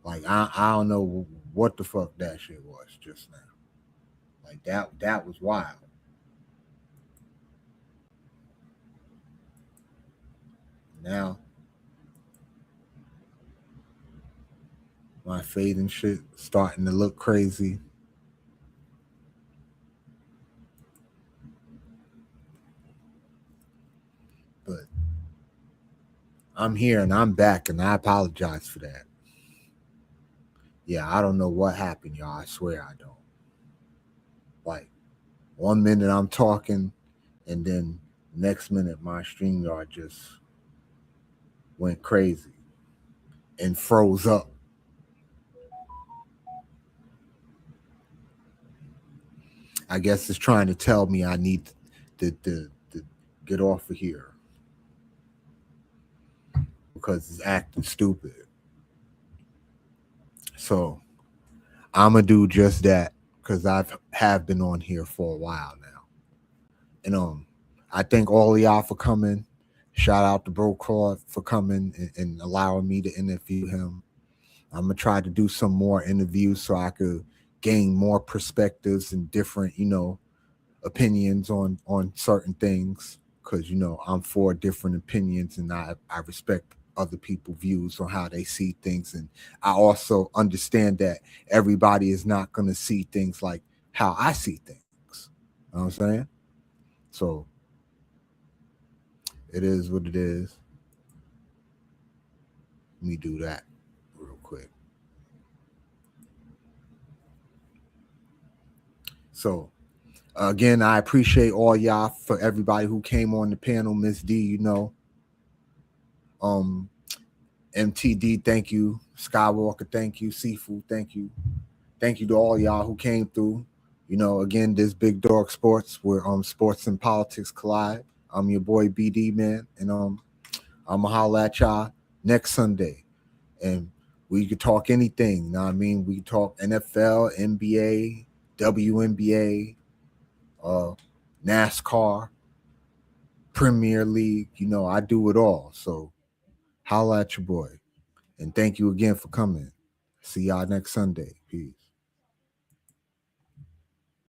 Speaker 1: Like I don't know what the fuck that shit was just now. Like that was wild. Now my fading shit starting to look crazy. But I'm here and I'm back, and I apologize for that. Yeah, I don't know what happened, y'all. I swear I don't. Like 1 minute I'm talking, and then next minute my StreamYard just went crazy and froze up. I guess it's trying to tell me I need to get off of here because it's acting stupid. So I'm gonna do just that because have been on here for a while now. And I thank all of y'all for coming. Shout out to Bro Claude for coming and allowing me to interview him. I'm gonna try to do some more interviews so I could gain more perspectives and different, opinions on certain things. Because I'm for different opinions, and I respect other people's views on how they see things, and I also understand that everybody is not gonna see things like how I see things. You know what I'm saying? So it is what it is. Let me do that real quick. So again, I appreciate all y'all for everybody who came on the panel. Miss D, MTD, thank you. Skywalker, thank you. Seafood, thank you. Thank you to all y'all who came through. Again, this Big Dog Sports, where sports and politics collide. I'm your boy BD, man, and I'm gonna holla at y'all next Sunday, and we could talk anything. You know what I mean? We could talk NFL, NBA, WNBA, NASCAR, Premier League. I do it all. So holla at your boy. And thank you again for coming. See y'all next Sunday. Peace.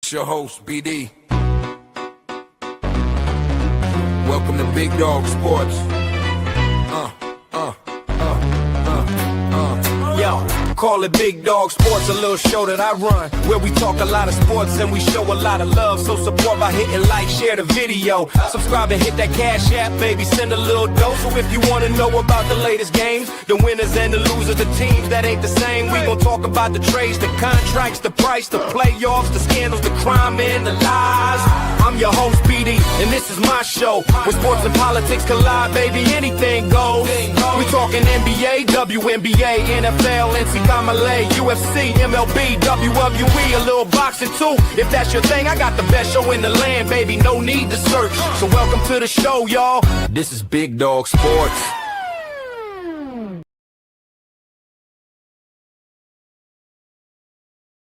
Speaker 3: It's your host, BD. Welcome to Big Dog Sports. Yo, call it Big Dog Sports, a little show that I run, where we talk a lot of sports and we show a lot of love. So support by hitting like, share the video, subscribe and hit that cash app, baby, send a little dough. So if you want to know about the latest games, the winners and the losers, the teams that ain't the same, we gon' talk about the trades, the contracts, the price, the playoffs, the scandals, the crime and the lies. I'm your host, BD, and this is my show, where sports and politics collide, baby, anything goes. We talking NBA, WNBA, NFL, NCAA, UFC, MLB, WWE, a little boxing too. If that's your thing, I got the best show in the land, baby, no need to search. So welcome to the show, y'all. This is Big Dog Sports.